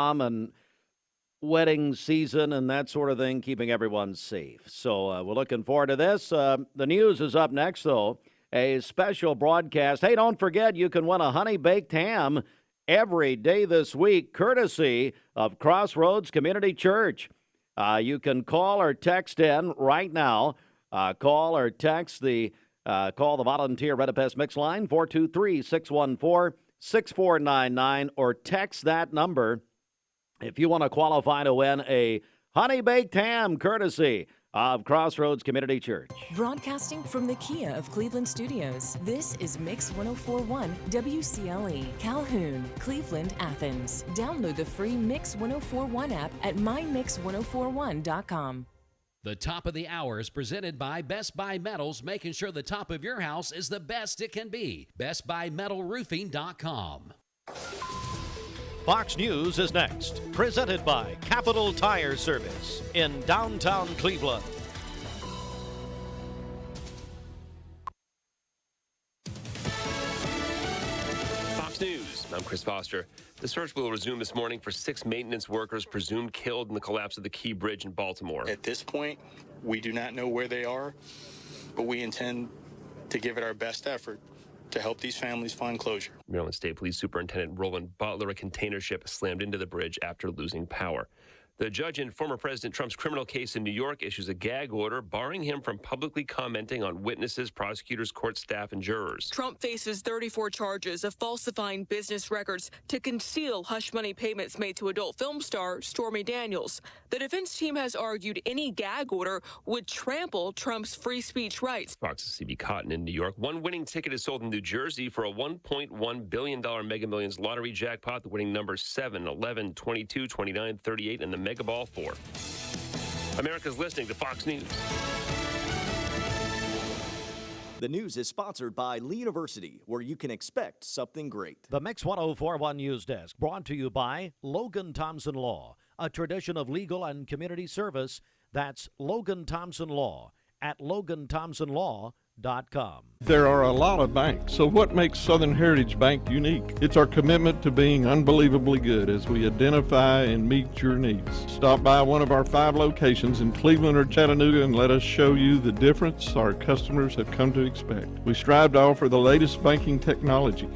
prom and wedding season and that sort of thing, keeping everyone safe. So we're looking forward to this. The news is up next, though. A special broadcast. Hey, don't forget, you can win a honey-baked ham every day this week, courtesy of Crossroads Community Church. You can call or text in right now. Call or text call the volunteer Red Pest Mix line, 423-614-6499, or text that number if you want to qualify to win a honey-baked ham courtesy of Crossroads Community Church. Broadcasting from the Kia of Cleveland Studios, this is Mix 1041 WCLE, Calhoun, Cleveland, Athens. Download the free Mix 1041 app at mymix1041.com. The top of the hour is presented by Best Buy Metals, making sure the top of your house is the best it can be. BestBuyMetalRoofing.com. Fox News is next, presented by Capital Tire Service in downtown Cleveland. Fox News, I'm Chris Foster. The search will resume this morning for 6 maintenance workers presumed killed in the collapse of the Key Bridge in Baltimore. At this point, we do not know where they are, but we intend to give it our best effort to help these families find closure. Maryland State Police Superintendent Roland Butler, a container ship slammed into the bridge after losing power. The judge in former President Trump's criminal case in New York issues a gag order barring him from publicly commenting on witnesses, prosecutors, court staff, and jurors. Trump faces 34 charges of falsifying business records to conceal hush money payments made to adult film star Stormy Daniels. The defense team has argued any gag order would trample Trump's free speech rights. Fox's CB Cotton in New York. One winning ticket is sold in New Jersey for a $1.1 billion Mega Millions lottery jackpot. The winning numbers 7, 11, 22, 29, 38, and the Mega Ball 4. America's listening to Fox News. The news is sponsored by Lee University, where you can expect something great. The Mix 1041 News Desk, brought to you by Logan Thompson Law, a tradition of legal and community service. That's Logan Thompson Law at loganthompsonlaw.com. There are a lot of banks, so what makes Southern Heritage Bank unique? It's our commitment to being unbelievably good as we identify and meet your needs. Stop by one of our 5 locations in Cleveland or Chattanooga and let us show you the difference our customers have come to expect. We strive to offer the latest banking technology,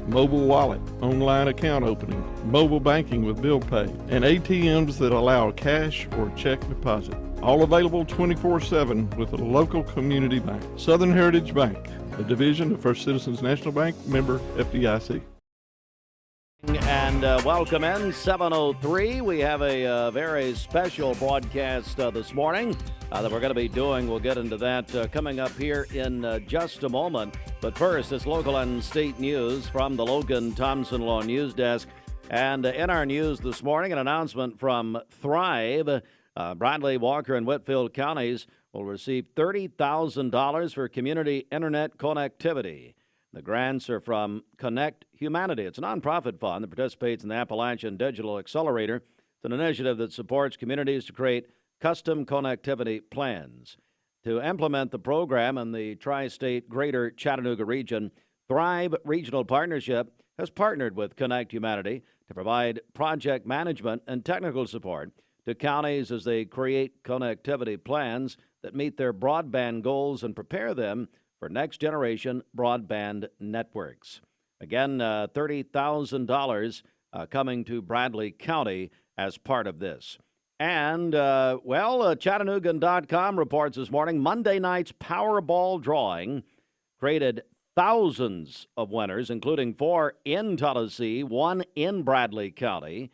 mobile wallet, online account opening, mobile banking with bill pay, and ATMs that allow cash or check deposit. All available 24/7 with a local community bank. Southern Heritage Bank, a division of First Citizens National Bank, member FDIC. And welcome in, 7:03. We have a very special broadcast this morning that we're going to be doing. We'll get into that coming up here in just a moment. But first, it's local and state news from the Logan Thompson Law News Desk. And in our news this morning, an announcement from Thrive. Bradley, Walker, and Whitfield counties will receive $30,000 for community internet connectivity. The grants are from Connect Humanity. It's a nonprofit fund that participates in the Appalachian Digital Accelerator. It's an initiative that supports communities to create custom connectivity plans. To implement the program in the tri-state greater Chattanooga region, Thrive Regional Partnership has partnered with Connect Humanity to provide project management and technical support to counties as they create connectivity plans that meet their broadband goals and prepare them for next-generation broadband networks. Again, $30,000 coming to Bradley County as part of this. And, Chattanoogan.com reports this morning, Monday night's Powerball drawing created thousands of winners, including 4 in Tennessee, 1 in Bradley County.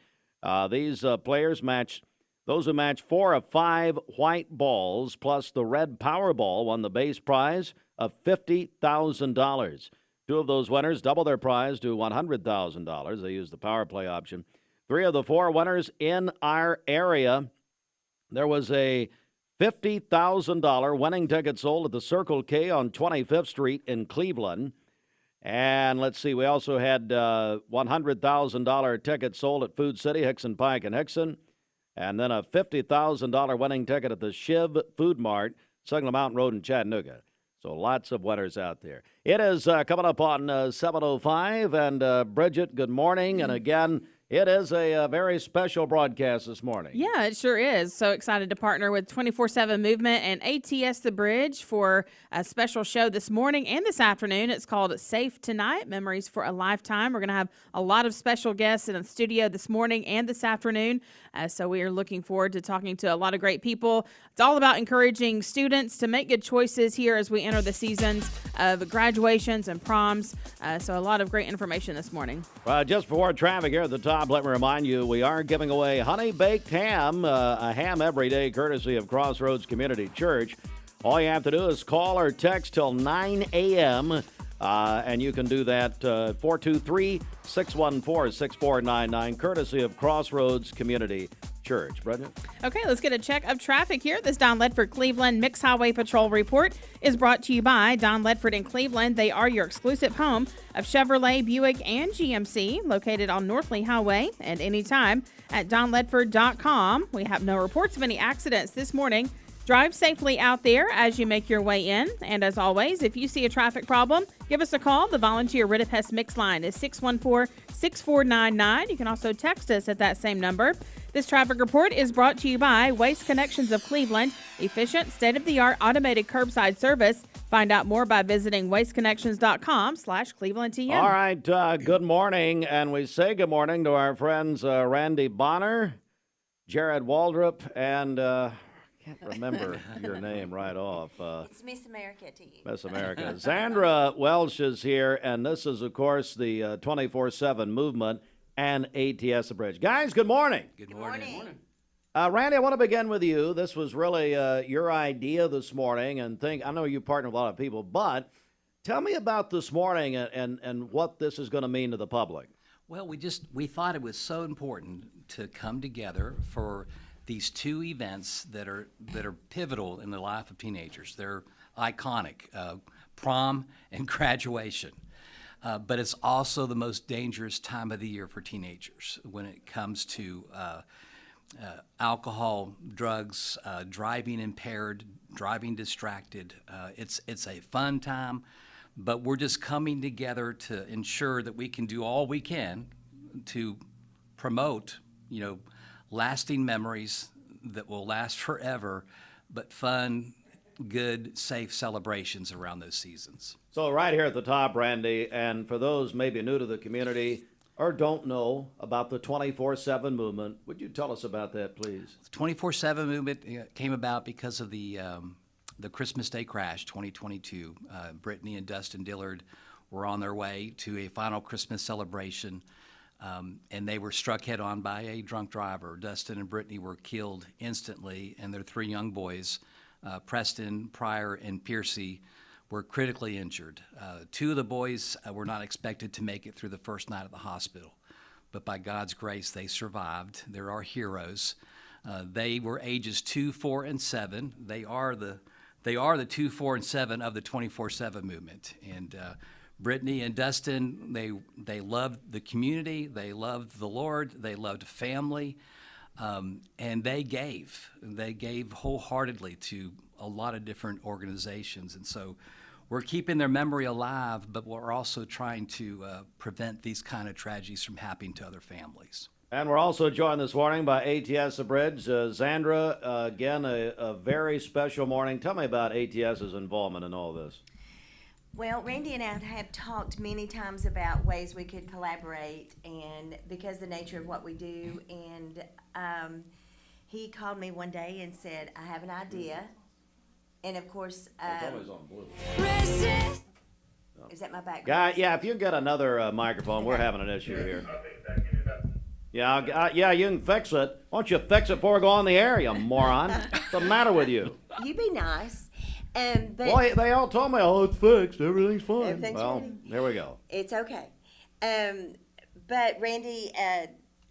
These players matched. Those who matched 4 of 5 white balls plus the red Powerball won the base prize of $50,000. 2 of those winners doubled their prize to $100,000. They used the power play option. 3 of the 4 winners in our area. There was a $50,000 winning ticket sold at the Circle K on 25th Street in Cleveland. And let's see, we also had $100,000 ticket sold at Food City, Hickson Pike and Hickson. And then a $50,000 winning ticket at the Shiv Food Mart, Signal Mountain Road in Chattanooga. So lots of winners out there. It is coming up on 7:05. And Bridget, good morning. And again, It is a very special broadcast this morning. Yeah, it sure is. So excited to partner with 24/7 Movement and ATS The Bridge for a special show this morning and this afternoon. It's called Safe Tonight, Memories for a Lifetime. We're going to have a lot of special guests in the studio this morning and this afternoon. So we are looking forward to talking to a lot of great people. It's all about encouraging students to make good choices here as we enter the seasons of graduations and proms. So a lot of great information this morning. Just before traffic here at the top, let me remind you, we are giving away honey baked ham, a ham every day, courtesy of Crossroads Community Church. All you have to do is call or text till 9 a.m., and you can do that 423-614-6499, courtesy of Crossroads Community Church. Brendan? Okay, let's get a check of traffic here. This Don Ledford Cleveland Mixed Highway Patrol report is brought to you by Don Ledford in Cleveland. They are your exclusive home of Chevrolet, Buick, and GMC, located on North Lee Highway, and anytime at donledford.com. We have no reports of any accidents this morning. Drive safely out there as you make your way in. And as always, if you see a traffic problem, give us a call. The volunteer Ridipest Mix line is 614-6499. You can also text us at that same number. This traffic report is brought to you by Waste Connections of Cleveland, efficient, state-of-the-art automated curbside service. Find out more by visiting wasteconnections.com/ClevelandTN. All right, good morning. And we say good morning to our friends Randy Bonner, Jared Waldrop, and... can't remember your name right off. It's Miss America to you. Miss America. Zandra Welsh is here, and this is, of course, the 24/7 Movement and ATS The Bridge. Guys, good morning. Good morning. Randy, I want to begin with you. This was really your idea this morning, and I know you partner with a lot of people, but tell me about this morning and what this is going to mean to the public. Well, we thought it was so important to come together for these two events that are pivotal in the life of teenagers. They're iconic, prom and graduation. But it's also the most dangerous time of the year for teenagers when it comes to alcohol, drugs, driving impaired, driving distracted. It's a fun time, but we're just coming together to ensure that we can do all we can to promote, lasting memories that will last forever, but fun, good, safe celebrations around those seasons. So right here at the top, Randy, and for those maybe new to the community or don't know about the 24/7 movement, would you tell us about that, please? The 24/7 movement came about because of the Christmas Day crash, 2022. Brittany and Dustin Dillard were on their way to a final Christmas celebration, and they were struck head-on by a drunk driver. Dustin and Brittany were killed instantly, and their three young boys, Preston, Pryor, and Piercy, were critically injured. Two of the boys were not expected to make it through the first night at the hospital, but by God's grace, they survived. They're our heroes. They were ages 2, 4, and 7. They are the 2, 4, and 7 of the 24/7 movement. And Brittany and Dustin, they loved the community, they loved the Lord, they loved family, and they gave wholeheartedly to a lot of different organizations. And so we're keeping their memory alive, but we're also trying to prevent these kind of tragedies from happening to other families. And we're also joined this morning by ATS The Bridge. Zandra, again, a very special morning. Tell me about ATS's involvement in all this. Well, Randy and I have talked many times about ways we could collaborate, and because of the nature of what we do, and he called me one day and said, I have an idea. And of course, it's always on blue. Is that my background? Yeah, if you get another microphone, we're having an issue here. Yeah, you can fix it. Why don't you fix it before we go on the air, you moron? What's the matter with you? You be nice. But well, they all told me, it's fixed, everything's fine. Everything's ready. There we go. It's okay. But Randy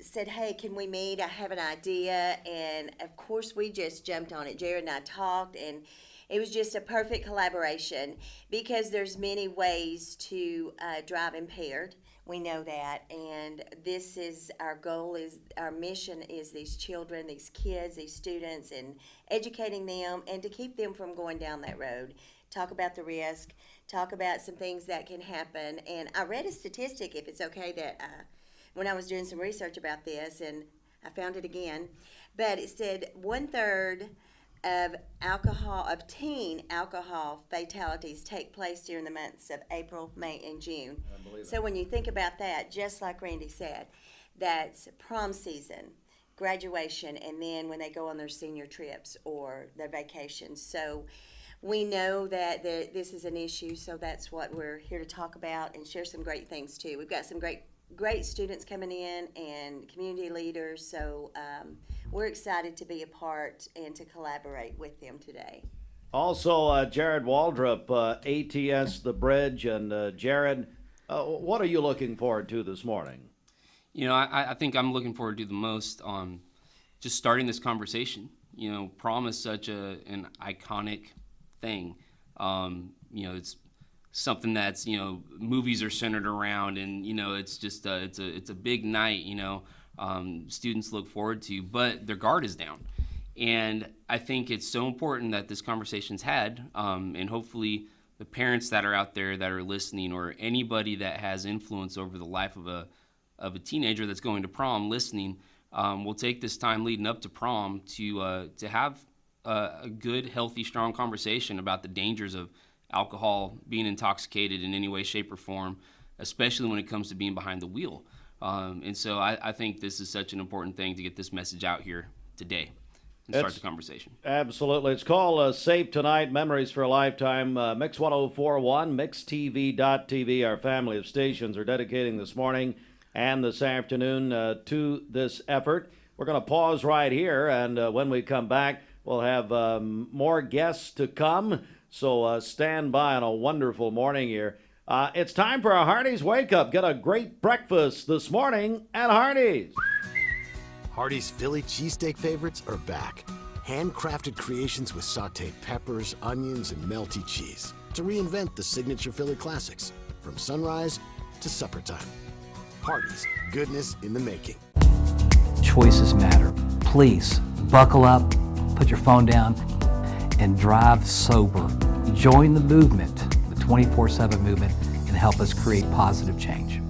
said, hey, can we meet? I have an idea. And of course, we just jumped on it. Jared and I talked, and it was just a perfect collaboration because there's many ways to drive impaired. We know that, and this is our goal, is our mission is these children, these kids, these students, and educating them and to keep them from going down that road. Talk about the risk, talk about some things that can happen. And I read a statistic, if it's okay, that when I was doing some research about this, and I found it again. But it said 1/3 of teen alcohol fatalities take place during the months of April, May, and June. So when you think about that, just like Randy said, that's prom season, graduation, and then when they go on their senior trips or their vacations. So we know that this is an issue, so that's what we're here to talk about and share some great things too. We've got some great students coming in and community leaders, so we're excited to be a part and to collaborate with them today. Also, Jared Waldrop, ATS The Bridge, and Jared, what are you looking forward to this morning? You know, I think I'm looking forward to the most just starting this conversation. You know, prom is such an iconic thing. You know, it's something that's, you know, movies are centered around, and, you know, it's just it's a big night, you know, students look forward to, but their guard is down. And I think it's so important that this conversation's had, and hopefully the parents that are out there that are listening, or anybody that has influence over the life of a teenager that's going to prom listening, will take this time leading up to prom to have a good, healthy, strong conversation about the dangers of alcohol, being intoxicated in any way, shape, or form, especially when it comes to being behind the wheel. And so I think this is such an important thing to get this message out here today and start the conversation. Absolutely. It's called Safe Tonight, Memories for a Lifetime. Mix 1041, MixTV.tv. Our family of stations are dedicating this morning and this afternoon to this effort. We're going to pause right here, and when we come back, we'll have more guests to come. So stand by on a wonderful morning here. It's time for a Hardee's Wake Up. Get a great breakfast this morning at Hardee's. Hardee's Philly cheesesteak favorites are back. Handcrafted creations with sauteed peppers, onions, and melty cheese to reinvent the signature Philly classics from sunrise to supper time. Hardee's, goodness in the making. Choices matter. Please buckle up, put your phone down, and drive sober. Join the movement, the 24/7 movement, and help us create positive change.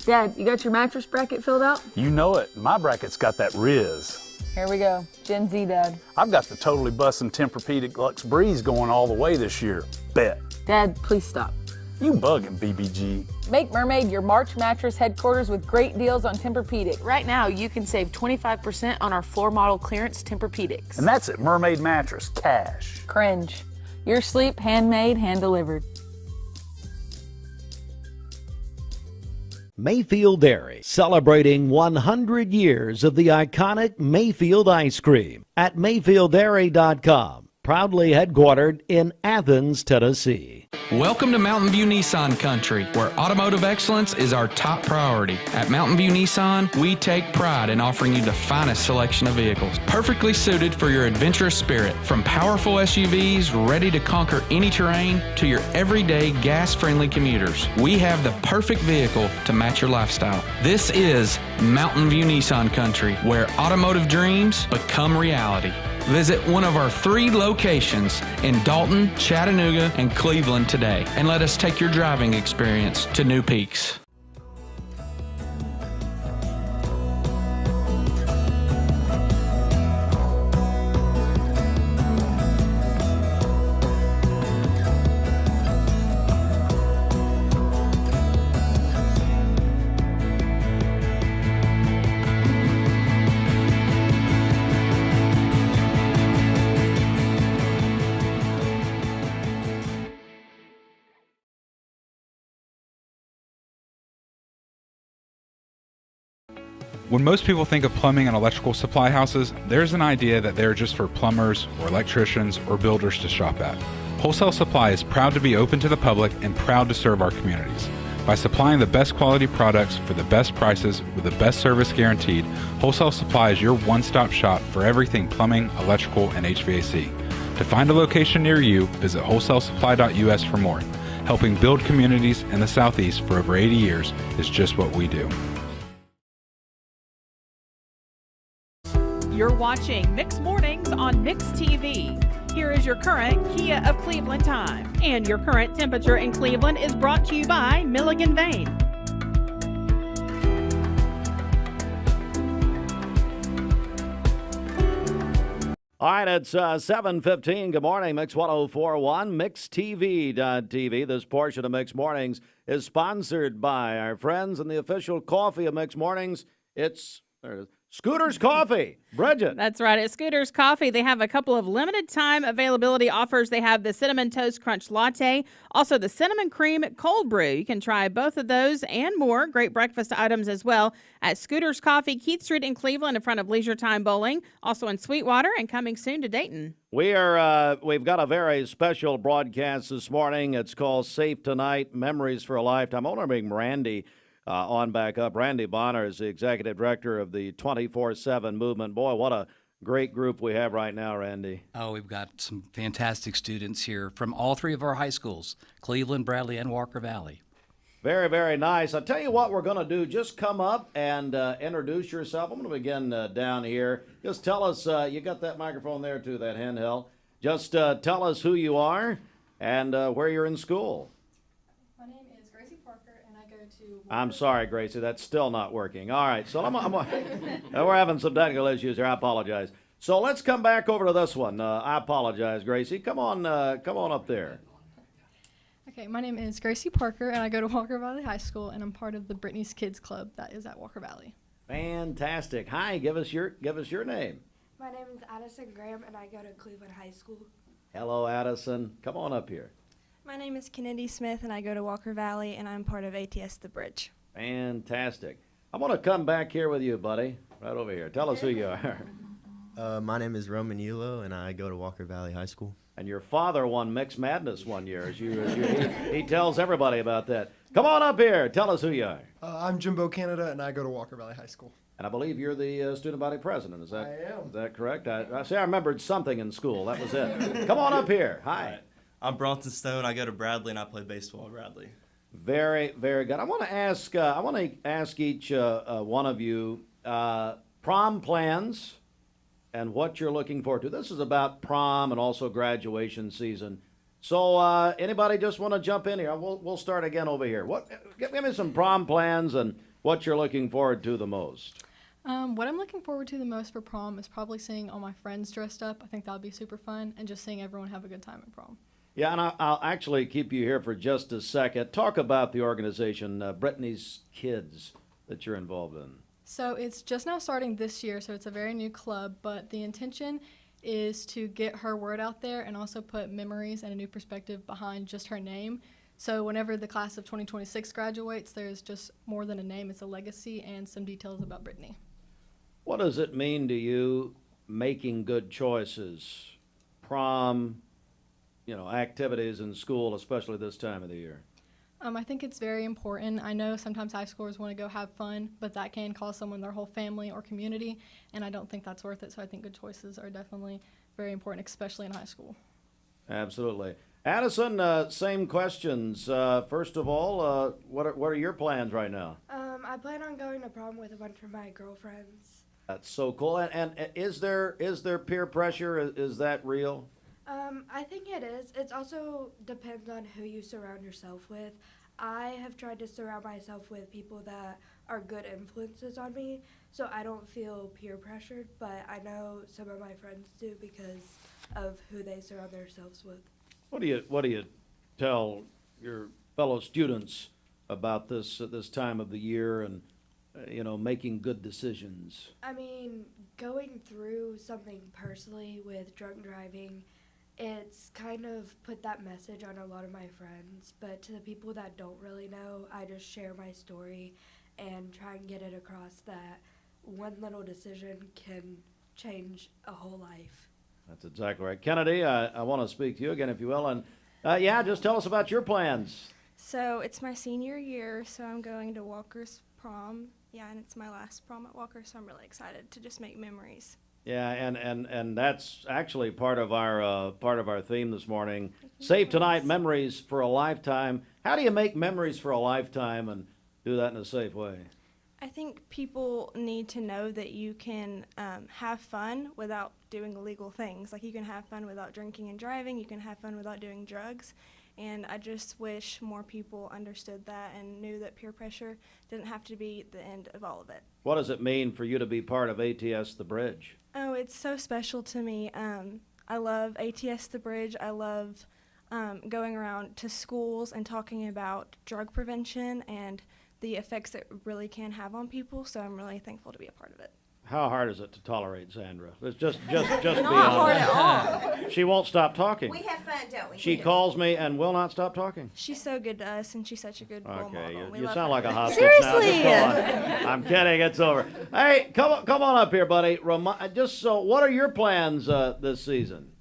Dad, you got your mattress bracket filled out? You know it. My bracket's got that Riz. Here we go. Gen Z, Dad. I've got the totally bussin' Tempur-Pedic Luxe Breeze going all the way this year. Bet. Dad, please stop. You bugging, BBG. Make Mermaid your March mattress headquarters with great deals on Tempur-Pedic. Right now, you can save 25% on our floor model clearance Tempur-Pedics. And that's at Mermaid Mattress, cash. Cringe. Your sleep, handmade, hand-delivered. Mayfield Dairy, celebrating 100 years of the iconic Mayfield ice cream at MayfieldDairy.com. Proudly headquartered in Athens, Tennessee. Welcome to Mountain View Nissan Country, where automotive excellence is our top priority. At Mountain View Nissan, we take pride in offering you the finest selection of vehicles, perfectly suited for your adventurous spirit. From powerful SUVs ready to conquer any terrain to your everyday gas-friendly commuters, we have the perfect vehicle to match your lifestyle. This is Mountain View Nissan Country, where automotive dreams become reality. Visit one of our 3 locations in Dalton, Chattanooga, and Cleveland today, and let us take your driving experience to new peaks. When most people think of plumbing and electrical supply houses, there's an idea that they're just for plumbers or electricians or builders to shop at. Wholesale Supply is proud to be open to the public and proud to serve our communities. By supplying the best quality products for the best prices with the best service guaranteed, Wholesale Supply is your one-stop shop for everything plumbing, electrical, and HVAC. To find a location near you, visit wholesalesupply.us for more. Helping build communities in the Southeast for over 80 years is just what we do. You're watching Mix Mornings on Mix TV. here is your current Kia of Cleveland time. And your current temperature in Cleveland is brought to you by Milligan Vane. All right, it's 7:15. Good morning, Mix 1041, MixTV.tv. This portion of Mix Mornings is sponsored by our friends in the official coffee of Mix Mornings. It's Scooter's Coffee. Bridget. That's right. At Scooter's Coffee, they have a couple of limited time availability offers. They have the Cinnamon Toast Crunch Latte, also the Cinnamon Cream Cold Brew. You can try both of those and more great breakfast items as well at Scooter's Coffee, Keith Street in Cleveland in front of Leisure Time Bowling, also in Sweetwater and coming soon to Dayton. We've got a very special broadcast this morning. It's called Safe Tonight, Memories for a Lifetime. I want to bring Randy on back up. Randy Bonner is the executive director of the 24/7 movement. Boy, what a great group we have right now, Randy. Oh, we've got some fantastic students here from all three of our high schools, Cleveland, Bradley, and Walker Valley. Very, very nice. I'll tell you what we're going to do. Just come up and introduce yourself. I'm going to begin down here. Just tell us, you got that microphone there too, that handheld. Just tell us who you are and where you're in school. I'm sorry, Gracie, that's still not working. All right, so we're having some technical issues here. I apologize. So let's come back over to this one. I apologize, Gracie. Come on up there. Okay, my name is Gracie Parker, and I go to Walker Valley High School, and I'm part of the Brittany's Kids Club that is at Walker Valley. Fantastic. Hi, give us your name. My name is Addison Graham, and I go to Cleveland High School. Hello, Addison. Come on up here. My name is Kennedy Smith, and I go to Walker Valley, and I'm part of ATS The Bridge. Fantastic. I want to come back here with you, buddy. Right over here. Tell us who you are. My name is Roman Yulo, and I go to Walker Valley High School. And your father won Mix Madness one year. He tells everybody about that. Come on up here. Tell us who you are. I'm Jimbo Canada, and I go to Walker Valley High School. And I believe you're the student body president. Is that? I am. Is that correct? I remembered something in school. That was it. Come on up here. Hi. I'm Bronson Stone. I go to Bradley, and I play baseball at Bradley. Very, very good. I want to ask each one of you prom plans and what you're looking forward to. This is about prom and also graduation season. So anybody just want to jump in here? We'll start again over here. Give me some prom plans and what you're looking forward to the most. What I'm looking forward to the most for prom is probably seeing all my friends dressed up. I think that would be super fun, and just seeing everyone have a good time at prom. Yeah, and I'll actually keep you here for just a second. Talk about the organization, Brittany's Kids, that you're involved in. So it's just now starting this year, so it's a very new club, but the intention is to get her word out there and also put memories and a new perspective behind just her name. So whenever the class of 2026 graduates, there's just more than a name, it's a legacy and some details about Brittany. What does it mean to you making good choices? Prom, activities in school, especially this time of the year? I think it's very important. I know sometimes high schoolers want to go have fun, but that can cost someone their whole family or community, and I don't think that's worth it. So I think good choices are definitely very important, especially in high school. Absolutely. Addison, same questions. First of all, what are your plans right now? I plan on going to prom with a bunch of my girlfriends. That's so cool. And is there peer pressure? Is that real? I think it is. It also depends on who you surround yourself with. I have tried to surround myself with people that are good influences on me, so I don't feel peer pressured, but I know some of my friends do because of who they surround themselves with. What do you tell your fellow students about this time of the year and making good decisions? I mean, going through something personally with drunk driving, it's kind of put that message on a lot of my friends, but to the people that don't really know, I just share my story and try and get it across that one little decision can change a whole life. That's exactly right. Kennedy, I want to speak to you again, if you will, and just tell us about your plans. So it's my senior year, so I'm going to Walker's prom. Yeah, and it's my last prom at Walker, so I'm really excited to just make memories. Yeah, and that's actually part of our theme this morning. Save Tonight, Memories for a Lifetime. How do you make memories for a lifetime and do that in a safe way? I think people need to know that you can have fun without doing illegal things. Like, you can have fun without drinking and driving. You can have fun without doing drugs. And I just wish more people understood that and knew that peer pressure didn't have to be the end of all of it. What does it mean for you to be part of ATS The Bridge? Oh, it's so special to me. I love ATS The Bridge. I love going around to schools and talking about drug prevention and the effects it really can have on people, so I'm really thankful to be a part of it. How hard is it to tolerate Sandra? It's just be Not honest. hard at all. She won't stop talking. We have fun, don't we? She calls me and will not stop talking. She's so good to us, and she's such a good role model. Okay, We you love sound her. like a hostage Seriously. now. Just go on. I'm kidding. It's over. Hey, come on up here, buddy. What are your plans this season?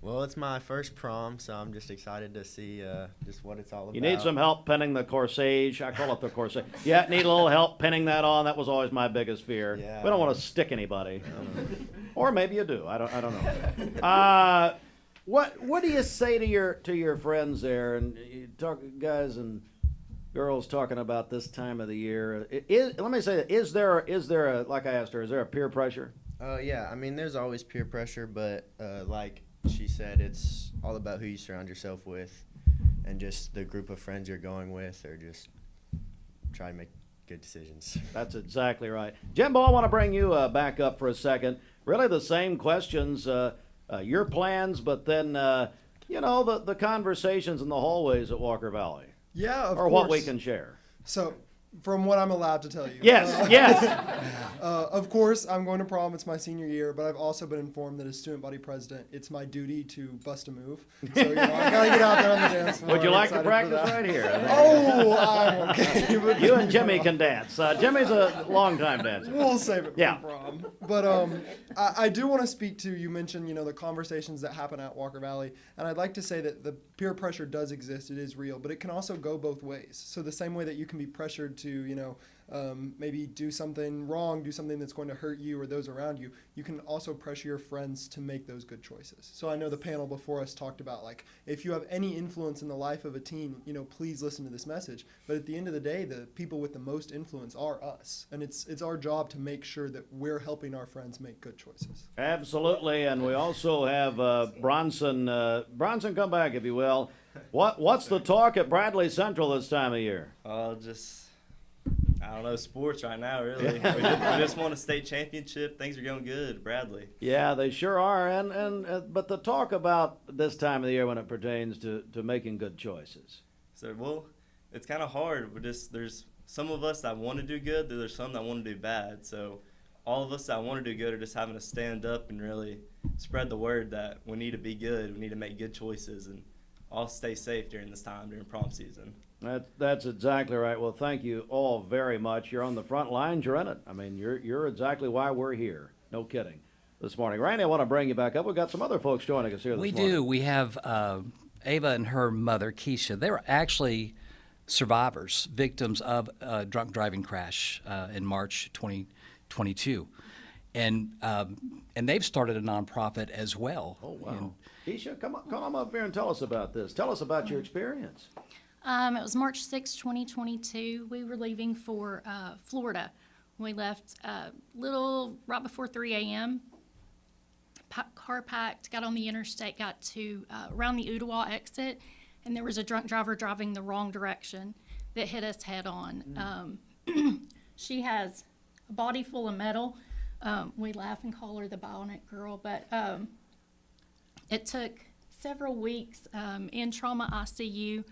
Well, it's my first prom, so I'm just excited to see just what it's all about. You need some help pinning the corsage. I call it the corsage. Yeah, need a little help pinning that on. That was always my biggest fear. Yeah. We don't want to stick anybody. Or maybe you do. I don't know. What do you say to your friends there? And you talk, guys and girls, talking about this time of the year. Let me say that. Is there a, like I asked her, is there a peer pressure? Yeah, I mean, there's always peer pressure, but like she said, it's all about who you surround yourself with and just the group of friends you're going with, or just try to make good decisions. That's exactly right. Jimbo, I want to bring you back up for a second. Really the same questions, your plans, but then, the conversations in the hallways at Walker Valley. Yeah, of or course. what we can share. So, from what I'm allowed to tell you. Yes. Of course, I'm going to prom. It's my senior year, but I've also been informed that as student body president, it's my duty to bust a move. So, I gotta get out there on the dance floor. Would you I'm like to excited practice for that. right here? Oh, I'm okay. You and Jimmy can dance. Jimmy's a long-time dancer. We'll save it Yeah. for prom. But I do want to speak to, you mentioned, the conversations that happen at Walker Valley, and I'd like to say that the peer pressure does exist. It is real, but it can also go both ways. So the same way that you can be pressured to, maybe do something wrong, do something that's going to hurt you or those around you, you can also pressure your friends to make those good choices. So I know the panel before us talked about, like, if you have any influence in the life of a teen, please listen to this message. But at the end of the day, the people with the most influence are us. And it's our job to make sure that we're helping our friends make good choices. Absolutely, and we also have Bronson. Bronson, come back if you will. What's the talk at Bradley Central this time of year? I don't know, sports right now, really. we just won a state championship. Things are going good, Bradley. Yeah, they sure are. But the talk about this time of the year when it pertains to making good choices. So, well, it's kind of hard. There's some of us that want to do good, there's some that want to do bad. So all of us that want to do good are just having to stand up and really spread the word that we need to be good, we need to make good choices, and all stay safe during this time, during prom season. That's exactly right. Well, thank you all very much. You're on the front lines. You're in it. I mean, you're exactly why we're here. No kidding. This morning, Randy, I want to bring you back up. We've got some other folks joining us here this morning. We do. We have Ava and her mother, Keisha. They were actually survivors, victims of a drunk driving crash in March 2022, and they've started a nonprofit as well. Oh wow! Keisha, come on up here and tell us about this. Tell us about your experience. It was March 6, 2022. We were leaving for Florida. We left little right before 3 a.m. Car packed, got on the interstate, got to around the Ottawa exit, and there was a drunk driver driving the wrong direction that hit us head on. She has a body full of metal. We laugh and call her the Bionic Girl, but it took several weeks in trauma ICU,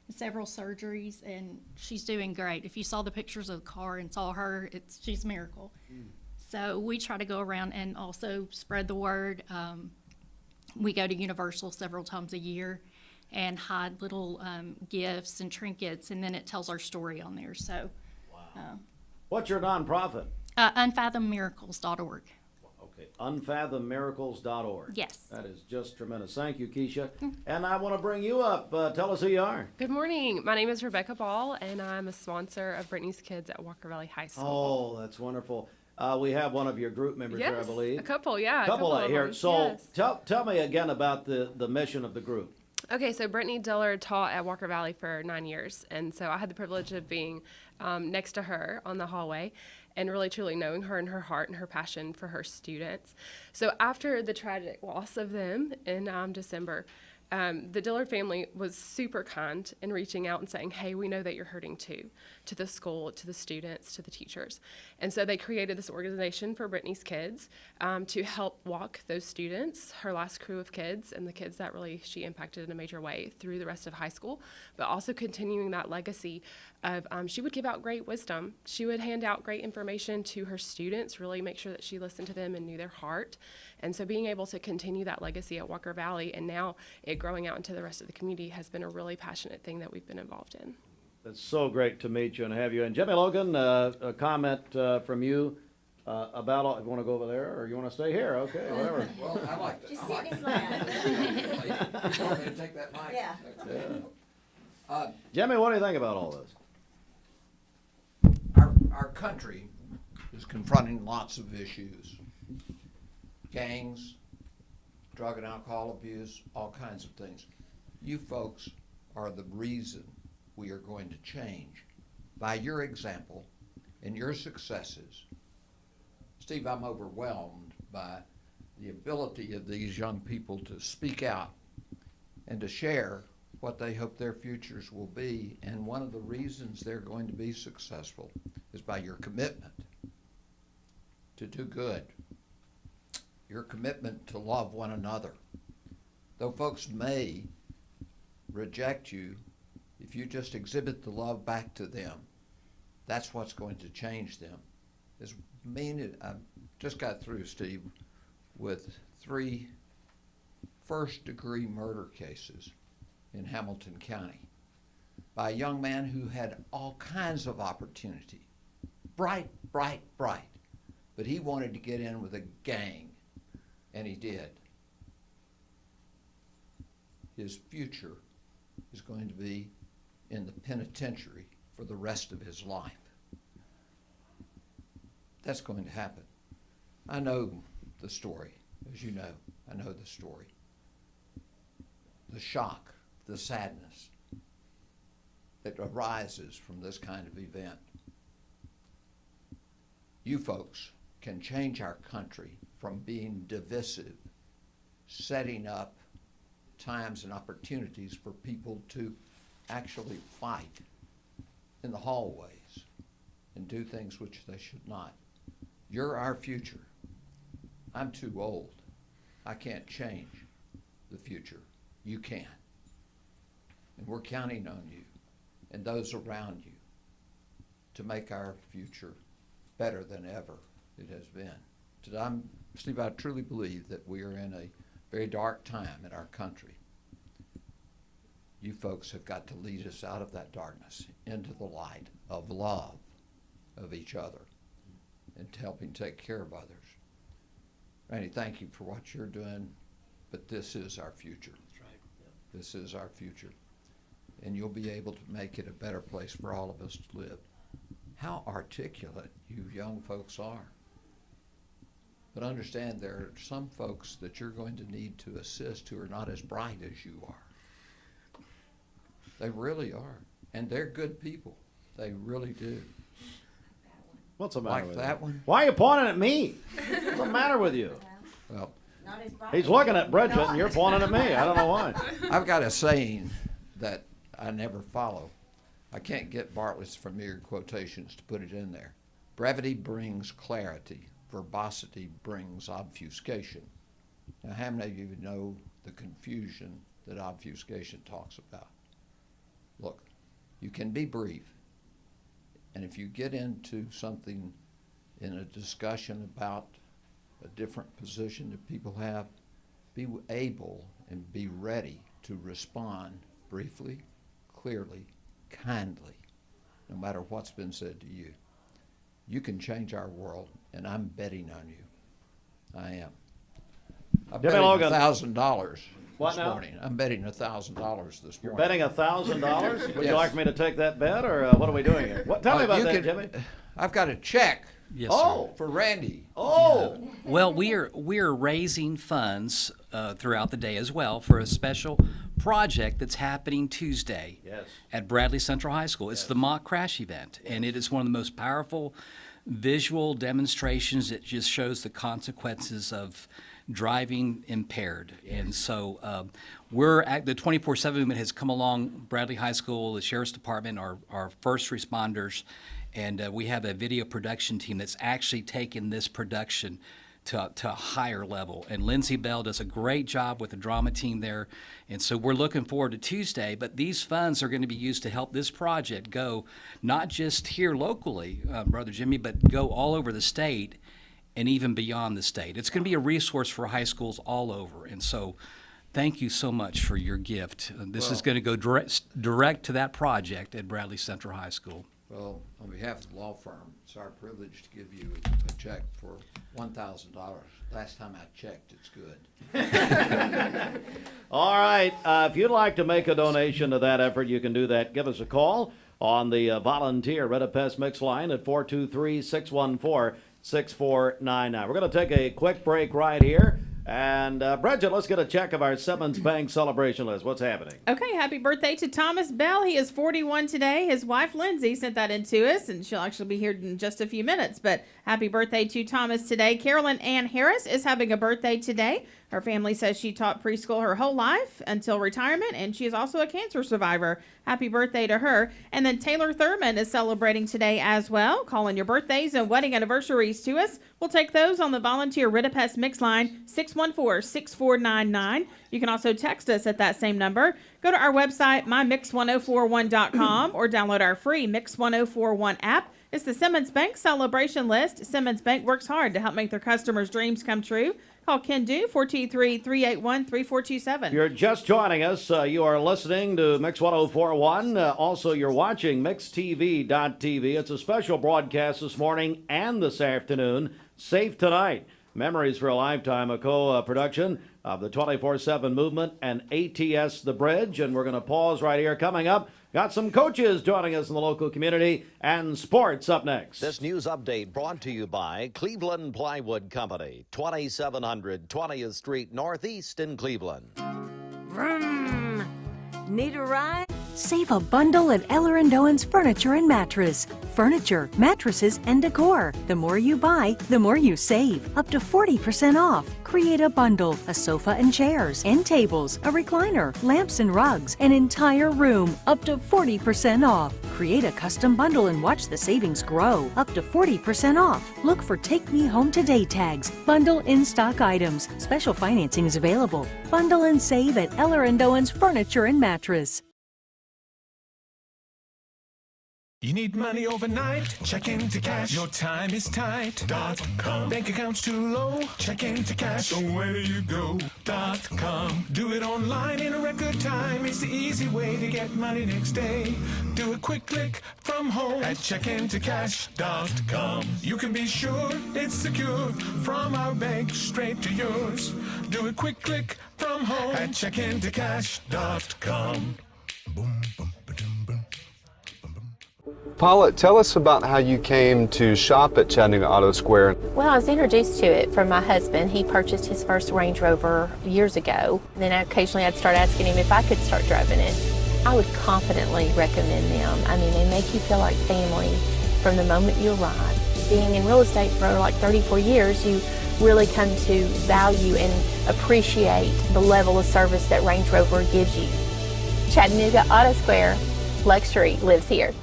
several surgeries, and she's doing great. If you saw the pictures of the car and saw her, she's a miracle. So we try to go around and also spread the word. We go to Universal several times a year and hide little gifts and trinkets, and then it tells our story on there. So, What's your nonprofit? Unfathomedmiracles.org. Okay, unfathomedmiracles.org. Yes. That is just tremendous. Thank you, Keisha. And I want to bring you up. Tell us who you are. Good morning. My name is Rebecca Ball, and I'm a sponsor of Brittany's Kids at Walker Valley High School. Oh, that's wonderful. We have one of your group members here, I believe. A couple, yeah. Couple of here. them. So Yes. tell me again about the mission of the group. Okay, so Brittany Dillard taught at Walker Valley for 9 years, and so I had the privilege of being next to her on the hallway, and really truly knowing her and her heart and her passion for her students. So after the tragic loss of them in December, the Dillard family was super kind in reaching out and saying, hey, we know that you're hurting too, to the school, to the students, to the teachers. And so they created this organization for Brittany's kids to help walk those students, her last crew of kids, and the kids that really she impacted in a major way through the rest of high school, but also continuing that legacy of she would give out great wisdom. She would hand out great information to her students, really make sure that she listened to them and knew their heart. And so being able to continue that legacy at Walker Valley and now it growing out into the rest of the community has been a really passionate thing that we've been involved in. It's so great to meet you and have you. And Jimmy Logan, a comment from you about all, you want to go over there or you want to stay here? Okay, whatever. Well, I like that. Just sit in his lap. You want me to take that mic? Yeah. Yeah. Jimmy, what do you think about all this? Our country is confronting lots of issues. Gangs, drug and alcohol abuse, all kinds of things. You folks are the reason we are going to change. By your example and your successes, Steve, I'm overwhelmed by the ability of these young people to speak out and to share what they hope their futures will be. And one of the reasons they're going to be successful is by your commitment to do good, your commitment to love one another. Though folks may reject you, if you just exhibit the love back to them, that's what's going to change them. I just got through, Steve, with 3 first-degree murder cases in Hamilton County by a young man who had all kinds of opportunity. Bright, bright, bright. But he wanted to get in with a gang, and he did. His future is going to be in the penitentiary for the rest of his life. That's going to happen. I know the story, as you know. I know the story. The shock, the sadness that arises from this kind of event. You folks can change our country from being divisive, setting up times and opportunities for people to actually fight in the hallways and do things which they should not. You're our future. I'm too old. I can't change the future. You can. And we're counting on you and those around you to make our future better than ever it has been. Steve, I truly believe that we are in a very dark time in our country. You folks have got to lead us out of that darkness into the light of love of each other and helping take care of others. Randy, thank you for what you're doing, but this is our future. That's right. Yeah. This is our future. And you'll be able to make it a better place for all of us to live. How articulate you young folks are. But understand there are some folks that you're going to need to assist who are not as bright as you are. They really are. And they're good people. They really do. What's the matter with that you? one? Why are you pointing at me? What's the matter with you? Well, he's looking at Bridget and you're pointing at me. I don't know why. I've got a saying that I never follow. I can't get Bartlett's familiar quotations to put it in there. Brevity brings clarity. Verbosity brings obfuscation. Now, how many of you know the confusion that obfuscation talks about? Look, you can be brief, and if you get into something in a discussion about a different position that people have, be able and be ready to respond briefly, clearly, kindly, no matter what's been said to you. You can change our world, and I'm betting on you. I am. I'm betting $1,000 this morning. I'm betting $1,000 this morning. You're betting $1,000? Would Yes. you like me to take that bet, or what are we doing here? Tell me about that, Jimmy. I've got a check. Yes, Oh. sir. For Randy. Oh. Well, we're raising funds throughout the day as well for a special project that's happening Tuesday Yes. at Bradley Central High School. It's the mock crash event, and it is one of the most powerful visual demonstrations. It just shows the consequences of driving impaired. And so the 24/7 movement has come along, Bradley High School, the Sheriff's Department, our first responders, and we have a video production team that's actually taken this production to a higher level. And Lindsay Bell does a great job with the drama team there. And so we're looking forward to Tuesday, but these funds are going to be used to help this project go not just here locally, Brother Jimmy, but go all over the state and even beyond the state. It's going to be a resource for high schools all over. And so thank you so much for your gift. This is going to go direct to that project at Bradley Central High School. Well, on behalf of the law firm, it's our privilege to give you a check for $1,000. Last time I checked, it's good. All right. If you'd like to make a donation to that effort, you can do that. Give us a call on the volunteer Redapest Mix line at 423-614-6499. We're going to take a quick break right here. And Bridget, let's get a check of our Simmons Bank celebration list. What's happening? Okay, happy birthday to Thomas Bell. He is 41 today. His wife, Lindsay, sent that in to us, and she'll actually be here in just a few minutes. But happy birthday to Thomas today. Carolyn Ann Harris is having a birthday today. Her family says she taught preschool her whole life until retirement, and she is also a cancer survivor. Happy birthday to her. And then Taylor Thurman is celebrating today as well. Call in your birthdays and wedding anniversaries to us. We'll take those on the volunteer Ridapest Mix line, 614-6499. You can also text us at that same number. Go to our website, mymix1041.com, or download our free Mix 1041 app. It's the Simmons Bank celebration list. Simmons Bank works hard to help make their customers' dreams come true. Call Ken Do, 423-381-3427. If you're just joining us, you are listening to Mix 1041. Also, you're watching MixTV.tv. It's a special broadcast this morning and this afternoon. Safe Tonight. Memories for a Lifetime, a co-production of the 24/7 Movement and ATS The Bridge. And we're going to pause right here. Coming up, got some coaches joining us in the local community and sports up next. This news update brought to you by Cleveland Plywood Company, 2700 20th Street Northeast in Cleveland. Vroom. Need a ride? Save a bundle at Eller & Owen's Furniture and Mattress. Furniture, mattresses, and decor. The more you buy, the more you save. Up to 40% off. Create a bundle, a sofa and chairs, end tables, a recliner, lamps and rugs, an entire room. Up to 40% off. Create a custom bundle and watch the savings grow. Up to 40% off. Look for Take Me Home Today tags. Bundle in-stock items. Special financing is available. Bundle and save at Eller & Owen's Furniture and Mattress. You need money overnight? Check into cash. Your time is tight. .com. Bank account's too low? Check into cash. So where do you go? .com. Do it online in a record time. It's the easy way to get money next day. Do a quick click from home at checkintocash.com. You can be sure it's secure from our bank straight to yours. Do a quick click from home at checkintocash.com. Boom, boom, ba-dum, boom. Paula, tell us about how you came to shop at Chattanooga Auto Square. Well, I was introduced to it from my husband. He purchased his first Range Rover years ago. And then occasionally I'd start asking him if I could start driving it. I would confidently recommend them. I mean, they make you feel like family from the moment you arrive. Being in real estate for like 34 years, you really come to value and appreciate the level of service that Range Rover gives you. Chattanooga Auto Square, luxury lives here.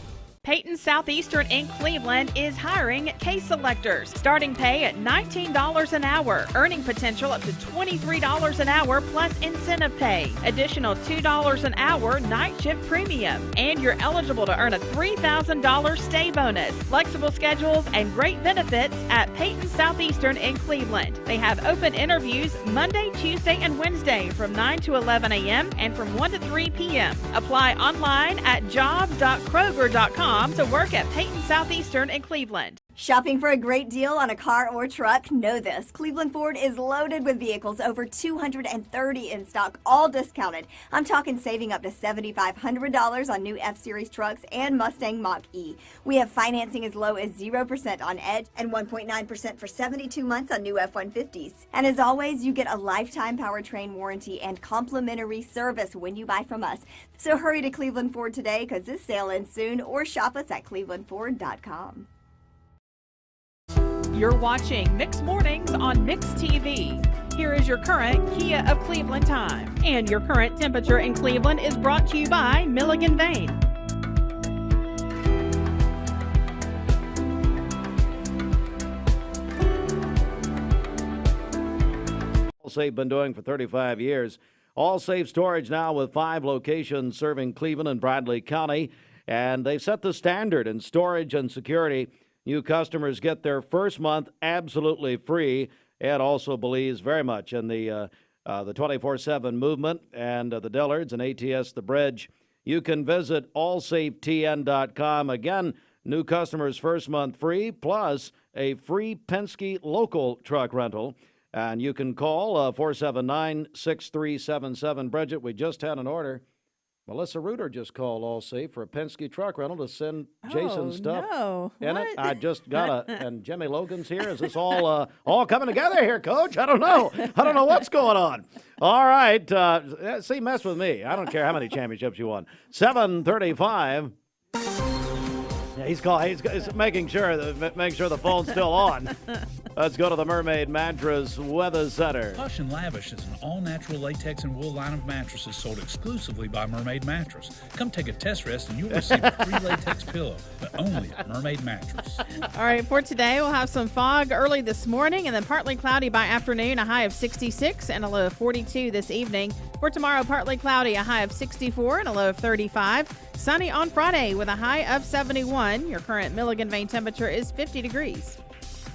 Peyton Southeastern in Cleveland is hiring case selectors. Starting pay at $19 an hour. Earning potential up to $23 an hour plus incentive pay. Additional $2 an hour night shift premium. And you're eligible to earn a $3,000 stay bonus. Flexible schedules and great benefits at Peyton Southeastern in Cleveland. They have open interviews Monday, Tuesday, and Wednesday from 9 to 11 a.m. and from 1 to 3 p.m. Apply online at jobs.kroger.com to work at Peyton Southeastern in Cleveland. Shopping for a great deal on a car or truck? Know this. Cleveland Ford is loaded with vehicles, over 230 in stock, all discounted. I'm talking saving up to $7,500 on new F-Series trucks and Mustang Mach-E. We have financing as low as 0% on Edge and 1.9% for 72 months on new F-150s. And as always, you get a lifetime powertrain warranty and complimentary service when you buy from us. So hurry to Cleveland Ford today because this sale ends soon, or shop us at clevelandford.com. You're watching Mix Mornings on Mix TV. Here is your current Kia of Cleveland time. And your current temperature in Cleveland is brought to you by Milligan Vane. Allsafe been doing for 35 years. Allsafe Storage now with 5 locations serving Cleveland and Bradley County. And they've set the standard in storage and security. New customers get their first month absolutely free. Ed also believes very much in the 24/7 movement and the Dillards and ATS The Bridge. You can visit allsafetn.com. Again, new customers first month free, plus a free Penske local truck rental. And you can call 479-6377. Bridget, we just had an order. Melissa Reuter just called Allsafe for a Penske truck rental to send Jason stuff in it. I just got and Jimmy Logan's here. Is this all coming together here, Coach? I don't know. I don't know what's going on. All right. See, mess with me. I don't care how many championships you won. 7:35. Yeah, he's making sure the phone's still on. Let's go to the Mermaid Mattress Weather Center. Plush and Lavish is an all-natural latex and wool line of mattresses sold exclusively by Mermaid Mattress. Come take a test rest and you'll receive a free latex pillow, but only at Mermaid Mattress. All right, for today, we'll have some fog early this morning and then partly cloudy by afternoon, a high of 66 and a low of 42 this evening. For tomorrow, partly cloudy, a high of 64 and a low of 35. Sunny on Friday with a high of 71. Your current Milligan Vane temperature is 50 degrees.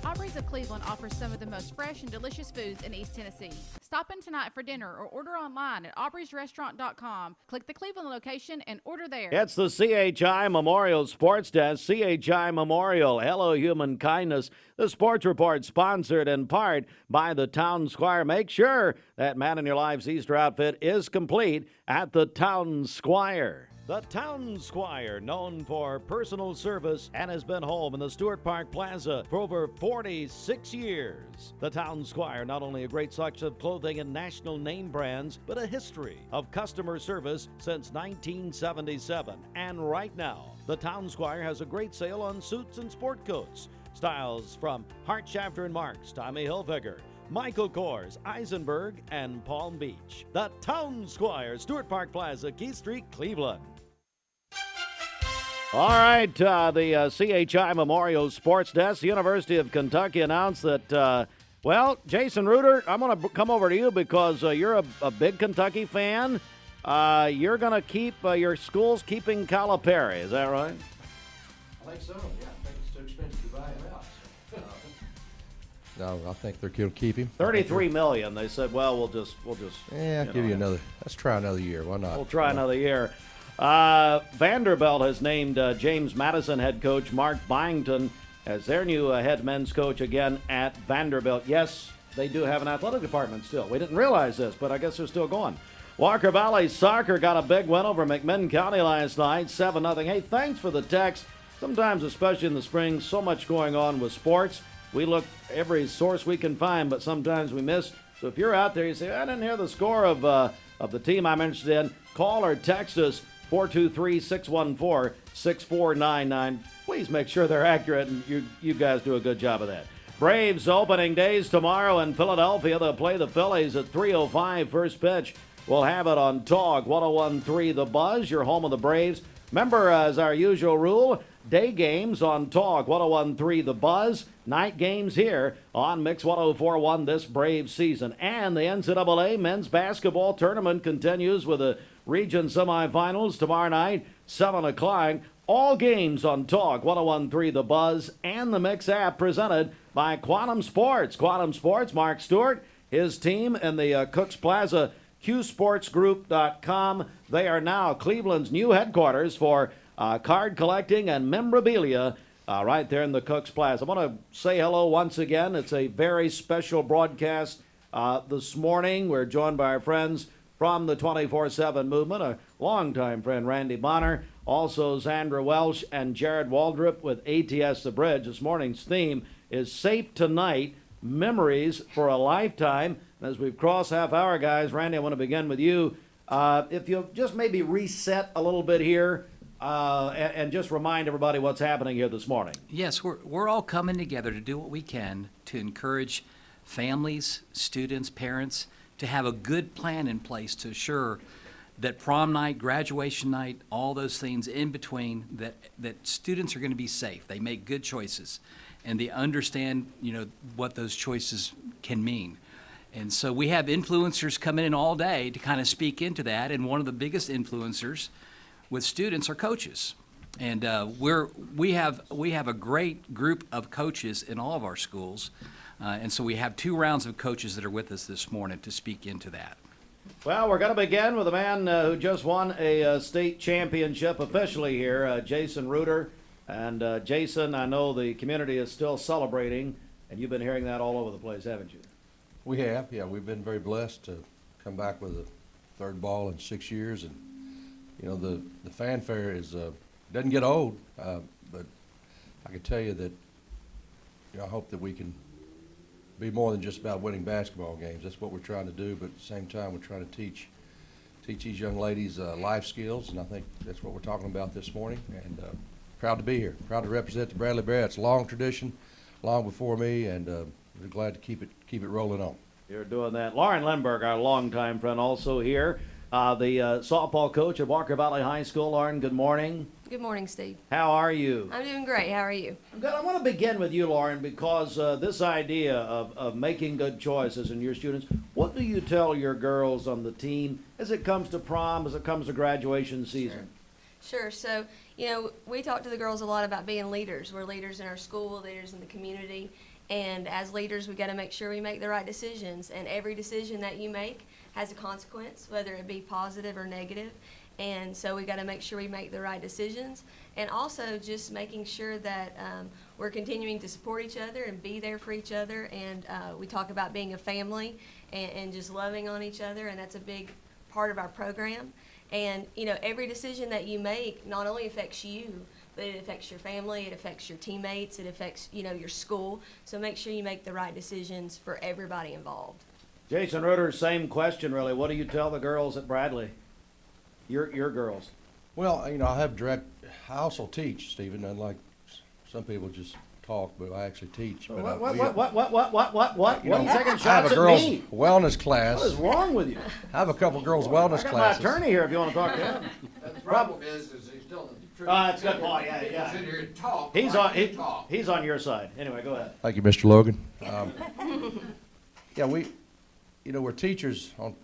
Aubrey's of Cleveland offers some of the most fresh and delicious foods in East Tennessee. Stop in tonight for dinner or order online at aubreysrestaurant.com. Click the Cleveland location and order there. It's the CHI Memorial Sports Desk. CHI Memorial, hello human kindness. The sports report sponsored in part by the Town Squire. Make sure that man in your life's Easter outfit is complete at the Town Squire. The Town Squire, known for personal service and has been home in the Stewart Park Plaza for over 46 years. The Town Squire, not only a great selection of clothing and national name brands, but a history of customer service since 1977. And right now, the Town Squire has a great sale on suits and sport coats. Styles from Hart, Shafter & Marks, Tommy Hilfiger, Michael Kors, Eisenberg, and Palm Beach. The Town Squire, Stewart Park Plaza, Keith Street, Cleveland. All right, the CHI Memorial Sports Desk, the University of Kentucky announced that, Jason Reuter, I'm going to come over to you because you're a big Kentucky fan. You're going to keep your school's keeping Calipari. Is that right? I think so, yeah. I think it's too expensive to buy him out. No, I think they're going to keep him. $33 million. They said, well, we'll just. Yeah, I'll give you another. Let's try another year. Why not? We'll try another year. Vanderbilt has named James Madison head coach Mark Byington as their new head men's coach again at Vanderbilt. Yes, they do have an athletic department still. We didn't realize this, but I guess they're still going. Walker Valley Soccer got a big win over McMinn County last night, 7-0. Hey, thanks for the text. Sometimes, especially in the spring, so much going on with sports. We look every source we can find, but sometimes we miss. So if you're out there, you say, I didn't hear the score of the team I'm interested in, call or text us 423-614-6499. Please make sure they're accurate, and you guys do a good job of that. Braves opening days tomorrow in Philadelphia. They'll play the Phillies at 3:05 first pitch. We'll have it on Talk 101.3 The Buzz, your home of the Braves. Remember, as our usual rule, day games on Talk 101.3 The Buzz, night games here on Mix 104.1 this Braves season. And the NCAA men's basketball tournament continues with the region semifinals tomorrow night, 7 o'clock. All games on Talk 101.3 The Buzz and the Mix app presented by Quantum Sports. Quantum Sports, Mark Stewart, his team in the Cooks Plaza, QSportsGroup.com. They are now Cleveland's new headquarters for card collecting and memorabilia. right there in the Cooks Plaza. I want to say hello once again. It's a very special broadcast this morning. We're joined by our friends from the 24/7 movement, a longtime friend, Randy Bonner, also Zandra Welsh and Jared Waldrop with ATS The Bridge. This morning's theme is Safe Tonight, Memories for a Lifetime. And as we've crossed half hour, guys, Randy, I want to begin with you. If you'll just maybe reset a little bit here and just remind everybody what's happening here this morning. Yes, we're all coming together to do what we can to encourage families, students, parents to have a good plan in place to assure that prom night, graduation night, all those things in between, that students are going to be safe. They make good choices, and they understand, what those choices can mean. And so we have influencers coming in all day to kind of speak into that, and one of the biggest influencers with students are coaches. And we have a great group of coaches in all of our schools, and so we have 2 rounds of coaches that are with us this morning to speak into that. Well, we're going to begin with a man who just won a state championship officially here, Jason Reuter. And Jason, I know the community is still celebrating, and you've been hearing that all over the place, haven't you? We have, yeah. We've been very blessed to come back with a 3rd ball in 6 years, and the fanfare is doesn't get old, but I can tell you that I hope that we can be more than just about winning basketball games. That's what we're trying to do, but at the same time, we're trying to teach these young ladies life skills, and I think that's what we're talking about this morning. And proud to be here, proud to represent the Bradley Bear. It's a long tradition, long before me, and we're glad to keep it rolling on. You're doing that. Lauren Lindbergh, our longtime friend, also here. The softball coach at Walker Valley High School. Lauren, good morning. Good morning, Steve. How are you? I'm doing great. How are you? I'm good. I want to begin with you, Lauren, because this idea of making good choices in your students, what do you tell your girls on the team as it comes to prom, as it comes to graduation season? Sure. So, we talk to the girls a lot about being leaders. We're leaders in our school, leaders in the community. And as leaders, we got to make sure we make the right decisions. And every decision that you make has a consequence, whether it be positive or negative. And so we got to make sure we make the right decisions. And also just making sure that we're continuing to support each other and be there for each other. And we talk about being a family and just loving on each other. And that's a big part of our program. And, every decision that you make not only affects you, but it affects your family, it affects your teammates, it affects, your school. So make sure you make the right decisions for everybody involved. Jason Reuter, same question, really. What do you tell the girls at Bradley? Your girls. Well, I also teach, Stephen, unlike some people just talk, but I actually teach. But What are you taking shots I have a at girls' me? wellness class. What is wrong with you? I have a couple girls' wellness I got classes. my attorney here if you want to talk to him. The problem is he's telling the truth. That's a good point. Yeah, He yeah. can sit here and talk. He's like on. you talk. He's on your side. Anyway, go ahead. Thank you, Mr. Logan. Yeah, we're teachers on,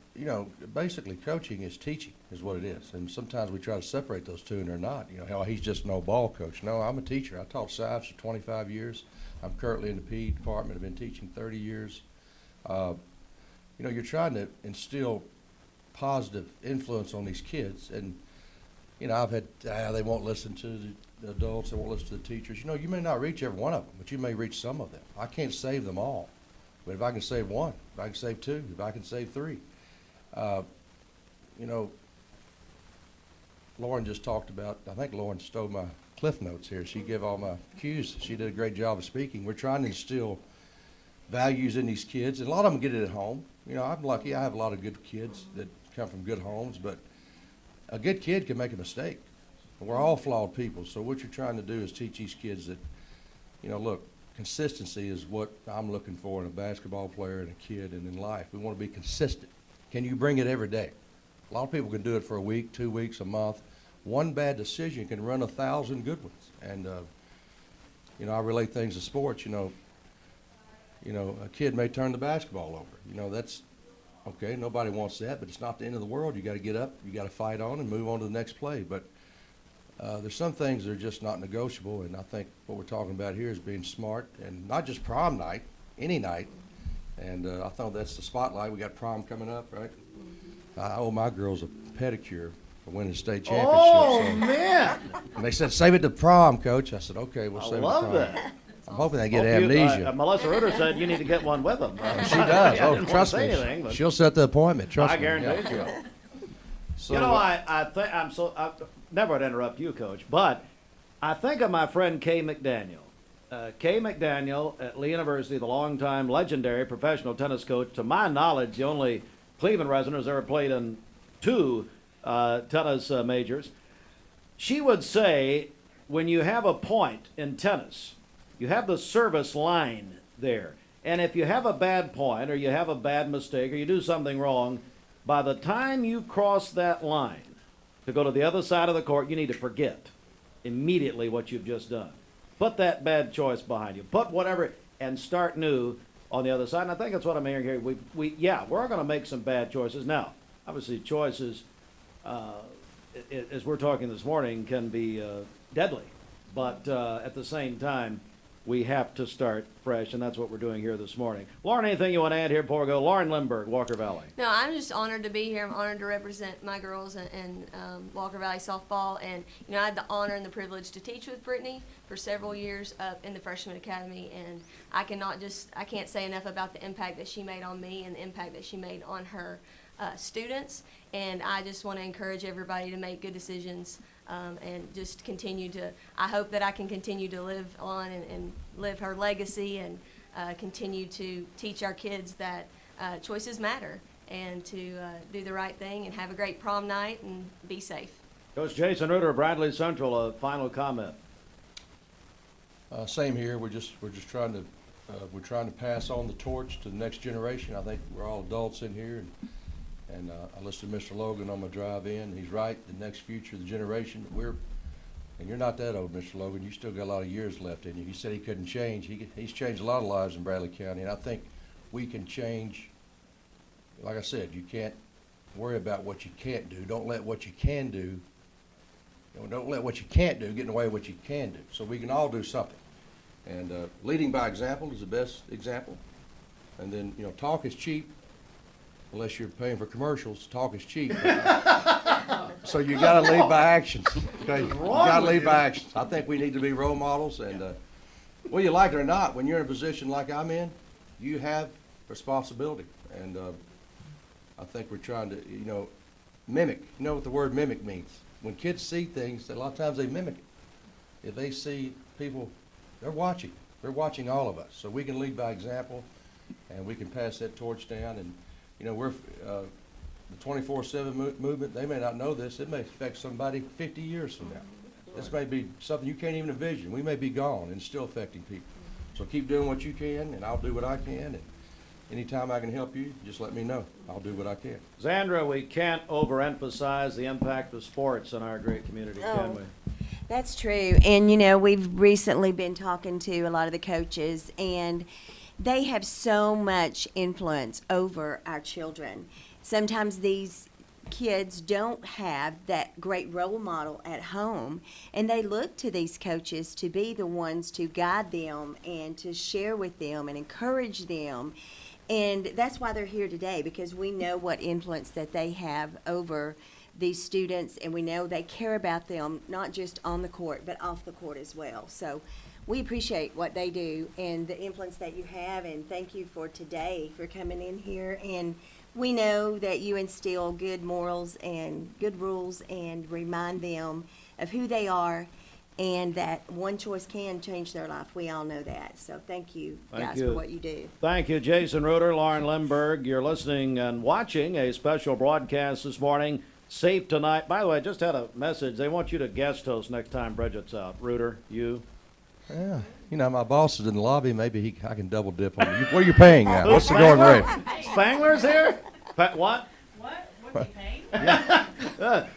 basically coaching is teaching is what it is. And sometimes we try to separate those two and they're not. How he's just an old ball coach. No, I'm a teacher. I taught science for 25 years. I'm currently in the PE department. I've been teaching 30 years. You're trying to instill positive influence on these kids. And, I've had, they won't listen to the adults. They won't listen to the teachers. You may not reach every one of them, but you may reach some of them. I can't save them all. But if I can save one, if I can save two, if I can save three, Lauren just talked about, I think Lauren stole my cliff notes here. She gave all my cues. She did a great job of speaking. We're trying to instill values in these kids, and a lot of them get it at home. I'm lucky. I have a lot of good kids that come from good homes, but a good kid can make a mistake. We're all flawed people, so what you're trying to do is teach these kids that, look, consistency is what I'm looking for in a basketball player and a kid and in life. We want to be consistent. Can you bring it every day? A lot of people can do it for a week, 2 weeks, a month. One bad decision can run 1,000 good ones. And, I relate things to sports. A kid may turn the basketball over. That's okay. Nobody wants that, but it's not the end of the world. You got to get up, you got to fight on and move on to the next play. But there's some things that are just not negotiable, and I think what we're talking about here is being smart, and not just prom night, any night. And I thought that's the spotlight. We got prom coming up, right? I owe my girls a pedicure for for winning the state championship. Oh, so. man. And they said, save it to prom, Coach. I said, okay, we'll I save it to love prom. that. I'm hoping they get Hope you- amnesia. Melissa Reuter said you need to get one with them. She does. I Oh, didn't trust want me. to say anything, but She'll set the appointment. Trust I me. guarantee Yeah. you. So, You know, I think I never would interrupt you, Coach, but I think of my friend Kay McDaniel. Kay McDaniel at Lee University, the longtime legendary professional tennis coach, to my knowledge, the only Cleveland resident who's ever played in 2 tennis majors. She would say, when you have a point in tennis, you have the service line there. And if you have a bad point or you have a bad mistake or you do something wrong, by the time you cross that line to go to the other side of the court, you need to forget immediately what you've just done. Put that bad choice behind you. Put whatever and start new on the other side. And I think that's what I'm hearing here. We're going to make some bad choices. Now, obviously, choices, as we're talking this morning, can be deadly. But at the same time, we have to start fresh, and that's what we're doing here this morning. Lauren, anything you want to add here before we go? Lauren Lindbergh, Walker Valley. No, I'm just honored to be here. I'm honored to represent my girls in Walker Valley softball. And, you know, I had the honor and the privilege to teach with Brittany for several years up in the freshman academy. And I can't say enough about the impact that she made on me and the impact that she made on her students. And I just want to encourage everybody to make good decisions and just continue to, I hope that I can continue to live on and live her legacy and continue to teach our kids that choices matter and to do the right thing and have a great prom night and be safe. Coach Jason Reuter, Bradley Central, a final comment. Same here. We're just trying to pass on the torch to the next generation. I think we're all adults in here, and I listened to Mr. Logan on my drive in. He's right. The next future, the generation and you're not that old, Mr. Logan. You still got a lot of years left in you. He said he couldn't change. He's changed a lot of lives in Bradley County, and I think we can change. Like I said, you can't worry about what you can't do. Don't let what you can do. Don't let what you can't do get in the way of what you can do. So we can all do something. And leading by example is the best example. And then, talk is cheap. Unless you're paying for commercials, talk is cheap. So you got to lead by actions. Okay, you got to lead by actions. I think we need to be role models, and whether you like it or not, when you're in a position like I'm in, you have responsibility. And I think we're trying to, mimic. You know what the word mimic means? When kids see things, a lot of times they mimic it. If they see people, they're watching. They're watching all of us. So we can lead by example, and we can pass that torch down. And we're the 24/7 movement. They may not know this. It may affect somebody 50 years from now. This may be something you can't even envision. We may be gone and still affecting people. So keep doing what you can, and I'll do what I can. And anytime I can help you, just let me know. I'll do what I can. Zandra, we can't overemphasize the impact of sports in our great community, can we? That's true. And, we've recently been talking to a lot of the coaches, and they have so much influence over our children. Sometimes these kids don't have that great role model at home, and they look to these coaches to be the ones to guide them and to share with them and encourage them. And that's why they're here today, because we know what influence that they have over these students, and we know they care about them, not just on the court, but off the court as well. So we appreciate what they do and the influence that you have, and thank you for today, for coming in here. And we know that you instill good morals and good rules and remind them of who they are, and that one choice can change their life. We all know that. So thank you, guys, for what you do. Thank you, Jason Reuter, Lauren Lindbergh. You're listening and watching a special broadcast this morning, Safe Tonight. By the way, I just had a message. They want you to guest host next time Bridget's out. Reuter, you? Yeah. My boss is in the lobby. Maybe I can double dip on you. What are you paying now? What's the going rate? Spangler's here? What? What are you paying?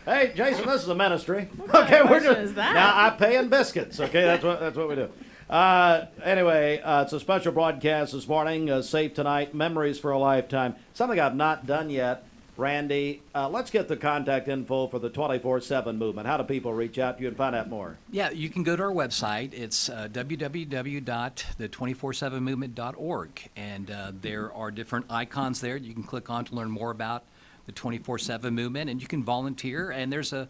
Hey, Jason, this is a ministry. What kind of question is that? Now I pay in biscuits. Okay, that's what we do. Anyway, it's a special broadcast this morning. Safe Tonight, Memories for a Lifetime. Something I've not done yet. Randy, let's get the contact info for the 24/7 movement. How do people reach out to you and find out more? Yeah, you can go to our website. It's www.the247movement.org, and there are different icons there you can click on to learn more about the 24/7 movement, and you can volunteer. And there's a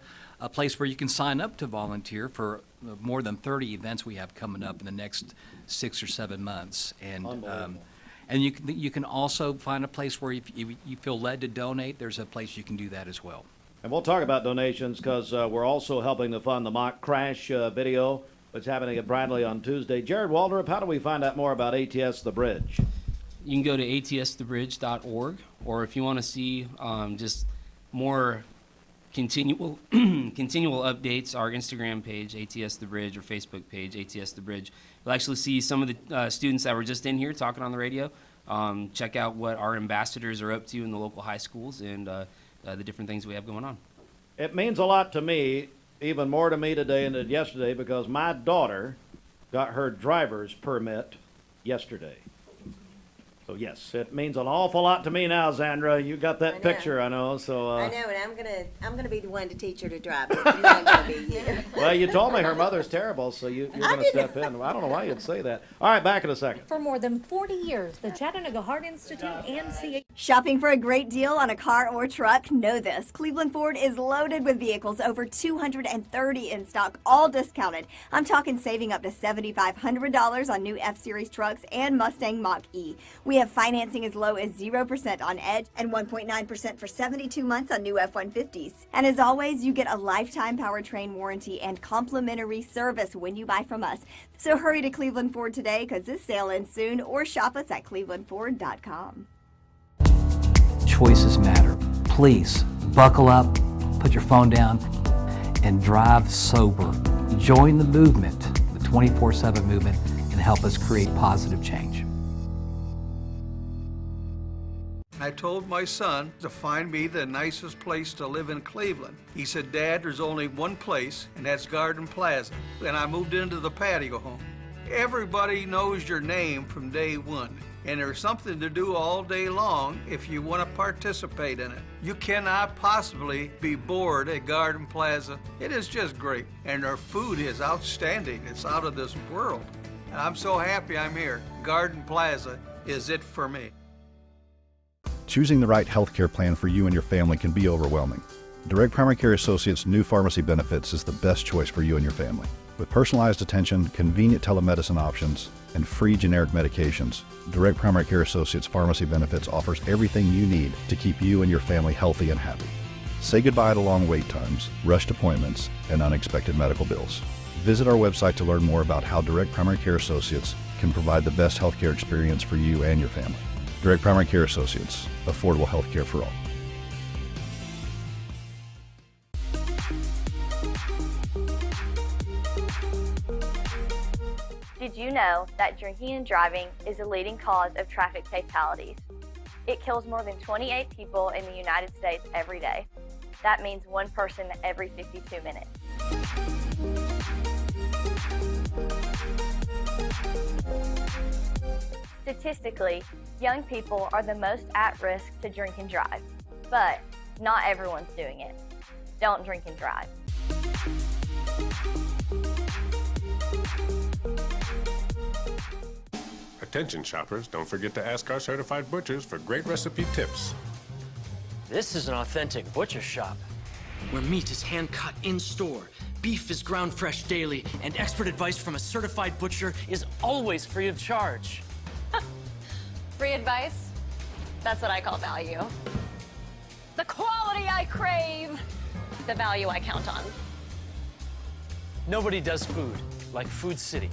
place where you can sign up to volunteer for more than 30 events we have coming up in the next 6 or 7 months. And you can also find a place where if you feel led to donate, there's a place you can do that as well. And we'll talk about donations because we're also helping to fund the mock crash video, which is happening at Bradley on Tuesday. Jared Waldrop, how do we find out more about ATS The Bridge? You can go to atsthebridge.org, or if you want to see just more continual updates, our Instagram page, ATS The Bridge, or Facebook page, ATS The Bridge. You'll actually see some of the students that were just in here talking on the radio. Check out what our ambassadors are up to in the local high schools and the different things we have going on. It means a lot to me, even more to me today than it did yesterday, because my daughter got her driver's permit yesterday. So yes, it means an awful lot to me now, Zandra. You got that picture, I know. So I know, and I'm gonna be the one to teach her to drive. It's not gonna be you. Well, you told me her mother's terrible, so you're going to step in. I don't know why you'd say that. All right, back in a second. For more than 40 years, the Chattanooga Heart Institute and CH. Shopping for a great deal on a car or truck? Know this. Cleveland Ford is loaded with vehicles, over 230 in stock, all discounted. I'm talking saving up to $7,500 on new F-Series trucks and Mustang Mach-E. We have financing as low as 0% on Edge and 1.9% for 72 months on new F-150s. And as always, you get a lifetime powertrain warranty and complimentary service when you buy from us. So hurry to Cleveland Ford today because this sale ends soon, or shop us at clevelandford.com. Choices matter. Please buckle up, put your phone down, and drive sober. Join the movement, the 24/7 movement, and help us create positive change. I told my son to find me the nicest place to live in Cleveland. He said, Dad, there's only one place, and that's Garden Plaza. And I moved into the patio home. Everybody knows your name from day one, and there's something to do all day long if you want to participate in it. You cannot possibly be bored at Garden Plaza. It is just great, and their food is outstanding. It's out of this world. And I'm so happy I'm here. Garden Plaza is it for me. Choosing the right healthcare plan for you and your family can be overwhelming. Direct Primary Care Associates' new pharmacy benefits is the best choice for you and your family. With personalized attention, convenient telemedicine options, and free generic medications, Direct Primary Care Associates Pharmacy Benefits offers everything you need to keep you and your family healthy and happy. Say goodbye to long wait times, rushed appointments, and unexpected medical bills. Visit our website to learn more about how Direct Primary Care Associates can provide the best healthcare experience for you and your family. Direct Primary Care Associates, affordable healthcare for all. Did you know that drinking and driving is a leading cause of traffic fatalities? It kills more than 28 people in the United States every day. That means one person every 52 minutes. Statistically, young people are the most at risk to drink and drive, but not everyone's doing it. Don't drink and drive. Attention shoppers, don't forget to ask our certified butchers for great recipe tips. This is an authentic butcher shop, where meat is hand-cut in-store, beef is ground fresh daily, and expert advice from a certified butcher is always free of charge. Free advice? That's what I call value. The quality I crave, the value I count on. Nobody does food like Food City.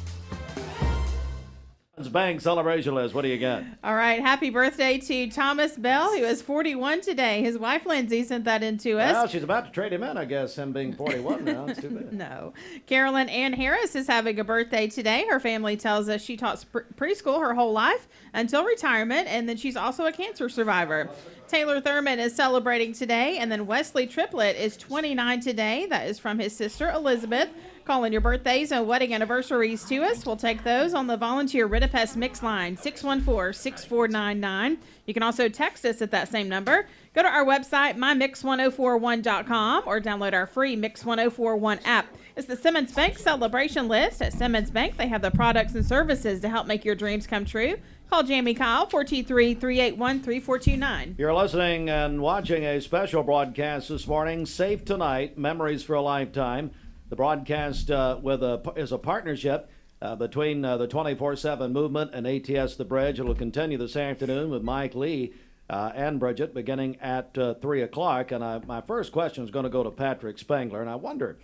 Bank celebration list. What do you got? All right. Happy birthday to Thomas Bell. He was 41 today. His wife, Lindsay, sent that in to us. Well, she's about to trade him in, I guess, him being 41 now. It's too bad. No. Carolyn Ann Harris is having a birthday today. Her family tells us she taught preschool her whole life until retirement, and then she's also a cancer survivor. Taylor Thurman is celebrating today, and then Wesley Triplett is 29 today. That is from his sister, Elizabeth. Calling your birthdays and wedding anniversaries to us. We'll take those on the Volunteer Ritapest Mix line, 614-6499. You can also text us at that same number. Go to our website, mymix1041.com, or download our free Mix 1041 app. It's the Simmons Bank celebration list. At Simmons Bank, they have the products and services to help make your dreams come true. Call Jamie Kyle, 423-381-3429. You're listening and watching a special broadcast this morning, Safe Tonight, Memories for a Lifetime. The broadcast is a partnership between the 24/7 Movement and ATS The Bridge. It will continue this afternoon with Mike Lee and Bridget beginning at 3 o'clock. And my first question is going to go to Patrick Spangler. And I wonder,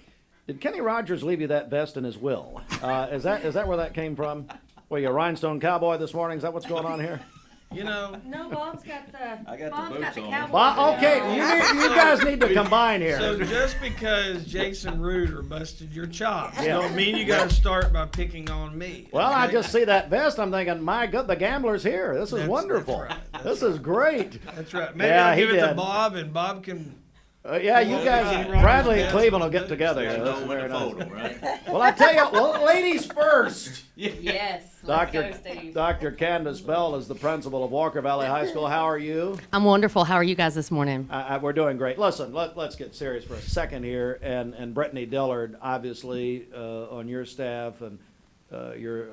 did Kenny Rogers leave you that vest in his will? Is that where that came from? Were you a rhinestone cowboy this morning? Is that what's going on here? You know. No, Bob's got the. I got Bob's the boots got the on. cowboy. Bob, okay, you guys need to combine here. So just because Jason Reuter busted your chops, Yeah. don't mean you got to start by picking on me. Well, I okay? just see that vest. I'm thinking, my God, the gambler's here. This is That's wonderful. right. This is great. That's right. Maybe Yeah, I'll he give it to did. Bob, and Bob can. Yeah, you guys, Bradley and Cleveland will get together. Yeah, That's know very when to nice. fold 'em, Well, I tell you, well, ladies first. Yes. Dr. Candace Bell is the principal of Walker Valley High School. How are you? I'm wonderful. How are you guys this morning? We're doing great. Listen, let's get serious for a second here. And Brittany Dillard, obviously, on your staff, and you're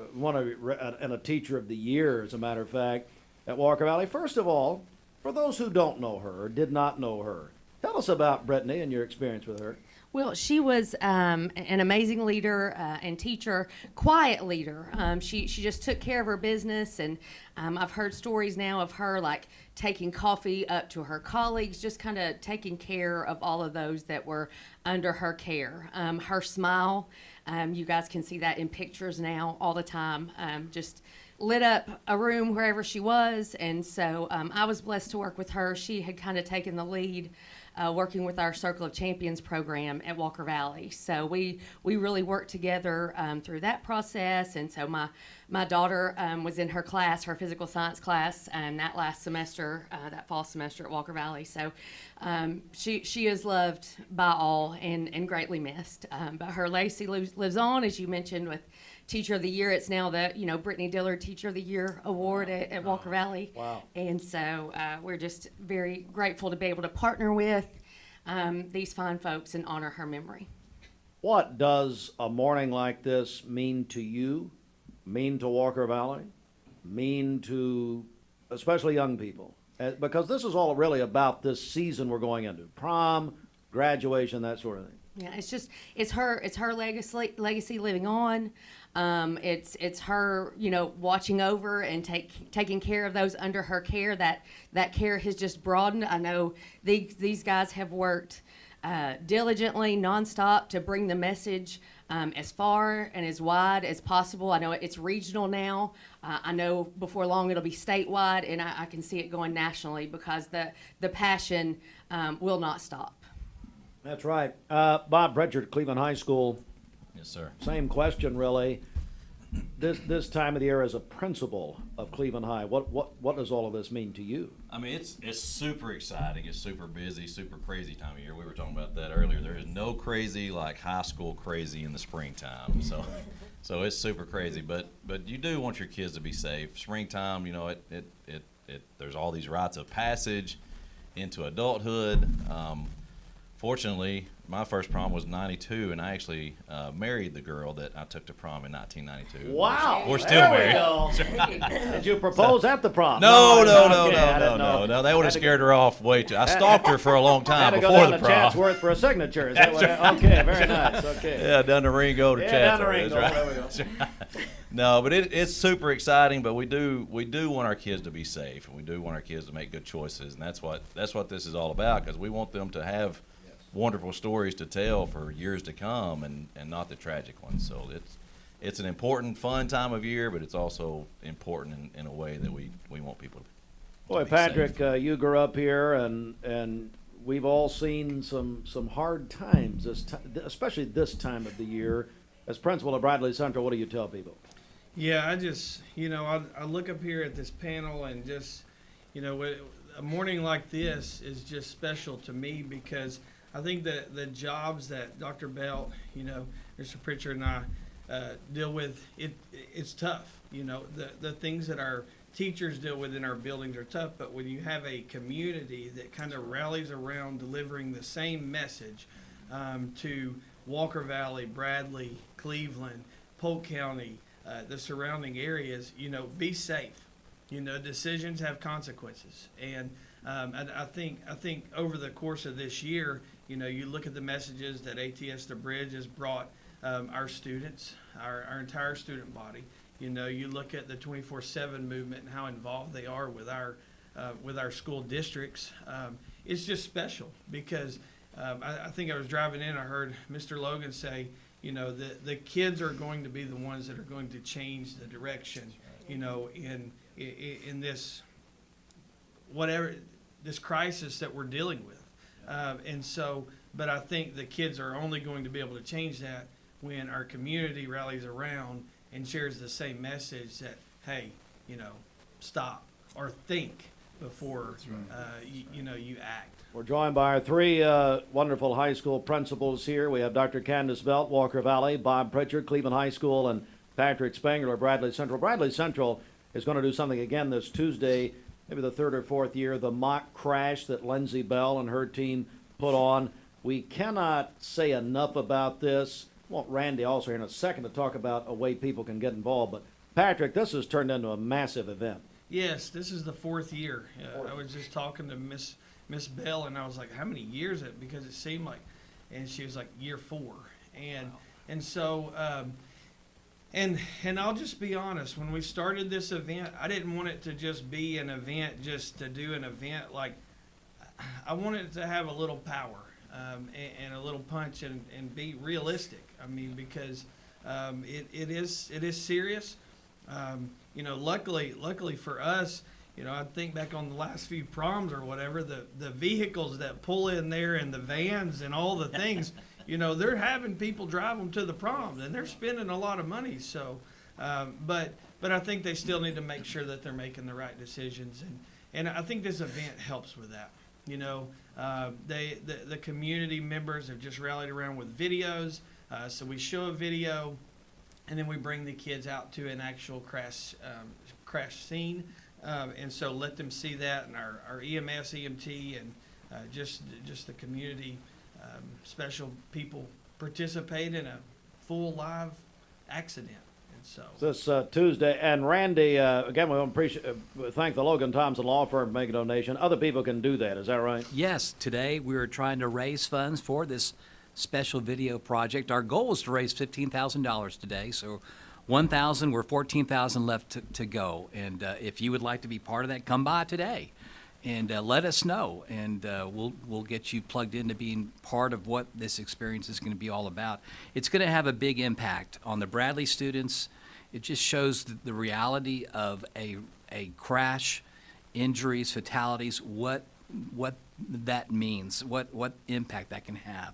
and a teacher of the year, as a matter of fact, at Walker Valley. First of all, for those who don't know her or did not know her, tell us about Brittany and your experience with her. Well, she was an amazing leader and teacher, quiet leader. She just took care of her business, and I've heard stories now of her like taking coffee up to her colleagues, just kind of taking care of all of those that were under her care. Her smile, you guys can see that in pictures now all the time, just lit up a room wherever she was, and so I was blessed to work with her. She had kind of taken the lead working with our Circle of Champions program at Walker Valley. So we really worked together through that process. And so my daughter was in her class, her physical science class, that last semester, that fall semester at Walker Valley. So she is loved by all and greatly missed. But her legacy lives on, as you mentioned, with Teacher of the Year. It's now the Brittany Dillard Teacher of the Year award at Walker Valley. Wow. And so we're just very grateful to be able to partner with these fine folks and honor her memory. What does a morning like this mean to you, mean to Walker Valley, mean to especially young people? Because this is all really about this season we're going into. Prom, graduation, that sort of thing. Yeah, it's her legacy living on. It's her, watching over and taking care of those under her care. That care has just broadened. I know these guys have worked diligently, nonstop, to bring the message as far and as wide as possible. I know it's regional now. I know before long it'll be statewide, and I can see it going nationally because the passion will not stop. That's right. Bob Bridger, Cleveland High School. Yes, sir. Same question, really. This time of the year as a principal of Cleveland High, what does all of this mean to you? I mean, it's super exciting. It's super busy, super crazy time of year. We were talking about that earlier. There is no crazy like high school crazy in the springtime. So it's super crazy. But you do want your kids to be safe. Springtime, there's all these rites of passage into adulthood. Fortunately, my first prom was '92, and I actually married the girl that I took to prom in 1992. Wow! We're still married. Did you propose at the prom? No. That would have scared her off way too. I stalked her for a long time had to before go down the to prom. Chatsworth for a signature. Is that what? Okay, very nice. Okay. Yeah, down the Ringo to Chatsworth. Down the Ringo. That's right. There we go. That's right. No, but it's super exciting. But we do want our kids to be safe, and we do want our kids to make good choices, and that's what this is all about, because we want them to have wonderful stories to tell for years to come, and not the tragic ones. So it's an important, fun time of year, but it's also important in a way that we want people to Boy, be Patrick, safe. you grew up here, and we've all seen some hard times, especially this time of the year. As principal of Bradley Central, what do you tell people? Yeah, I just, I look up here at this panel, and just, a morning like this is just special to me, because I think that the jobs that Dr. Belt, Mr. Pritchard and I deal with, it's tough. The things that our teachers deal with in our buildings are tough, but when you have a community that kind of rallies around delivering the same message to Walker Valley, Bradley, Cleveland, Polk County, the surrounding areas, be safe. Decisions have consequences, and I think over the course of this year, you look at the messages that ATS The Bridge has brought our students, our entire student body. You look at the 24/7 movement and how involved they are with our school districts. It's just special because I think I was driving in, I heard Mr. Logan say, the kids are going to be the ones that are going to change the direction, in this this crisis that we're dealing with. But I think the kids are only going to be able to change that when our community rallies around and shares the same message that, hey, stop or think before you act. We're joined by our three wonderful high school principals here. We have Dr. Candace Belt, Walker Valley, Bob Pritchard, Cleveland High School, and Patrick Spangler, Bradley Central. Bradley Central is going to do something again this Tuesday, maybe the third or fourth year, the mock crash that Lindsay Bell and her team put on. We cannot say enough about this. I want Randy also here in a second to talk about a way people can get involved. But Patrick, this has turned into a massive event. Yes, this is the fourth year. I was just talking to Miss Bell, and I was like, how many years? Because it seemed like, and she was like, year 4. And so, and I'll just be honest, when we started this event, I didn't want it to just be an event just to do an event. Like, I wanted it to have a little power and a little punch and be realistic. I mean, because it is serious. Luckily for us, I think back on the last few proms or whatever, the vehicles that pull in there and the vans and all the things, they're having people drive them to the proms, and they're spending a lot of money. So, but I think they still need to make sure that they're making the right decisions, and I think this event helps with that. The community members have just rallied around with videos, so we show a video, and then we bring the kids out to an actual crash scene, and so let them see that, and our EMS, EMT, and just the community special people participate in a full live accident. And so This Tuesday, and Randy, again, we want to thank the Logan Thompson Law Firm for making a donation. Other people can do that, is that right? Yes, today we were trying to raise funds for this special video project. Our goal was to raise $15,000 today, so 1,000, we're 14,000 left to go. And if you would like to be part of that, come by today and let us know, and we'll get you plugged into being part of what this experience is going to be all about. It's going to have a big impact on the Bradley students. It just shows the reality of a crash, injuries, fatalities, what that means, what impact that can have.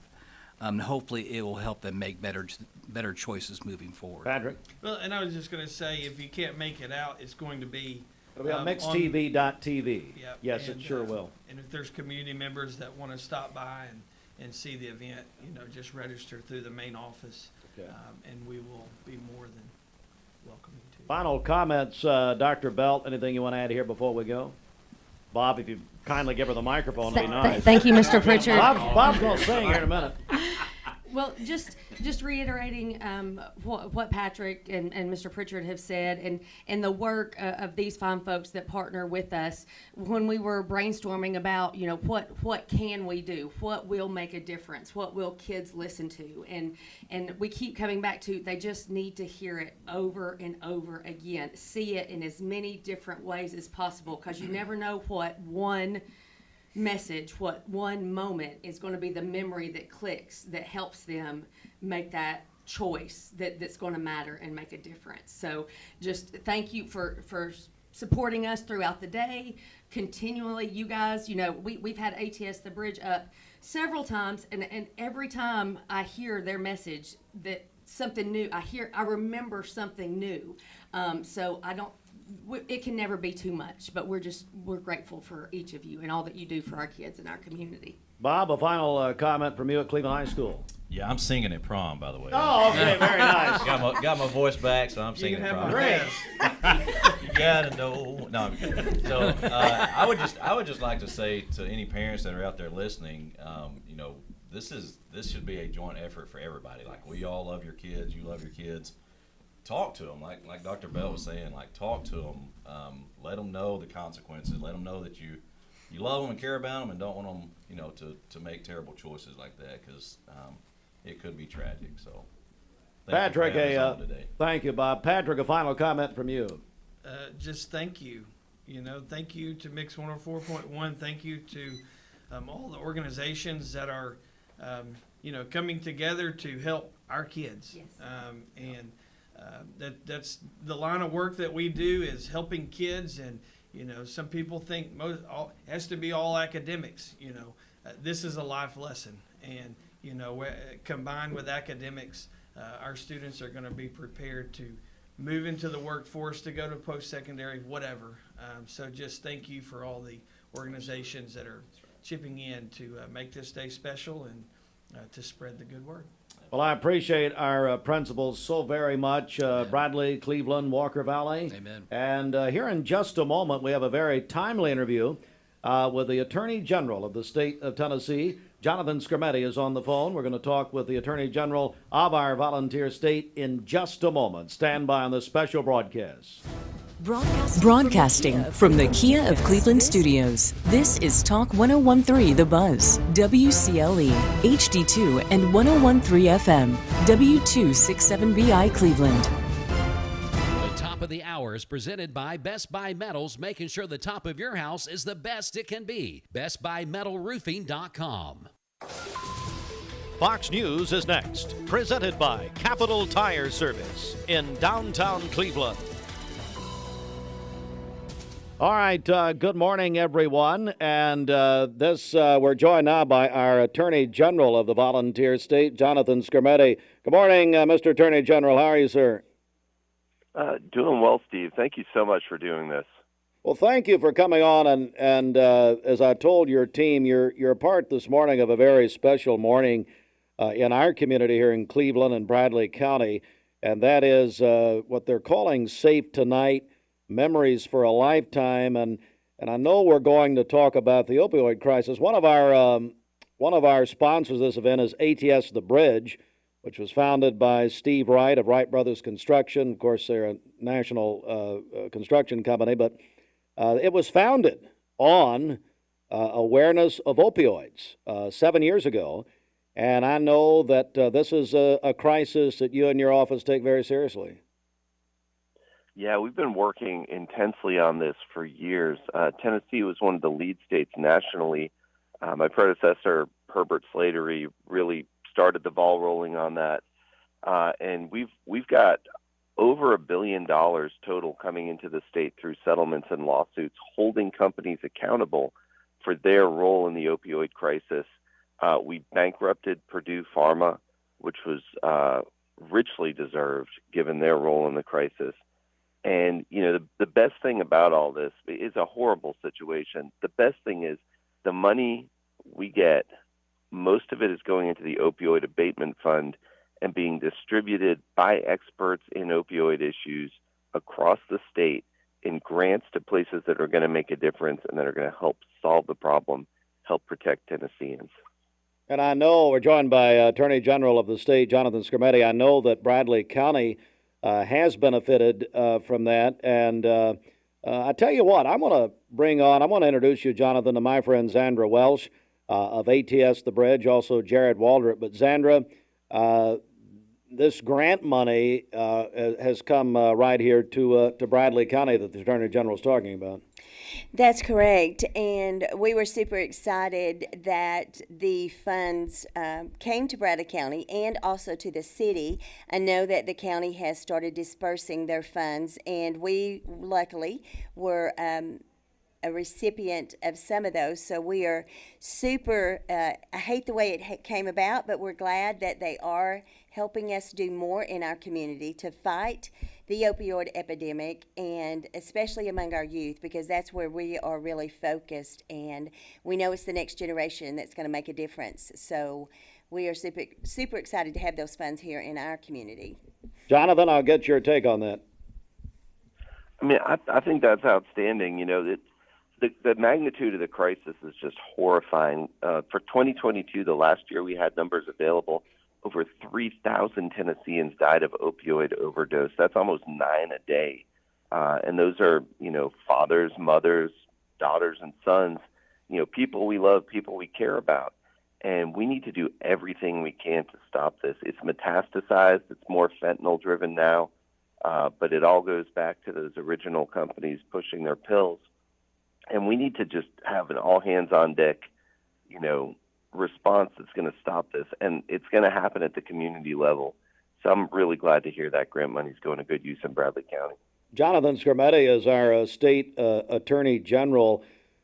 Hopefully it will help them make better choices moving forward. Patrick? Well, and I was just going to say, if you can't make it out, it's going to be It'll be on mixtv.tv. Yep. Yes, it sure will. And if there's community members that want to stop by and see the event, just register through the main office, and we will be more than welcoming to you. Final comments, Dr. Belt, anything you want to add here before we go? Bob, if you kindly give her the microphone, it'd be nice. Thank you, Mr. Pritchard. Bob's going to sing here in a minute. Well, just reiterating what Patrick and Mr. Pritchard have said, and the work of these fine folks that partner with us. When we were brainstorming about, what can we do, what will make a difference, what will kids listen to, and we keep coming back to, they just need to hear it over and over again, see it in as many different ways as possible, because you never know what one message, what one moment is going to be the memory that clicks, that helps them make that choice that's going to matter and make a difference. So just thank you for supporting us throughout the day, continually. You guys, we've had ATS The Bridge up several times, and every time I hear their message, that something new, I remember something new. So it can never be too much, but we're grateful for each of you and all that you do for our kids and our community. Bob, a final comment from you at Cleveland High School. Yeah, I'm singing at prom, by the way. Oh, okay, very nice. Got my voice back, so I'm singing at prom. Great. You gotta know. No, I'm kidding. So I would just like to say to any parents that are out there listening, this should be a joint effort for everybody. Like, we all love your kids, you love your kids. talk to them, like Dr. Bell was saying, like talk to them, let them know the consequences, let them know that you love them and care about them and don't want them, to make terrible choices like that, because it could be tragic. So, Patrick, thank you, Bob. Patrick, a final comment from you. Just thank you. Thank you to Mix 104.1. Thank you to all the organizations that are, coming together to help our kids. Yes. That's the line of work that we do, is helping kids. And some people think it has to be all academics. This is a life lesson, and combined with academics, our students are going to be prepared to move into the workforce, to go to post-secondary, whatever. So just thank you for all the organizations that are chipping in to make this day special and to spread the good word. Well, I appreciate our principals so very much, Bradley, Cleveland, Walker Valley. Amen. And here in just a moment, we have a very timely interview with the Attorney General of the state of Tennessee. Jonathan Skrmetti is on the phone. We're going to talk with the Attorney General of our volunteer state in just a moment. Stand by on this special broadcast. Broadcasting from the Kia of Cleveland studios, this is Talk 1013 The Buzz, WCLE, HD2 and 1013 FM, W267BI Cleveland. The top of the hour is presented by Best Buy Metals, making sure the top of your house is the best it can be. BestBuyMetalRoofing.com. Fox News is next, presented by Capital Tire Service in downtown Cleveland. All right, good morning, everyone. And we're joined now by our Attorney General of the volunteer state, Jonathan Skrmetti. Good morning, Mr. Attorney General. How are you, sir? Doing well, Steve. Thank you so much for doing this. Well, thank you for coming on. And as I told your team, you're a part this morning of a very special morning in our community here in Cleveland and Bradley County, and that is what they're calling Safe Tonight, Memories for a Lifetime. And I know we're going to talk about the opioid crisis. One of our sponsors of this event is ATS The Bridge, which was founded by Steve Wright of Wright Brothers Construction. Of course, they're a national construction company, but it was founded on awareness of opioids 7 years ago. And I know that this is a crisis that you and your office take very seriously. Yeah, we've been working intensely on this for years. Tennessee was one of the lead states nationally. My predecessor, Herbert Slatery, really started the ball rolling on that. And we've got over $1 billion total coming into the state through settlements and lawsuits, holding companies accountable for their role in the opioid crisis. We bankrupted Purdue Pharma, which was richly deserved given their role in the crisis. And, the best thing about all this is a horrible situation. The best thing is the money we get, most of it is going into the opioid abatement fund and being distributed by experts in opioid issues across the state in grants to places that are going to make a difference and that are going to help solve the problem, help protect Tennesseans. And I know we're joined by Attorney General of the state, Jonathan Skrmetti. I know that Bradley County has benefited from that. And I tell you what, I want to introduce you, Jonathan, to my friend Zandra Welsh of ATS The Bridge, also Jared Waldrop. But Zandra, this grant money has come right here to Bradley County that the Attorney General is talking about. That's correct, and we were super excited that the funds came to Bradley County and also to the city. I know that the county has started dispersing their funds, and we luckily were a recipient of some of those, so we are super, I hate the way it came about, but we're glad that they are helping us do more in our community to fight the opioid epidemic, and especially among our youth, because that's where we are really focused, and we know it's the next generation that's going to make a difference. So we are super excited to have those funds here in our community. Jonathan, I'll get your take on that. I mean, I think that's outstanding. The magnitude of the crisis is just horrifying. For 2022, the last year we had numbers available, over 3,000 Tennesseans died of opioid overdose. That's almost 9 a day. And those are, fathers, mothers, daughters, and sons, people we love, people we care about. And we need to do everything we can to stop this. It's metastasized. It's more fentanyl-driven now. But it all goes back to those original companies pushing their pills. And we need to just have an all-hands-on-deck, response that's going to stop this. And it's going to happen at the community level. So I'm really glad to hear that grant money is going to good use in Bradley County. Jonathan Skrmetti is our state attorney general.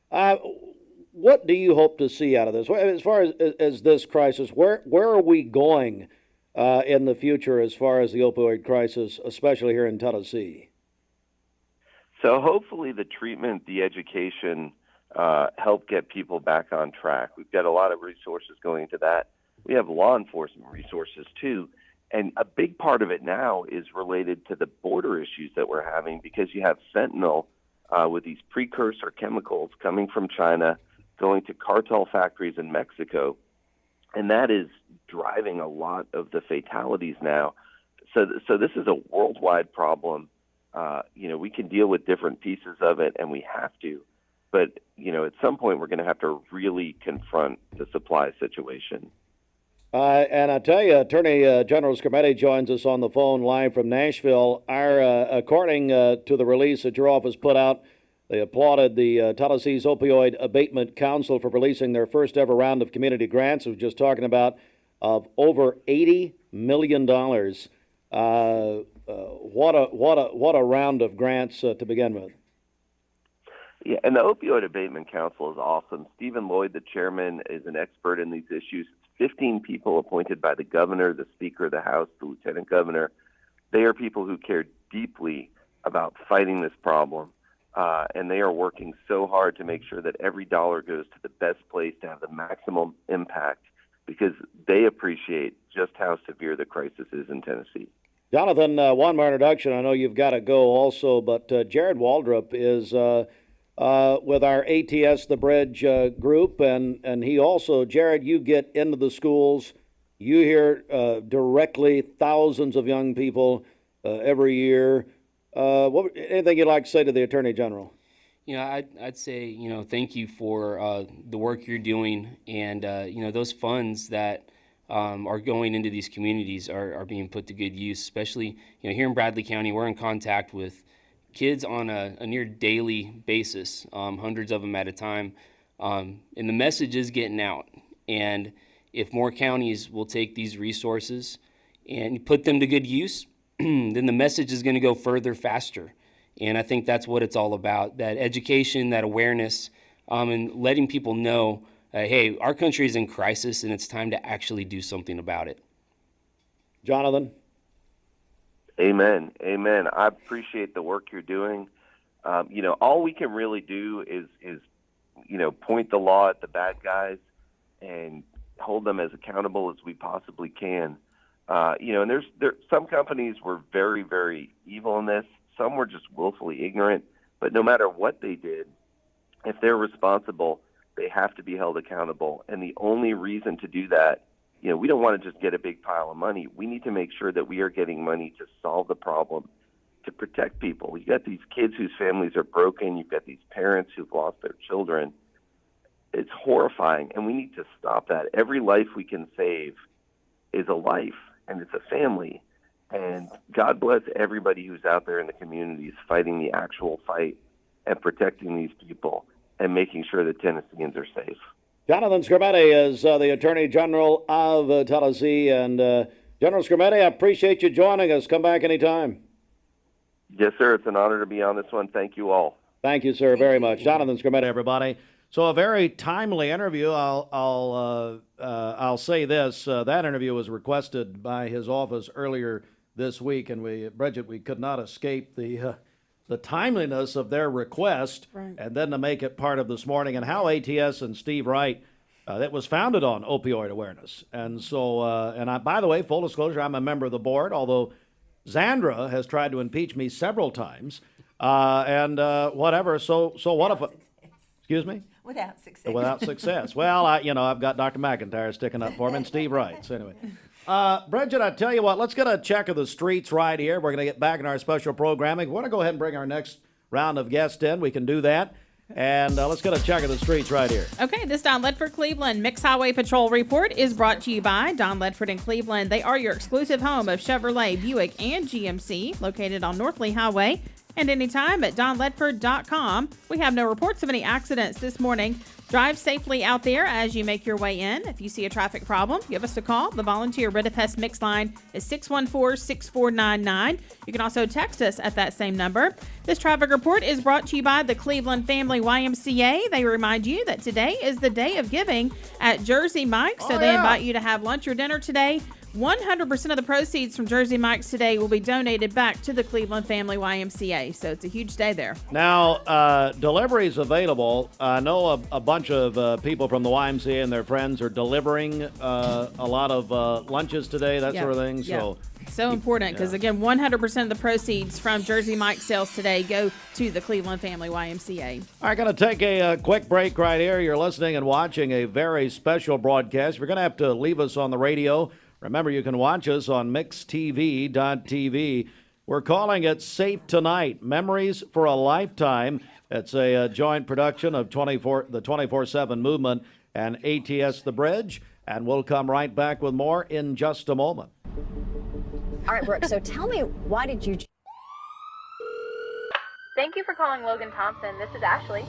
What do you hope to see out of this? As far as this crisis, where are we going in the future as far as the opioid crisis, especially here in Tennessee? So hopefully the treatment, the education, help get people back on track. We've got a lot of resources going into that. We have law enforcement resources too. And a big part of it now is related to the border issues that we're having, because you have fentanyl with these precursor chemicals coming from China, going to cartel factories in Mexico. And that is driving a lot of the fatalities now. So this is a worldwide problem. We can deal with different pieces of it, and we have to. But, at some point we're going to have to really confront the supply situation. And I tell you, Attorney General Skrmetti joins us on the phone live from Nashville. According to the release that your office put out, they applauded the Tennessee's Opioid Abatement Council for releasing their first ever round of community grants. We were just talking about of over $80 million. What a round of grants to begin with. Yeah, and the Opioid Abatement Council is awesome. Stephen Lloyd, the chairman, is an expert in these issues. 15 people appointed by the governor, the speaker of the House, the lieutenant governor. They are people who care deeply about fighting this problem, and they are working so hard to make sure that every dollar goes to the best place to have the maximum impact, because they appreciate just how severe the crisis is in Tennessee. Jonathan, one more introduction. I know you've got to go also, but Jared Waldrop is with our ATS The Bridge group, and he also, Jared, you get into the schools. You hear directly thousands of young people every year. Anything you'd like to say to the Attorney General? I'd say, thank you for the work you're doing, and, those funds that are going into these communities are being put to good use, especially, here in Bradley County. We're in contact with kids on a near daily basis, hundreds of them at a time, and the message is getting out. And if more counties will take these resources and put them to good use, then the message is going to go further faster. And I think that's what it's all about, that education, that awareness, and letting people know, hey, our country is in crisis and it's time to actually do something about it. Jonathan? Amen. Amen. I appreciate the work you're doing. All we can really do is point the law at the bad guys and hold them as accountable as we possibly can. And there's some companies were very, very evil in this. Some were just willfully ignorant. But no matter what they did, if they're responsible, they have to be held accountable. And the only reason to do that, we don't want to just get a big pile of money. We need to make sure that we are getting money to solve the problem, to protect people. You've got these kids whose families are broken. You've got these parents who've lost their children. It's horrifying, and we need to stop that. Every life we can save is a life, and it's a family. And God bless everybody who's out there in the communities fighting the actual fight and protecting these people and making sure that Tennesseans are safe. Jonathan Skrmetti is the Attorney General of Tennessee. And General Skrmetti, I appreciate you joining us. Come back anytime. Yes, sir. It's an honor to be on this one. Thank you all. Thank you, sir, very much. Jonathan Skrmetti, everybody. So a very timely interview. I'll say this: that interview was requested by his office earlier this week, and Bridget, we could not escape the timeliness of their request, right, and then to make it part of this morning, and how ATS and Steve Wright, that was founded on opioid awareness. And so, by the way, full disclosure, I'm a member of the board, although Zandra has tried to impeach me several times, whatever. So what if? Excuse me? Without success. Without success. Well, I've got Dr. McIntyre sticking up for me and Steve Wright. So anyway. Bridget, I tell you what, let's get a check of the streets right here. We're going to get back in our special programming. We want to go ahead and bring our next round of guests in. We can do that. And let's get a check of the streets right here. Okay, this Don Ledford Cleveland Mixed Highway Patrol report is brought to you by Don Ledford in Cleveland. They are your exclusive home of Chevrolet, Buick, and GMC, located on North Lee Highway. And anytime at donledford.com. We have no reports of any accidents this morning. Drive safely out there as you make your way in. If you see a traffic problem, give us a call. The volunteer Rid of Pest Mix line is 614-6499. You can also text us at that same number. This traffic report is brought to you by the Cleveland Family YMCA. They remind you that today is the day of giving at Jersey Mike's, so they invite you to have lunch or dinner today. 100% of the proceeds from Jersey Mike's today will be donated back to the Cleveland Family YMCA, so it's a huge day there. Now, deliveries available. I know a bunch of people from the YMCA and their friends are delivering a lot of lunches today, that sort of thing. So important because, again, 100% of the proceeds from Jersey Mike's sales today go to the Cleveland Family YMCA. All right, going to take a quick break right here. You're listening and watching a very special broadcast. You're going to have to leave us on the radio. Remember, you can watch us on mixtv.tv. We're calling it Safe Tonight, Memories for a Lifetime. It's a joint production of the 24/7 Movement and ATS The Bridge, and we'll come right back with more in just a moment. All right, Brooke, so tell me, why did you... Thank you for calling Logan Thompson. This is Ashley.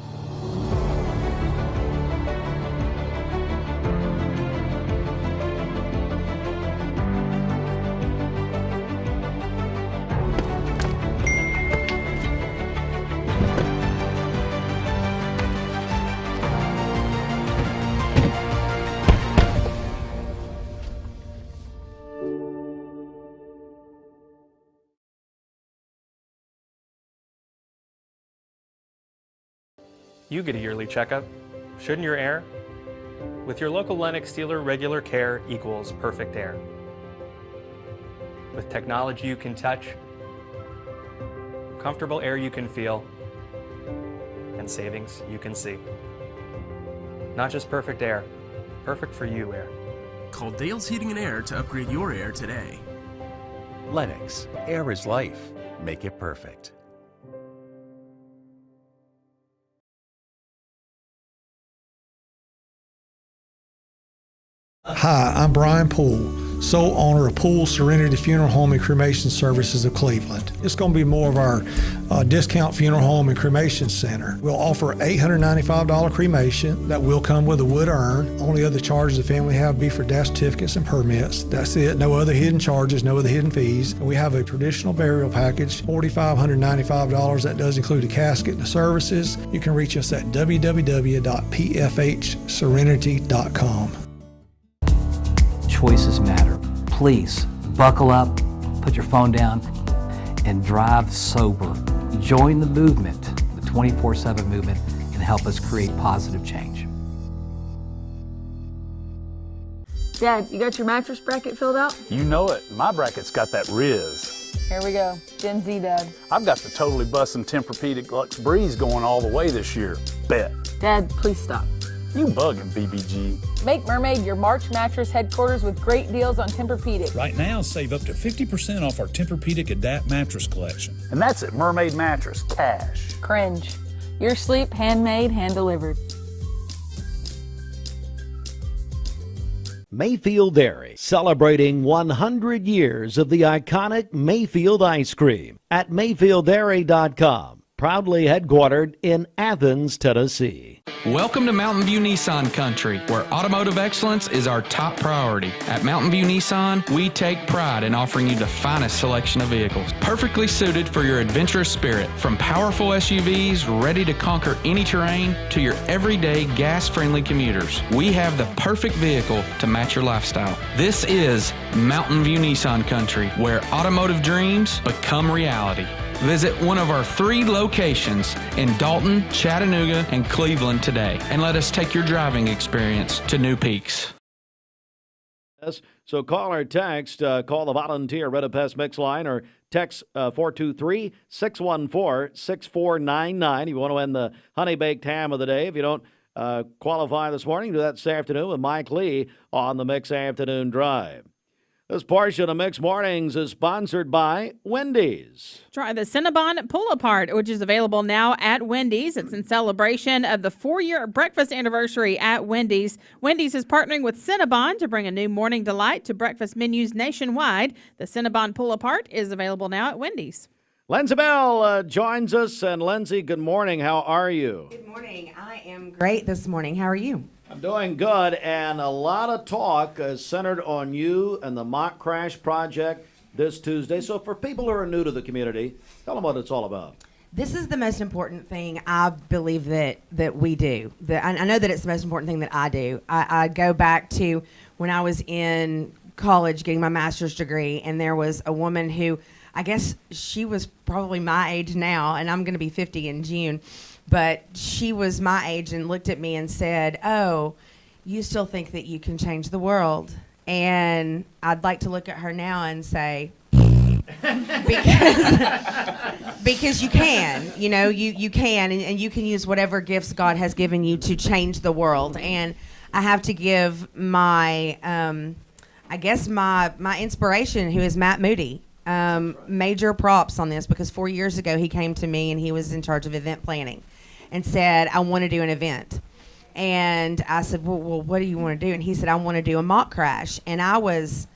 You get a yearly checkup, shouldn't your air? With your local Lennox dealer, regular care equals perfect air. With technology you can touch, comfortable air you can feel, and savings you can see. Not just perfect air, perfect for you air. Call Dale's Heating and Air to upgrade your air today. Lennox, air is life. Make it perfect. Hi, I'm Brian Poole, sole owner of Poole Serenity Funeral Home and Cremation Services of Cleveland. It's going to be more of our discount funeral home and cremation center. We'll offer $895 cremation that will come with a wood urn. Only other charges the family have will be for death certificates and permits. That's it. No other hidden charges, no other hidden fees. We have a traditional burial package, $4,595. That does include a casket and the services. You can reach us at www.pfhserenity.com. Choices matter. Please buckle up, put your phone down, and drive sober. Join the movement, the 24/7 movement, and help us create positive change. Dad, you got your mattress bracket filled out? You know it. My bracket's got that Riz. Here we go. Gen Z, Dad. I've got the totally bussin' Tempur-Pedic Lux Breeze going all the way this year. Bet. Dad, please stop. You bugging, BBG. Make Mermaid your March mattress headquarters with great deals on Tempur-Pedic. Right now, save up to 50% off our Tempur-Pedic Adapt mattress collection. And that's at Mermaid Mattress, cash. Cringe. Your sleep, handmade, hand-delivered. Mayfield Dairy, celebrating 100 years of the iconic Mayfield ice cream at MayfieldDairy.com. Proudly headquartered in Athens, Tennessee. Welcome to Mountain View Nissan Country, where automotive excellence is our top priority. At Mountain View Nissan, we take pride in offering you the finest selection of vehicles, perfectly suited for your adventurous spirit. From powerful SUVs ready to conquer any terrain to your everyday gas-friendly commuters, we have the perfect vehicle to match your lifestyle. This is Mountain View Nissan Country, where automotive dreams become reality. Visit one of our 3 locations in Dalton, Chattanooga, and Cleveland today, and let us take your driving experience to new peaks. So call or text, call the volunteer Red Pest Mix line, or text 423-614-6499. You want to win the honey baked ham of the day. If you don't qualify this morning, do that this afternoon with Mike Lee on the Mix Afternoon Drive. This portion of Mixed Mornings is sponsored by Wendy's. Try the Cinnabon Pull-Apart, which is available now at Wendy's. It's in celebration of the 4-year breakfast anniversary at Wendy's. Wendy's is partnering with Cinnabon to bring a new morning delight to breakfast menus nationwide. The Cinnabon Pull-Apart is available now at Wendy's. Lindsay Bell joins us. And Lindsay, good morning. How are you? Good morning. I am great this morning. How are you? I'm doing good, and a lot of talk is centered on you and the mock crash project this Tuesday. So for people who are new to the community, tell them what it's all about. This is the most important thing I believe that we do. I know that it's the most important thing that I do. I go back to when I was in college getting my master's degree, and there was a woman who, I guess she was probably my age now, and I'm going to be 50 in June. But she was my age and looked at me and said, "Oh, you still think that you can change the world?" And I'd like to look at her now and say, because you can, you can, and you can use whatever gifts God has given you to change the world. And I have to give my, my inspiration, who is Matt Moody, major props on this, because 4 years ago he came to me and he was in charge of event planning and said, "I want to do an event." And I said, well, what do you want to do? And he said, "I want to do a mock crash." And I was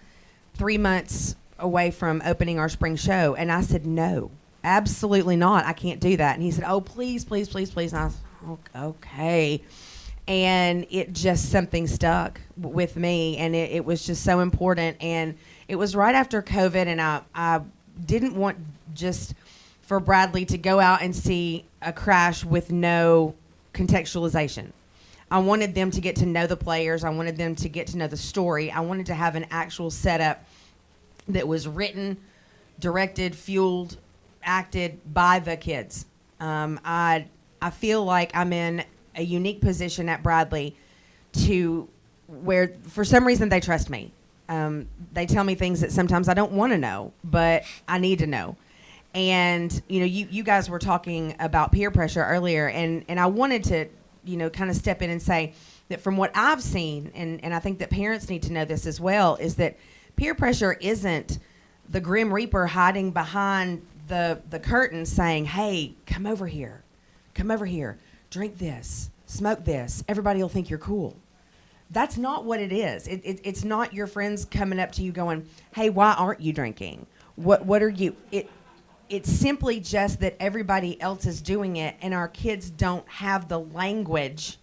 3 months away from opening our spring show. And I said, "No, absolutely not. I can't do that." And he said, "Oh, please, please, please, please." And I said, "Okay." And it just, something stuck with me. And it was just so important. And it was right after COVID. And I didn't want just for Bradley to go out and see a crash with no contextualization. I wanted them to get to know the players. I wanted them to get to know the story. I wanted to have an actual setup that was written, directed, fueled, acted by the kids. I feel like I'm in a unique position at Bradley to where, for some reason, they trust me. They tell me things that sometimes I don't want to know, but I need to know. And, you guys were talking about peer pressure earlier, and I wanted to, kind of step in and say that from what I've seen, and I think that parents need to know this as well, is that peer pressure isn't the Grim Reaper hiding behind the curtain saying, "Hey, come over here, drink this, smoke this, everybody will think you're cool." That's not what it is. It's not your friends coming up to you going, "Hey, why aren't you drinking? What are you?" It's simply just that everybody else is doing it, and our kids don't have the language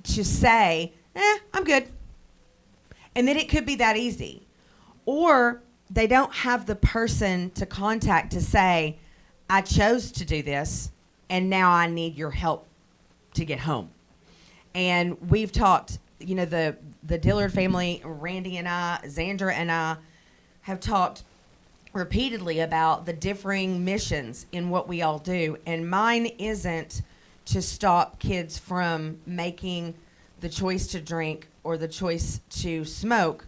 to say, "I'm good." And then it could be that easy. Or they don't have the person to contact to say, "I chose to do this, and now I need your help to get home." And we've talked, the Dillard family, Randy and I, Zandra and I, have talked repeatedly about the differing missions in what we all do. And mine isn't to stop kids from making the choice to drink or the choice to smoke.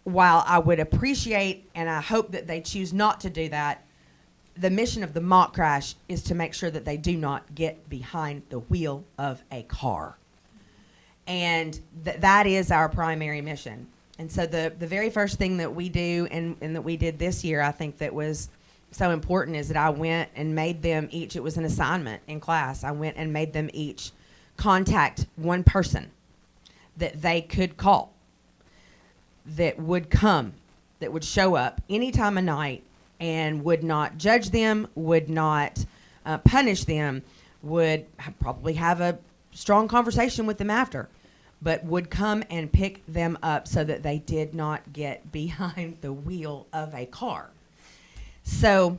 While I would appreciate and I hope that they choose not to do that, the mission of the mock crash is to make sure that they do not get behind the wheel of a car. And that is our primary mission. And so the very first thing that we do and that we did this year, I think that was so important, is that I went and made them each, it was an assignment in class, I went and made them each contact one person that they could call, that would come, that would show up any time of night and would not judge them, would not punish them, would probably have a strong conversation with them after, but would come and pick them up so that they did not get behind the wheel of a car. So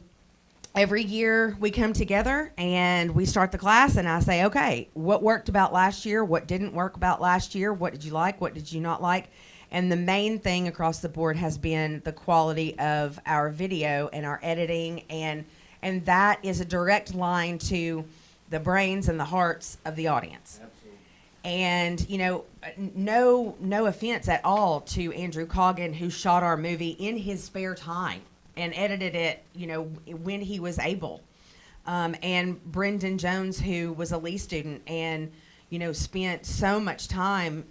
every year we come together and we start the class, and I say, "Okay, what worked about last year? What didn't work about last year? What did you like? What did you not like?" And the main thing across the board has been the quality of our video and our editing, and that is a direct line to the brains and the hearts of the audience. And, no offense at all to Andrew Coggin, who shot our movie in his spare time and edited it, when he was able. And Brendan Jones, who was a Lee student and, spent so much time.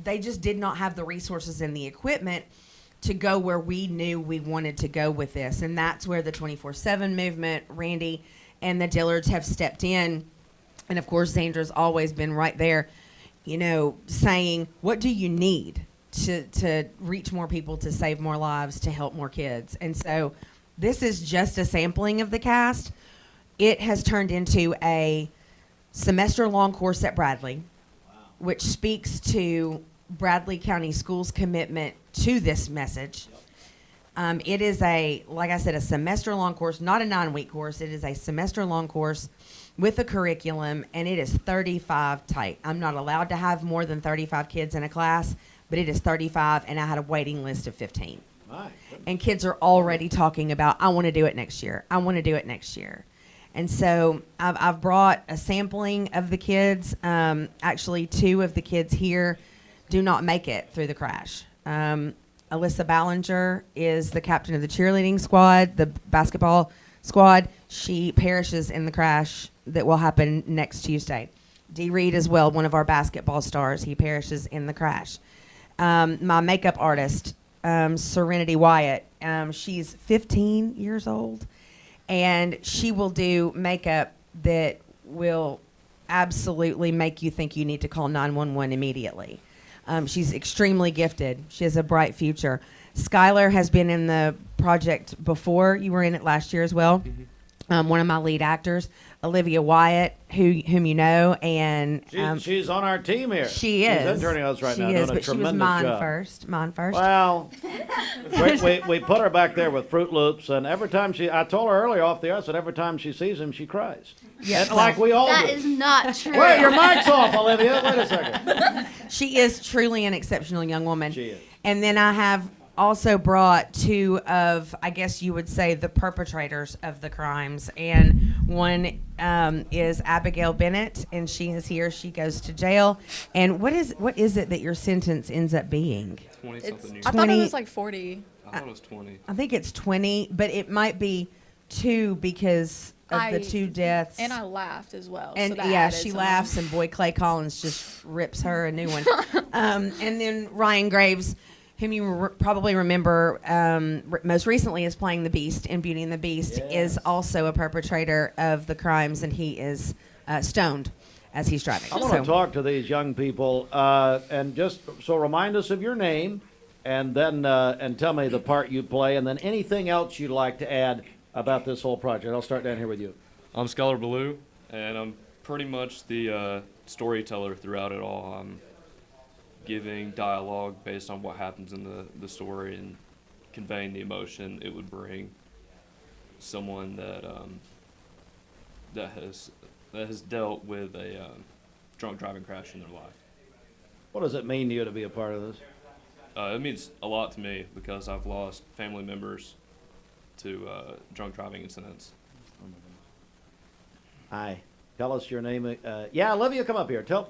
They just did not have the resources and the equipment to go where we knew we wanted to go with this. And that's where the 24/7 movement, Randy and the Dillards have stepped in. And of course, Zandra's always been right there, you know, saying, what do you need to reach more people, to save more lives, to help more kids? And so this is just a sampling of the cast. It has turned into a semester-long course at Bradley, which speaks to Bradley County Schools' commitment to this message. It is like I said, a semester-long course, not a 9-week course. It is a semester-long course with a curriculum, and it is 35 tight. I'm not allowed to have more than 35 kids in a class, but it is 35, and I had a waiting list of 15. And kids are already talking about, I want to do it next year. I want to do it next year. And so I've brought a sampling of the kids. Actually, 2 of the kids here do not make it through the crash. Alyssa Ballinger is the captain of the cheerleading squad, the basketball squad. She perishes in the crash that will happen next Tuesday. D. Reed as well, one of our basketball stars. He perishes in the crash. My makeup artist, Serenity Wyatt, she's 15 years old, and she will do makeup that will absolutely make you think you need to call 911 immediately. She's extremely gifted. She has a bright future. Skylar has been in the project before. You were in it last year as well. Mm-hmm. One of my lead actors, Olivia Wyatt, whom you know, and she's on our team here. She is. She's interning us right she now, is, doing a but tremendous she was mine job. first. Mine first. Well, we put her back there with Fruit Loops, and every time I told her earlier off the air, that every time she sees him, she cries. Yes. And like we all do. That is not true. Wait, your mic's off, Olivia. Wait a second. She is truly an exceptional young woman. She is. And then I have also brought 2 of, I guess you would say, the perpetrators of the crimes. And one is Abigail Bennett, and she is here. She goes to jail. And what is it that your sentence ends up being? 20-something years. I thought it was like 40. I thought it was 20. I think it's 20, but it might be 2 because of the 2 deaths. And I laughed as well. And so yeah, she laughs, and boy, Clay Collins just rips her a new one. And then Ryan Graves, whom you probably remember most recently is playing the Beast in Beauty and the Beast, is also a perpetrator of the crimes, and he is stoned as he's driving. I want to talk to these young people, and just so remind us of your name, and then and tell me the part you play, and then anything else you'd like to add about this whole project. I'll start down here with you. I'm Skylar Ballou, and I'm pretty much the storyteller throughout it all. I'm giving dialogue based on what happens in the story and conveying the emotion it would bring someone that has dealt with a drunk driving crash in their life. What does it mean to you to be a part of this? It means a lot to me because I've lost family members to drunk driving incidents. Hi. Tell us your name. Yeah, Olivia, come up here. Tell.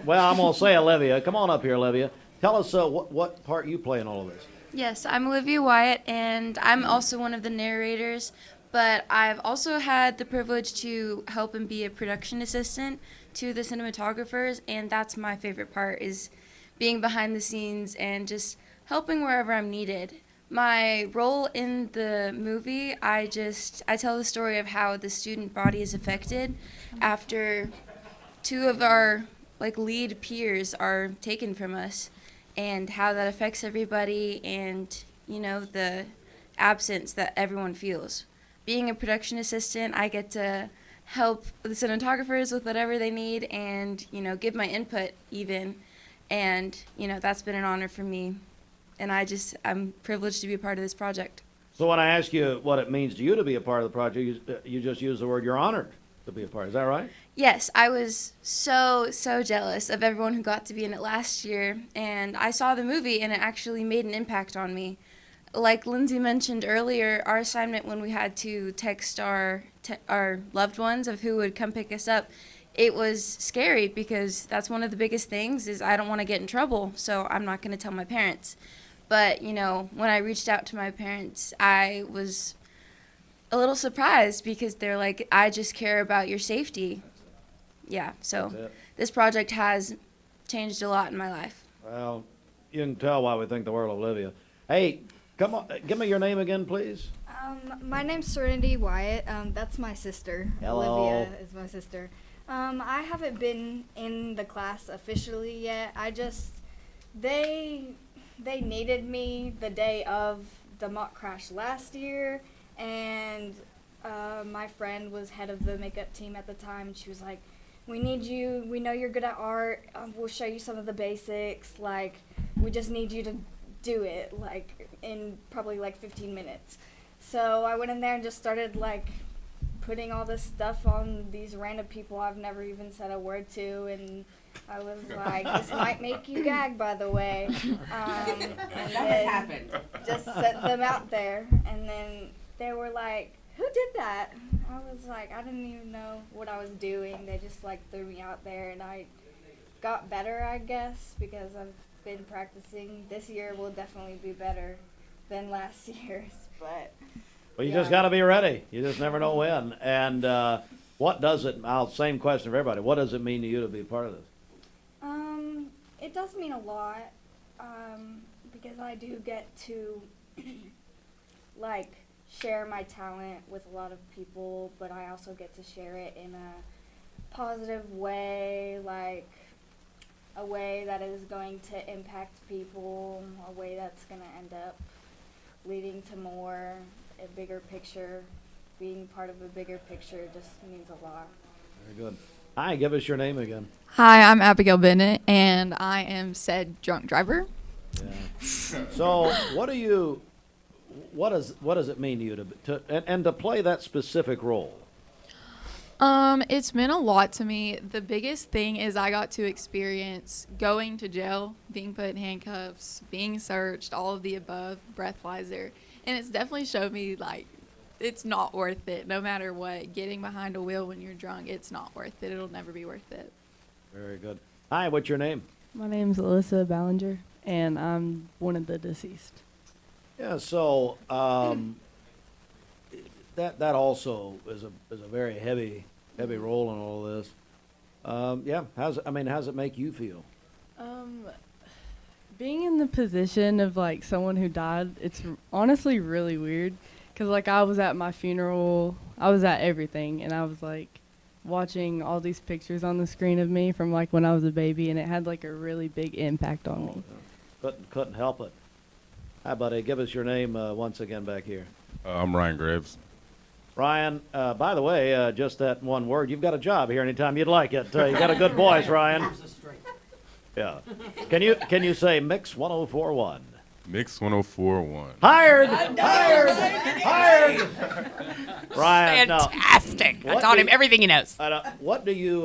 Well, I'm going to say Olivia. Come on up here, Olivia. Tell us what part you play in all of this. Yes, I'm Olivia Wyatt, and I'm also one of the narrators, but I've also had the privilege to help and be a production assistant to the cinematographers, and that's my favorite part, is being behind the scenes and just helping wherever I'm needed. My role in the movie, I tell the story of how the student body is affected after 2 of our lead peers are taken from us, and how that affects everybody, and the absence that everyone feels. Being a production assistant, I get to help the cinematographers with whatever they need, and give my input even, and that's been an honor for me. And I'm privileged to be a part of this project. So when I ask you what it means to you to be a part of the project, you just use the word you're honored to be a part. Is that right? Yes, I was so jealous of everyone who got to be in it last year. And I saw the movie, and it actually made an impact on me. Like Lindsay mentioned earlier, our assignment when we had to text our loved ones of who would come pick us up, it was scary because that's one of the biggest things is I don't want to get in trouble, so I'm not going to tell my parents. But, when I reached out to my parents, I was a little surprised because they're like, I just care about your safety. Yeah, so this project has changed a lot in my life. Well, you can tell why we think the world of Olivia. Hey, come on, give me your name again, please. My name's Serenity Wyatt. That's my sister. Hello. Olivia is my sister. I haven't been in the class officially yet. They needed me the day of the mock crash last year, and my friend was head of the makeup team at the time, and she was like, "We need you. We know you're good at art. We'll show you some of the basics. Like, we just need you to do it, like, in probably like 15 minutes." So I went in there and just started like putting all this stuff on these random people I've never even said a word to, and I was like, "This might make you gag, by the way." And then happened. just set them out there, and then they were like, "Who did that?" I was like, "I didn't even know what I was doing." They just like threw me out there, and I got better, I guess, because I've been practicing. This year will definitely be better than last year's, but Well, you just got to be ready. You just never know when. And what does it, same question for everybody, what does it mean to you to be part of this? It does mean a lot, because I do get to like share my talent with a lot of people, but I also get to share it in a positive way, like a way that is going to impact people, a way that's going to end up leading to more, a bigger picture. Being part of a bigger picture just means a lot. Very good. Hi, give us your name again. Hi, I'm Abigail Bennett, and I am said drunk driver. So what does it mean to you to play that specific role? It's meant a lot to me. The biggest thing is I got to experience going to jail, being put in handcuffs, being searched, all of the above, breathalyzer, and it's definitely showed me like it's not worth it. No matter what, getting behind a wheel when you're drunk, it's not worth it. It'll never be worth it. Very good. Hi, what's your name? My name's Alyssa Ballinger, and I'm one of the deceased. Yeah, so that also is a very heavy role in all this. Yeah, how's it make you feel? Being in the position of like someone who died, it's honestly really weird. Cause like I was at my funeral, I was at everything, and I was like watching all these pictures on the screen of me from like when I was a baby, and it had like a really big impact on me. Couldn't help it. Hi, buddy. Give us your name once again back here. I'm Ryan Graves. Ryan, by the way, just that one word, you've got a job here anytime you'd like it. You got a good voice, Ryan. Yeah. Can you say Mix 1041? Mix 1041. Hired! Ryan, fantastic. No. I taught him everything he knows. What do you?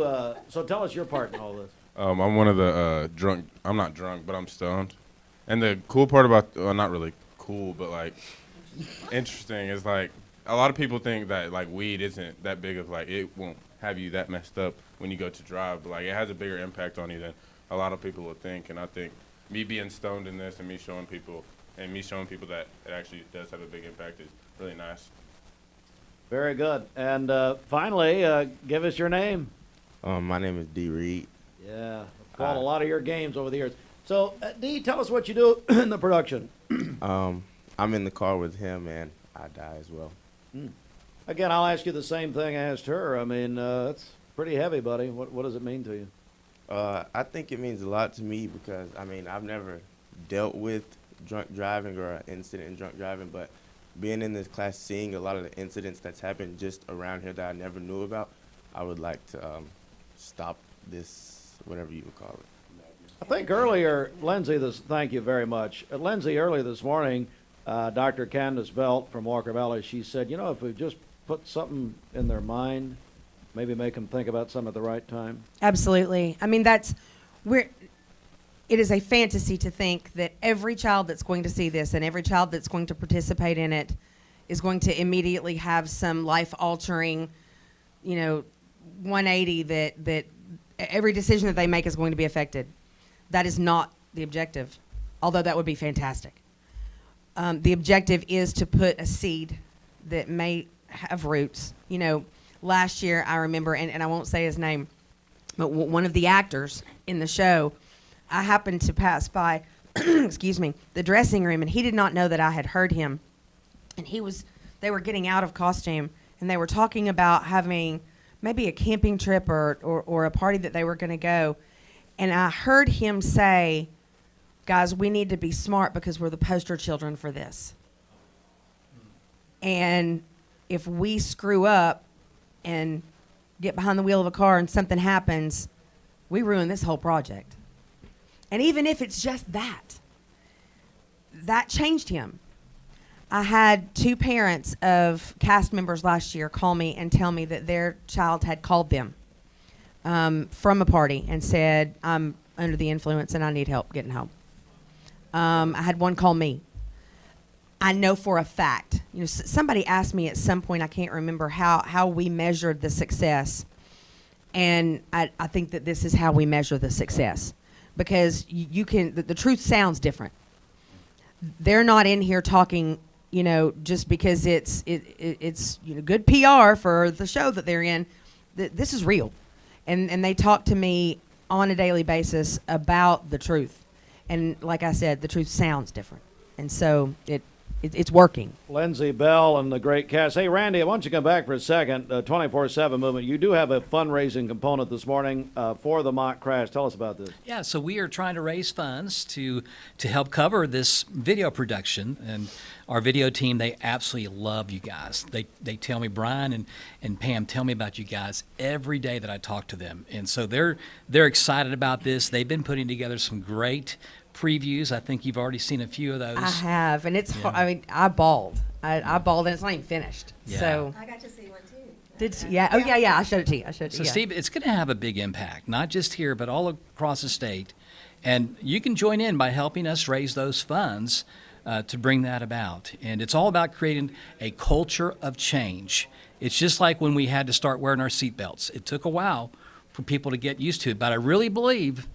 So tell us your part in all this. I'm one of the drunk. I'm not drunk, but I'm stoned. And the cool part about, well, not really cool, but like interesting is like a lot of people think that like weed isn't that big of like it won't have you that messed up when you go to drive, but like it has a bigger impact on you than a lot of people would think. And I think me being stoned in this and me showing people that it actually does have a big impact is really nice. Very good. And finally, give us your name. My name is D. Reed. Yeah, I've called a lot of your games over the years. So, D, tell us what you do in the production. I'm in the car with him, and I die as well. Again, I'll ask you the same thing I asked her. I mean, it's pretty heavy, buddy. What does it mean to you? I think it means a lot to me because, I mean, I've never dealt with drunk driving or an incident in drunk driving, but being in this class, seeing a lot of the incidents that's happened just around here that I never knew about, I would like to stop this, whatever you would call it. I think earlier, Lindsay, thank you very much. Lindsay, earlier this morning, Dr. Candace Belt from Walker Valley, she said, you know, if we just put something in their mind, maybe make them think about something at the right time. Absolutely. I mean, it is a fantasy to think that every child that's going to see this and every child that's going to participate in it is going to immediately have some life-altering, 180 that every decision that they make is going to be affected. That is not the objective, although that would be fantastic. The objective is to put a seed that may have roots. Last year I remember, and I won't say his name, but one of the actors in the show, I happened to pass by excuse me, the dressing room, and he did not know that I had heard him. And they were getting out of costume, and they were talking about having maybe a camping trip or a party that they were going to go. And I heard him say, guys, we need to be smart because we're the poster children for this. And if we screw up and get behind the wheel of a car and something happens, we ruin this whole project. And even if it's just that changed him. I had 2 parents of cast members last year call me and tell me that their child had called them from a party and said, I'm under the influence and I need help getting home. I had one call me. I know for a fact, somebody asked me at some point, I can't remember how we measured the success. And I think that this is how we measure the success. Because you can, the truth sounds different. They're not in here talking, just because it's good PR for the show that they're in. This is real. And they talk to me on a daily basis about the truth. And like I said, the truth sounds different. And so it's working. Lindsay Bell and the great cast. Hey, Randy, I want you to come back for a second. 24/7 movement. You do have a fundraising component this morning for the mock crash. Tell us about this. Yeah, so we are trying to raise funds to help cover this video production. And our video team, they absolutely love you guys. They tell me, Brian and Pam, tell me about you guys every day that I talk to them. And so they're excited about this. They've been putting together some great previews. I think you've already seen a few of those. I have, and it's hard. I mean, I bawled. I bawled, and it's not even finished. Yeah. So I got to see one too. did you? Yeah. Oh yeah. I showed it to you. So Steve, it's going to have a big impact, not just here, but all across the state. And you can join in by helping us raise those funds to bring that about. And it's all about creating a culture of change. It's just like when we had to start wearing our seatbelts. It took a while for people to get used to it, but I really believe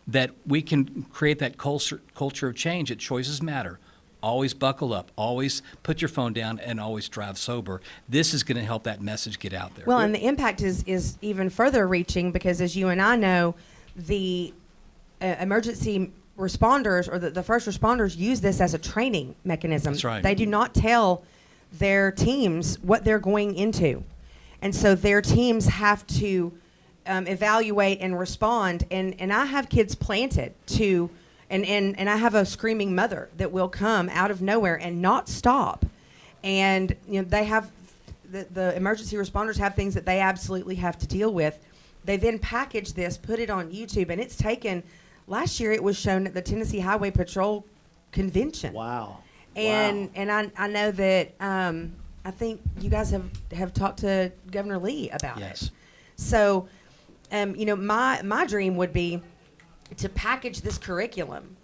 that we can create that culture of change at Choices Matter. Always buckle up, always put your phone down, and always drive sober. This is going to help that message get out there. Well, and the impact is even further reaching because, as you and I know, the emergency responders or the first responders use this as a training mechanism. That's right. They do not tell their teams what they're going into. And so their teams have to evaluate and respond. And I have kids planted to, and I have a screaming mother that will come out of nowhere and not stop. And they have, the emergency responders have things that they absolutely have to deal with. They then package this, put it on YouTube, and it's taken, last year it was shown at the Tennessee Highway Patrol Convention. Wow. And I know that I think you guys have talked to Governor Lee about it. So, my dream would be to package this curriculum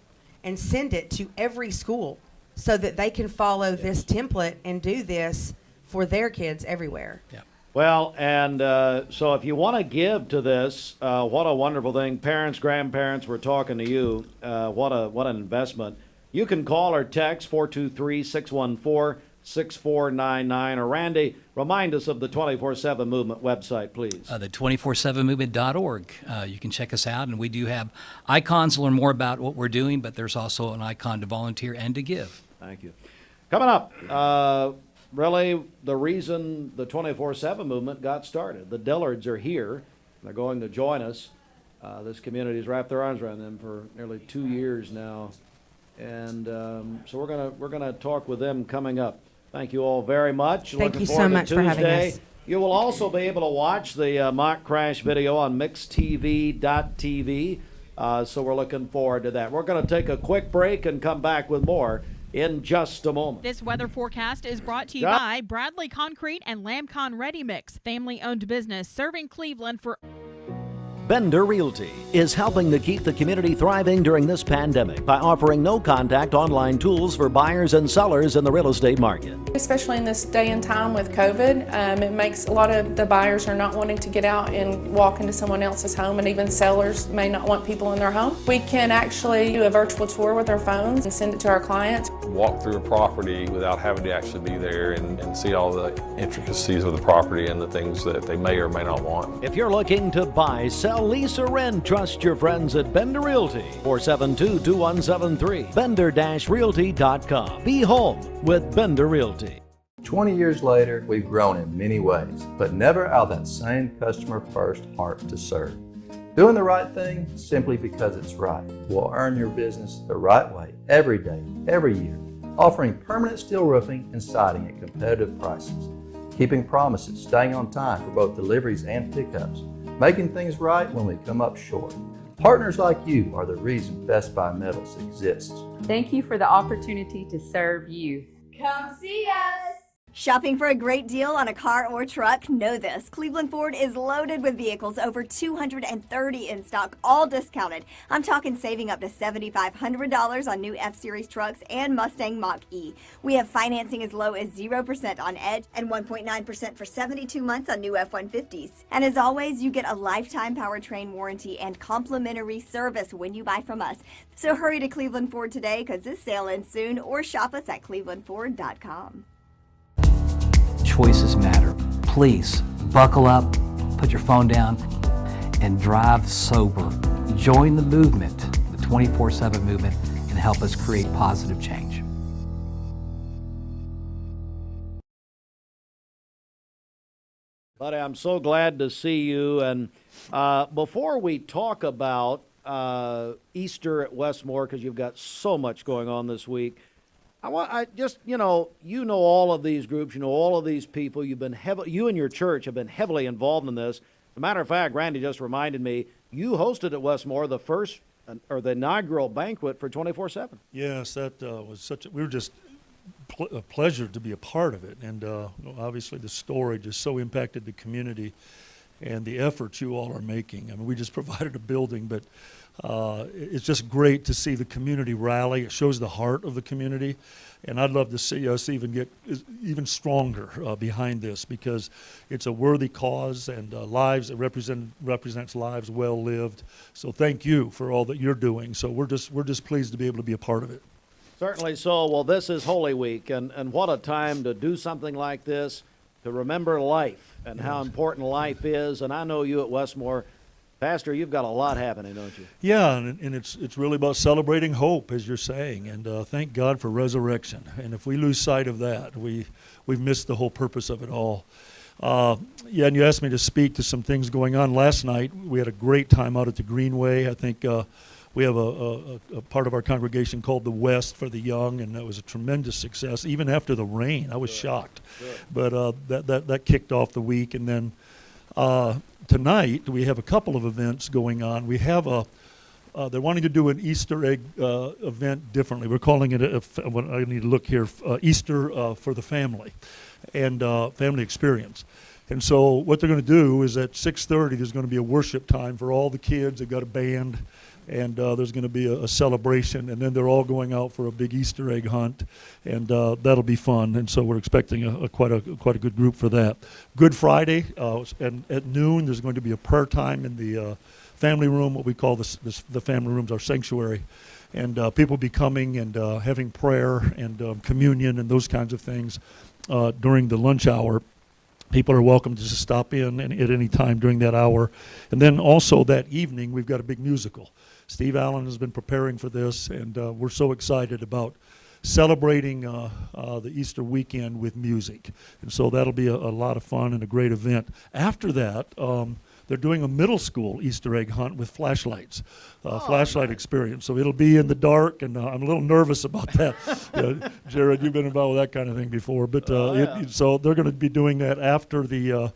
and send it to every school so that they can follow this template and do this for their kids everywhere. Yeah. Well, and so if you want to give to this, what a wonderful thing. Parents, grandparents, we're talking to you. What an investment. You can call or text 423-614-6499. Or Randy, remind us of the 24/7 Movement website, please. The 247movement.org. You can check us out, and we do have icons to learn more about what we're doing, but there's also an icon to volunteer and to give. Thank you. Coming up, really the reason the 24/7 Movement got started. The Dillards are here. They're going to join us. This community has wrapped their arms around them for nearly 2 years now. And so we're gonna talk with them coming up. Thank you all very much. Thank you so much for having us. You will also be able to watch the mock crash video on mixtv.tv. So we're looking forward to that. We're going to take a quick break and come back with more in just a moment. This weather forecast is brought to you by Bradley Concrete and Lamcon Ready Mix, family-owned business serving Cleveland for... Bender Realty is helping to keep the community thriving during this pandemic by offering no-contact online tools for buyers and sellers in the real estate market. Especially in this day and time with COVID, it makes a lot of the buyers are not wanting to get out and walk into someone else's home, and even sellers may not want people in their home. We can actually do a virtual tour with our phones and send it to our clients. Walk through a property without having to actually be there and see all the intricacies of the property and the things that they may or may not want. If you're looking to buy, sell, Tell Lisa Wren trust your friends at Bender Realty, 472-2173, bender-realty.com. Be home with Bender Realty. 20 years later, we've grown in many ways, but never out of that same customer-first heart to serve. Doing the right thing simply because it's right will earn your business the right way every day, every year, offering permanent steel roofing and siding at competitive prices, keeping promises, staying on time for both deliveries and pickups, making things right when we come up short. Partners like you are the reason Best Buy Metals exists. Thank you for the opportunity to serve you. Come see us! Shopping for a great deal on a car or truck? Know this. Cleveland Ford is loaded with vehicles, over 230 in stock, all discounted. I'm talking saving up to $7,500 on new F-Series trucks and Mustang Mach-E. We have financing as low as 0% on Edge and 1.9% for 72 months on new F-150s. And as always, you get a lifetime powertrain warranty and complimentary service when you buy from us. So hurry to Cleveland Ford today because this sale ends soon, or shop us at clevelandford.com. Choices matter. Please buckle up, put your phone down, and drive sober. Join the movement, the 24/7 movement, and help us create positive change. Buddy, I'm so glad to see you. And before we talk about Easter at Westmore, because you've got so much going on this week, I just, you know all of these groups, you know all of these people. You and your church have been heavily involved in this. As a matter of fact, Randy just reminded me, you hosted at Westmore the inaugural banquet for 24/7. Yes, that was we were just a pleasure to be a part of it. And obviously the story just so impacted the community and the efforts you all are making. I mean, we just provided a building, but it's just great to see the community rally. It shows the heart of the community, and I'd love to see us get even stronger behind this, because it's a worthy cause and lives. It represents lives well lived. So thank you for all that you're doing. So we're just pleased to be able to be a part of it. Certainly so. Well, this is Holy Week, and what a time to do something like this, to remember life and how important life is. And I know you at Westmore, Pastor, you've got a lot happening, don't you? Yeah, and it's really about celebrating hope, as you're saying, and thank God for resurrection. And if we lose sight of that, we've missed the whole purpose of it all. Yeah, and you asked me to speak to some things going on. Last night, we had a great time out at the Greenway. I think we have a part of our congregation called the West for the Young, and that was a tremendous success, even after the rain. I was shocked. But that kicked off the week, and then tonight, we have a couple of events going on. We have they're wanting to do an Easter egg event differently. We're calling it, I need to look here, Easter for the family and family experience. And so what they're going to do is at 6:30, there's going to be a worship time for all the kids. They've got a band, and there's going to be a celebration, and then they're all going out for a big Easter egg hunt, and that'll be fun. And so we're expecting quite a good group for that. Good Friday, and at noon, there's going to be a prayer time in the family room, what we call the family rooms, our sanctuary, and people will be coming and having prayer and communion and those kinds of things during the lunch hour. People are welcome to just stop in at any time during that hour. And then also that evening, we've got a big musical. Steve Allen has been preparing for this, and we're so excited about celebrating the Easter weekend with music. And so that'll be a lot of fun and a great event. After that, they're doing a middle school Easter egg hunt with flashlights, flashlight experience. So it'll be in the dark, and I'm a little nervous about that. Jared, you've been involved with that kind of thing before. But so they're going to be doing that after the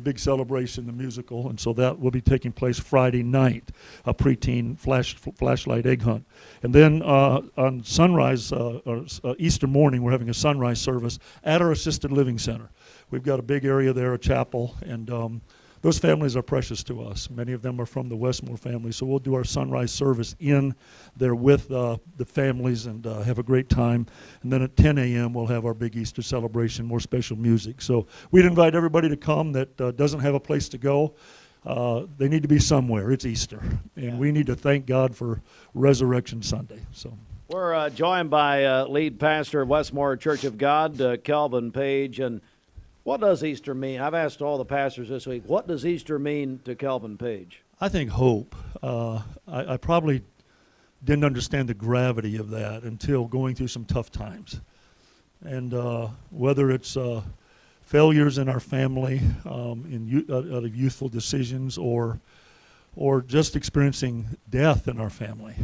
big celebration, the musical, and so that will be taking place Friday night, a preteen flashlight egg hunt. And then on sunrise, Easter morning, we're having a sunrise service at our assisted living center. We've got a big area there, a chapel, and those families are precious to us. Many of them are from the Westmore family, so we'll do our sunrise service in there with the families and have a great time. And then at 10 a.m. we'll have our big Easter celebration, more special music. So we'd invite everybody to come that doesn't have a place to go. They need to be somewhere. It's Easter, and we need to thank God for Resurrection Sunday. So we're joined by lead pastor of Westmore Church of God, Kelvin Page. And what does Easter mean? I've asked all the pastors this week, what does Easter mean to Kelvin Page? I think hope. I probably didn't understand the gravity of that until going through some tough times. And whether it's failures in our family, out of youthful decisions, or just experiencing death in our family.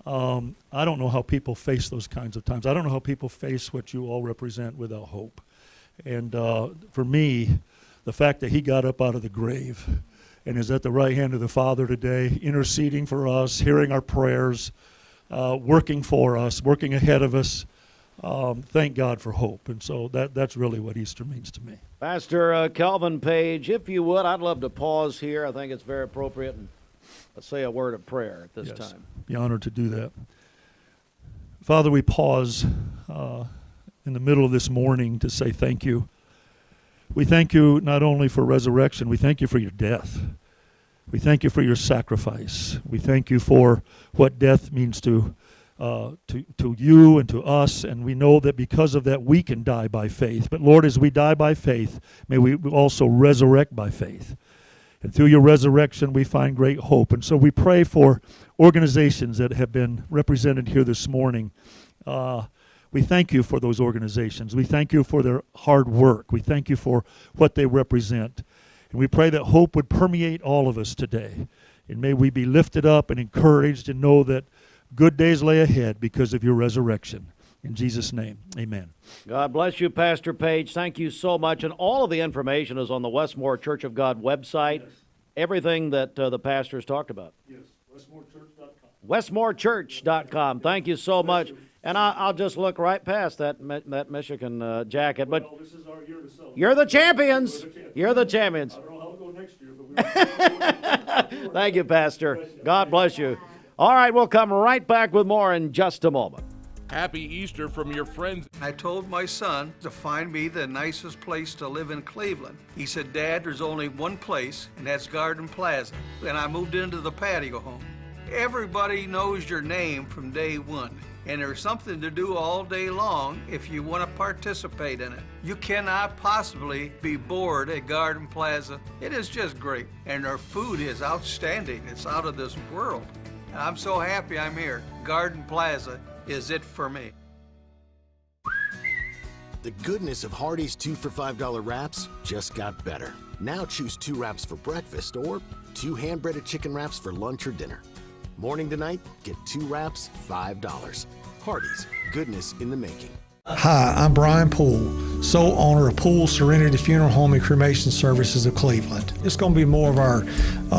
I don't know how people face those kinds of times. I don't know how people face what you all represent without hope. And for me, the fact that he got up out of the grave and is at the right hand of the Father today, interceding for us, hearing our prayers, working for us, working ahead of us, thank God for hope. And so that's really what Easter means to me. Pastor Kelvin Page, if you would, I'd love to pause here. I think it's very appropriate, and let's say a word of prayer at this time. Be honored to do that. Father, we pause in the middle of this morning to say thank you. We thank you not only for resurrection, we thank you for your death. We thank you for your sacrifice. We thank you for what death means to you and to us, and we know that because of that we can die by faith. But Lord, as we die by faith, may we also resurrect by faith. And through your resurrection, we find great hope. And so we pray for organizations that have been represented here this morning. We thank you for those organizations. We thank you for their hard work. We thank you for what they represent. And we pray that hope would permeate all of us today. And may we be lifted up and encouraged and know that good days lay ahead because of your resurrection. In Jesus' name, amen. God bless you, Pastor Page. Thank you so much. And all of the information is on the Westmore Church of God website. Yes. Everything that the pastors talked about. Yes, westmorechurch.com. Westmorechurch.com. Thank you so much. And I'll just look right past that Michigan jacket. But well, this is our year to celebrate. You're the champions. You're the champions. I don't know how it'll go next year, but we're Thank you, Pastor. God bless you. All right, we'll come right back with more in just a moment. Happy Easter from your friends. I told my son to find me the nicest place to live in Cleveland. He said, Dad, there's only one place, and that's Garden Plaza. And I moved into the patio home. Everybody knows your name from day one, and there's something to do all day long if you want to participate in it. You cannot possibly be bored at Garden Plaza. It is just great, and their food is outstanding. It's out of this world. And I'm so happy I'm here. Garden Plaza is it for me. The goodness of Hardee's 2 for $5 wraps just got better. Now choose 2 wraps for breakfast or 2 hand-breaded chicken wraps for lunch or dinner. Morning to night, get 2 wraps, $5. Hardee's, goodness in the making. Hi, I'm Brian Poole, sole owner of Poole Serenity Funeral Home and Cremation Services of Cleveland. It's going to be more of our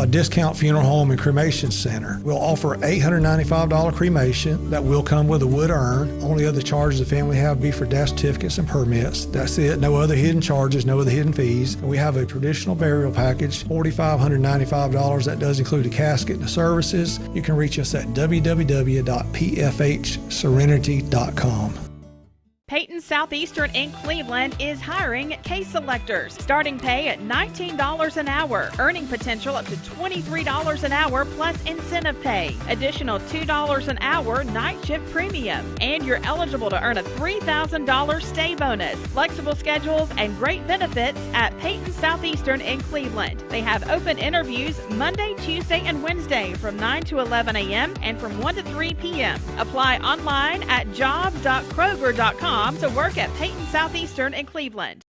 discount funeral home and cremation center. We'll offer $895 cremation that will come with a wood urn. Only other charges the family have be for death certificates and permits. That's it. No other hidden charges, no other hidden fees. And we have a traditional burial package, $4,595. That does include a casket and the services. You can reach us at www.pfhserenity.com. Peyton Southeastern in Cleveland is hiring case selectors. Starting pay at $19 an hour. Earning potential up to $23 an hour plus incentive pay. Additional $2 an hour night shift premium. And you're eligible to earn a $3,000 stay bonus. Flexible schedules and great benefits at Peyton Southeastern in Cleveland. They have open interviews Monday, Tuesday, and Wednesday from 9 to 11 a.m. and from 1 to 3 p.m. Apply online at jobs.kroger.com to work at Peyton Southeastern in Cleveland.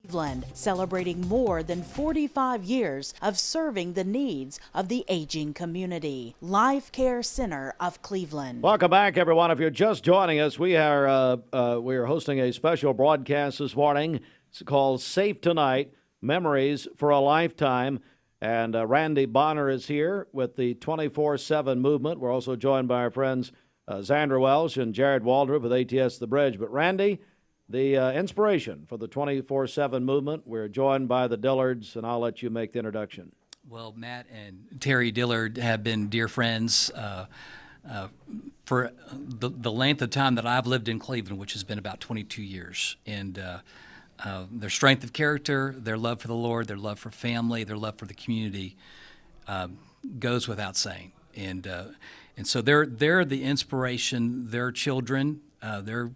Cleveland, celebrating more than 45 years of serving the needs of the aging community. Life Care Center of Cleveland. Welcome back, everyone. If you're just joining us, we are hosting a special broadcast this morning. It's called Safe Tonight, Memories for a Lifetime. And Randy Bonner is here with the 24/7 movement. We're also joined by our friends Xandra Welsh and Jared Waldrop with ATS The Bridge. But Randy, the inspiration for the 24/7 movement, we're joined by the Dillards, and I'll let you make the introduction. Well, Matt and Terry Dillard have been dear friends for the length of time that I've lived in Cleveland, which has been about 22 years. And their strength of character, their love for the Lord, their love for family, their love for the community goes without saying. And so they're the inspiration. Their children, their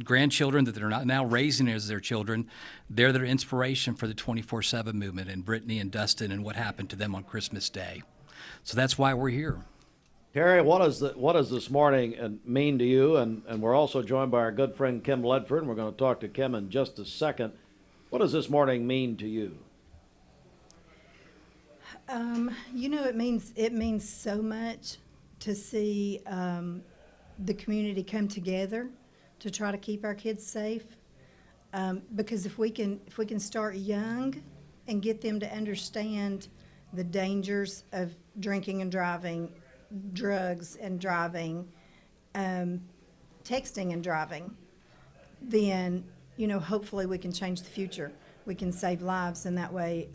grandchildren that they're not now raising as their children, they're their inspiration for the 24/7 movement, and Brittany and Dustin and what happened to them on Christmas Day. So that's why we're here. Terry, what does this morning mean to you? And we're also joined by our good friend Kim Ledford, and we're going to talk to Kim in just a second. What does this morning mean to you? You know, it means so much to see the community come together to try to keep our kids safe. Because if we can start young and get them to understand the dangers of drinking and driving, drugs and driving, texting and driving, then, you know, hopefully we can change the future. We can save lives, and that way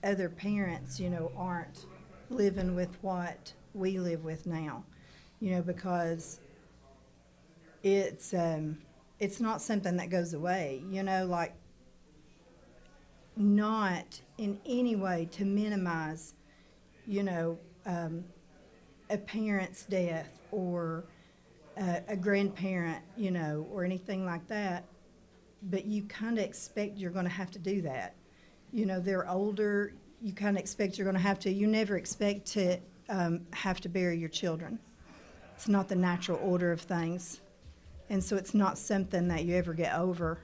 other parents, you know, aren't living with what we live with now, you know, because it's not something that goes away, you know, like, not in any way to minimize, you know, a parent's death or a grandparent, you know, or anything like that, but you kind of expect you're going to have to do that. You know, they're older, you kind of expect you're going to have to. You never expect to have to bury your children. It's not the natural order of things. And so it's not something that you ever get over.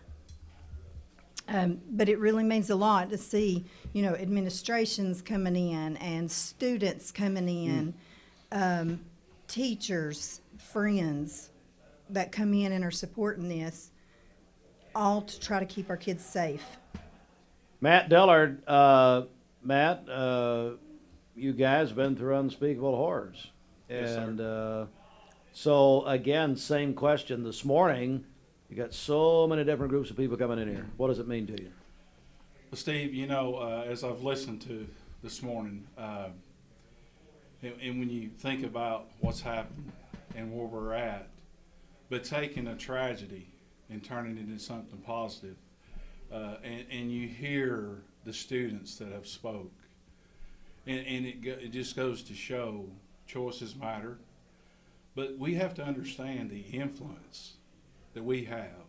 But it really means a lot to see, you know, administrations coming in and students coming in, teachers, friends that come in and are supporting this, all to try to keep our kids safe. Matt Dillard, Matt, you guys have been through unspeakable horrors. Yes, sir. And so, again, same question this morning. You got so many different groups of people coming in here. What does it mean to you? Well, Steve, you know, as I've listened to this morning, and when you think about what's happened and where we're at, but taking a tragedy and turning it into something positive, and you hear the students that have spoke, and it just goes to show choices matter, but we have to understand the influence that we have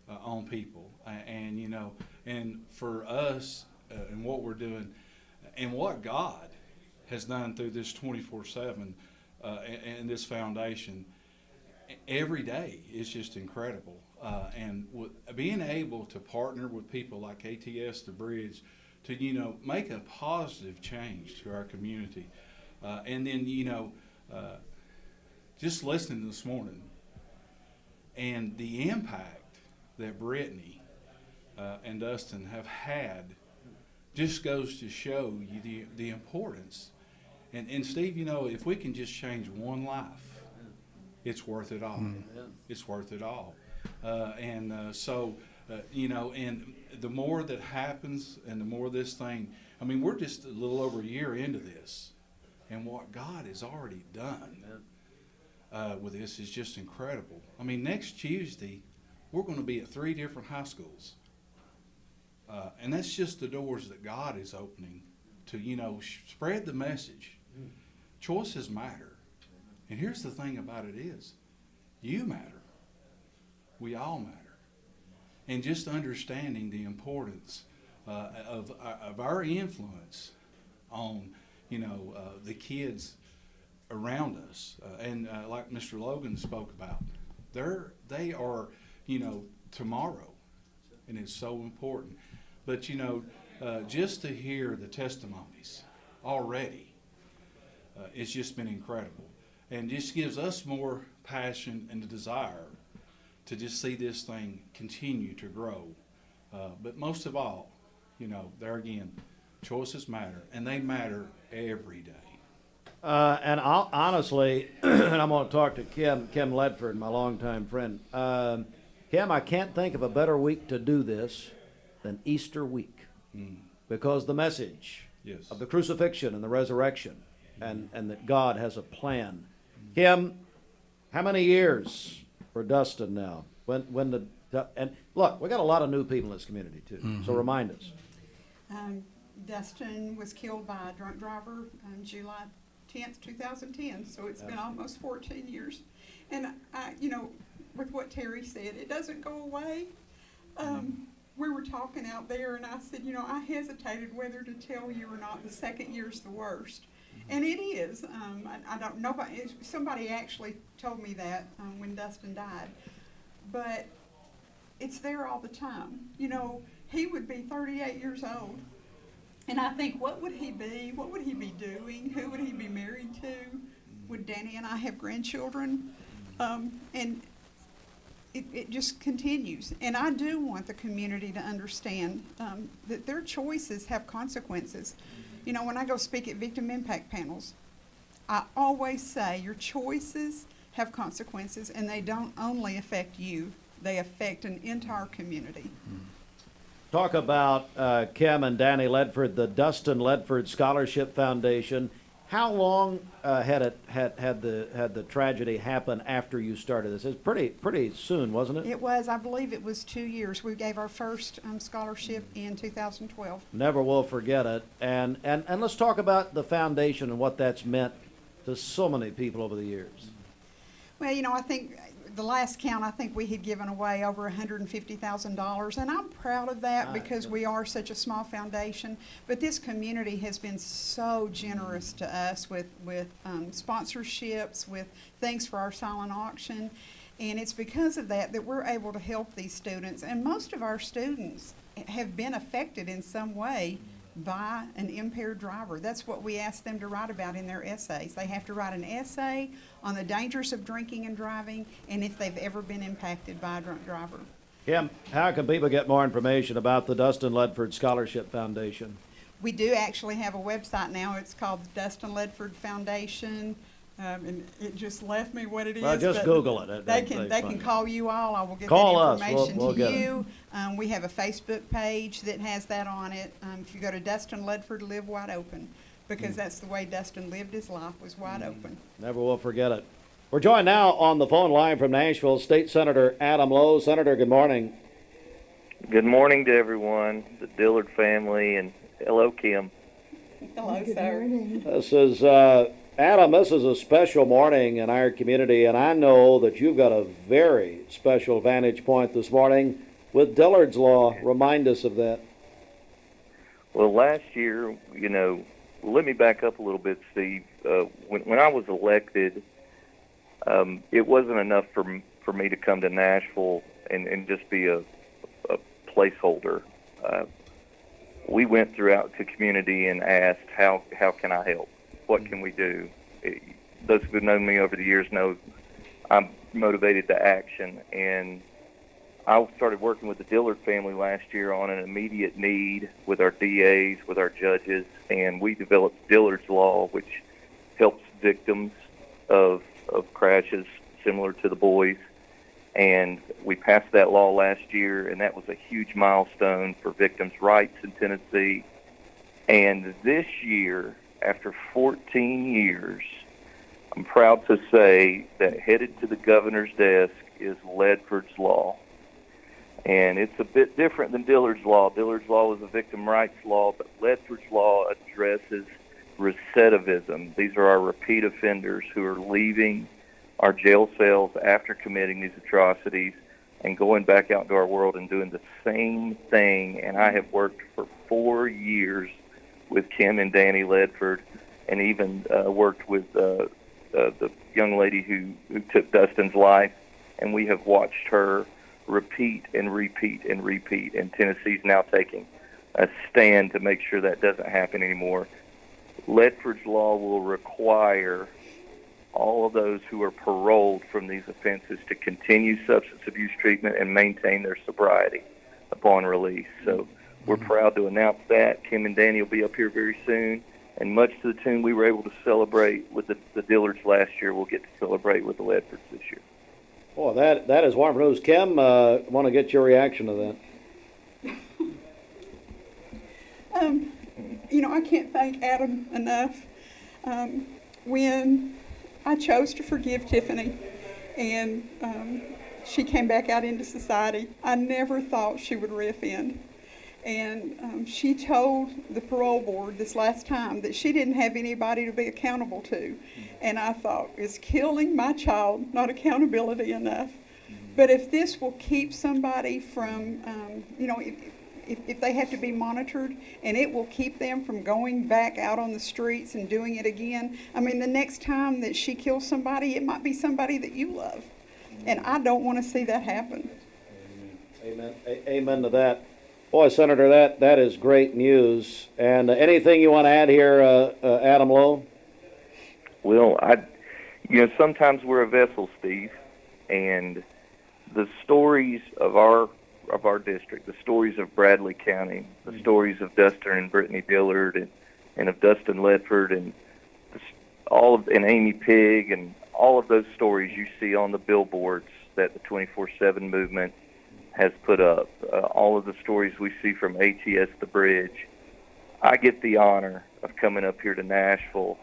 on people, and you know, and for us and what we're doing, and what God has done through this 24/7 and this foundation, every day is just incredible. And being able to partner with people like ATS, the Bridge, to, you know, make a positive change to our community, and then, you know, just listening this morning and the impact that Brittany and Dustin have had just goes to show you the importance. And Steve, you know, if we can just change one life, it's worth it all. It's worth it all. So, you know, and the more that happens and the more this thing, I mean, we're just a little over a year into this, and what God has already done with this is just incredible. I mean, next Tuesday, we're going to be at 3 different high schools. And that's just the doors that God is opening to, you know, spread the message. Choices matter. And here's the thing about it is, you matter. We all matter. And just understanding the importance of our influence on, you know, the kids around us. And like Mr. Logan spoke about, they are, you know, tomorrow. And it's so important. But, you know, just to hear the testimonies already, it's just been incredible. And just gives us more passion and the desire to just see this thing continue to grow. But most of all, you know, there again, choices matter, and they matter every day. And I'll, honestly, and I'm going to talk to Kim Ledford, my longtime friend. Kim, I can't think of a better week to do this than Easter week, because the message of the crucifixion and the resurrection, and that God has a plan. Kim, how many years for Dustin now? And look, we got a lot of new people in this community too. So remind us. Dustin was killed by a drunk driver on July 10th, 2010. So it's been almost 14 years. And you know, with what Terry said, it doesn't go away. We were talking out there, and I said, you know, I hesitated whether to tell you or not. The second year's the worst. And it is. I don't. Somebody actually told me that when Dustin died, but it's there all the time. You know, he would be 38 years old, and I think, what would he be? What would he be doing? Who would he be married to? Would Danny and I have grandchildren? And it just continues. And I do want the community to understand that their choices have consequences. You know, when I go speak at victim impact panels, I always say your choices have consequences, and they don't only affect you, they affect an entire community. Talk about Kim and Danny Ledford, the Dustin Ledford Scholarship Foundation. How long had the tragedy happen after you started this? It was pretty soon, wasn't it? It was. I believe it was 2 years. We gave our first scholarship in 2012. Never will forget it. And let's talk about the foundation and what that's meant to so many people over the years. Well, you know, I think the last count, I think we had given away over $150,000, and I'm proud of that because we are such a small foundation. But this community has been so generous to us with sponsorships, with things for our silent auction, and it's because of that that we're able to help these students. And most of our students have been affected in some way by an impaired driver. That's what we ask them to write about in their essays. They have to write an essay on the dangers of drinking and driving and if they've ever been impacted by a drunk driver. Kim, how can people get more information about the Dustin Ledford Scholarship Foundation? We do actually have a website now. It's called the Dustin Ledford Foundation. And it just left me what it is. Well, just Google it. They can call you all. I will get that information we'll to you. We have a Facebook page that has that on it. If you go to Dustin Ledford Live Wide Open, because that's the way Dustin lived his life, was wide open. Never will forget it. We're joined now on the phone line from Nashville, State Senator Adam Lowe. Senator, good morning. Good morning to everyone, the Dillard family, and hello, Kim. Hello, sir. This is Adam, this is a special morning in our community, and I know that you've got a very special vantage point this morning with Dillard's Law. Remind us of that. Well, last year, you know, let me back up a little bit, Steve. When I was elected, it wasn't enough for me to come to Nashville and just be a placeholder. We went throughout the community and asked, how can I help? What can we do? Those who've known me over the years know I'm motivated to action, and I started working with the Dillard family last year on an immediate need with our DAs, with our judges, and we developed Dillard's Law, which helps victims of crashes similar to the boys. And we passed that law last year, and that was a huge milestone for victims' rights in Tennessee. And this year, after 14 years, I'm proud to say that headed to the governor's desk is Ledford's Law. And it's a bit different than Dillard's Law. Dillard's Law was a victim rights law, but Ledford's Law addresses recidivism. These are our repeat offenders who are leaving our jail cells after committing these atrocities and going back out into our world and doing the same thing. And I have worked for 4 years with Kim and Danny Ledford, and even worked with the young lady who took Dustin's life, and we have watched her repeat and repeat and repeat, and Tennessee's now taking a stand to make sure that doesn't happen anymore. Ledford's Law will require all of those who are paroled from these offenses to continue substance abuse treatment and maintain their sobriety upon release. So we're proud to announce that. Kim and Danny will be up here very soon. And much to the tune we were able to celebrate with the Dillards last year, we'll get to celebrate with the Ledfords this year. Boy, that is wonderful news. Kim, want to get your reaction to that. You know, I can't thank Adam enough. When I chose to forgive Tiffany and she came back out into society, I never thought she would reoffend. And she told the parole board this last time that she didn't have anybody to be accountable to. And I thought, is killing my child not accountability enough? But if this will keep somebody from, you know, if they have to be monitored, and it will keep them from going back out on the streets and doing it again. I mean, the next time that she kills somebody, it might be somebody that you love. And I don't want to see that happen. Amen. Amen to that. Boy, Senator, that is great news. And anything you want to add here, Adam Lowe? Well, sometimes we're a vessel, Steve, and the stories of our district, the stories of Bradley County, the stories of Dustin and Brittany Dillard, and of Dustin Ledford, and and Amy Pigg, and all of those stories you see on the billboards that the 24/7 movement has put up, all of the stories we see from ATS The Bridge. I get the honor of coming up here to Nashville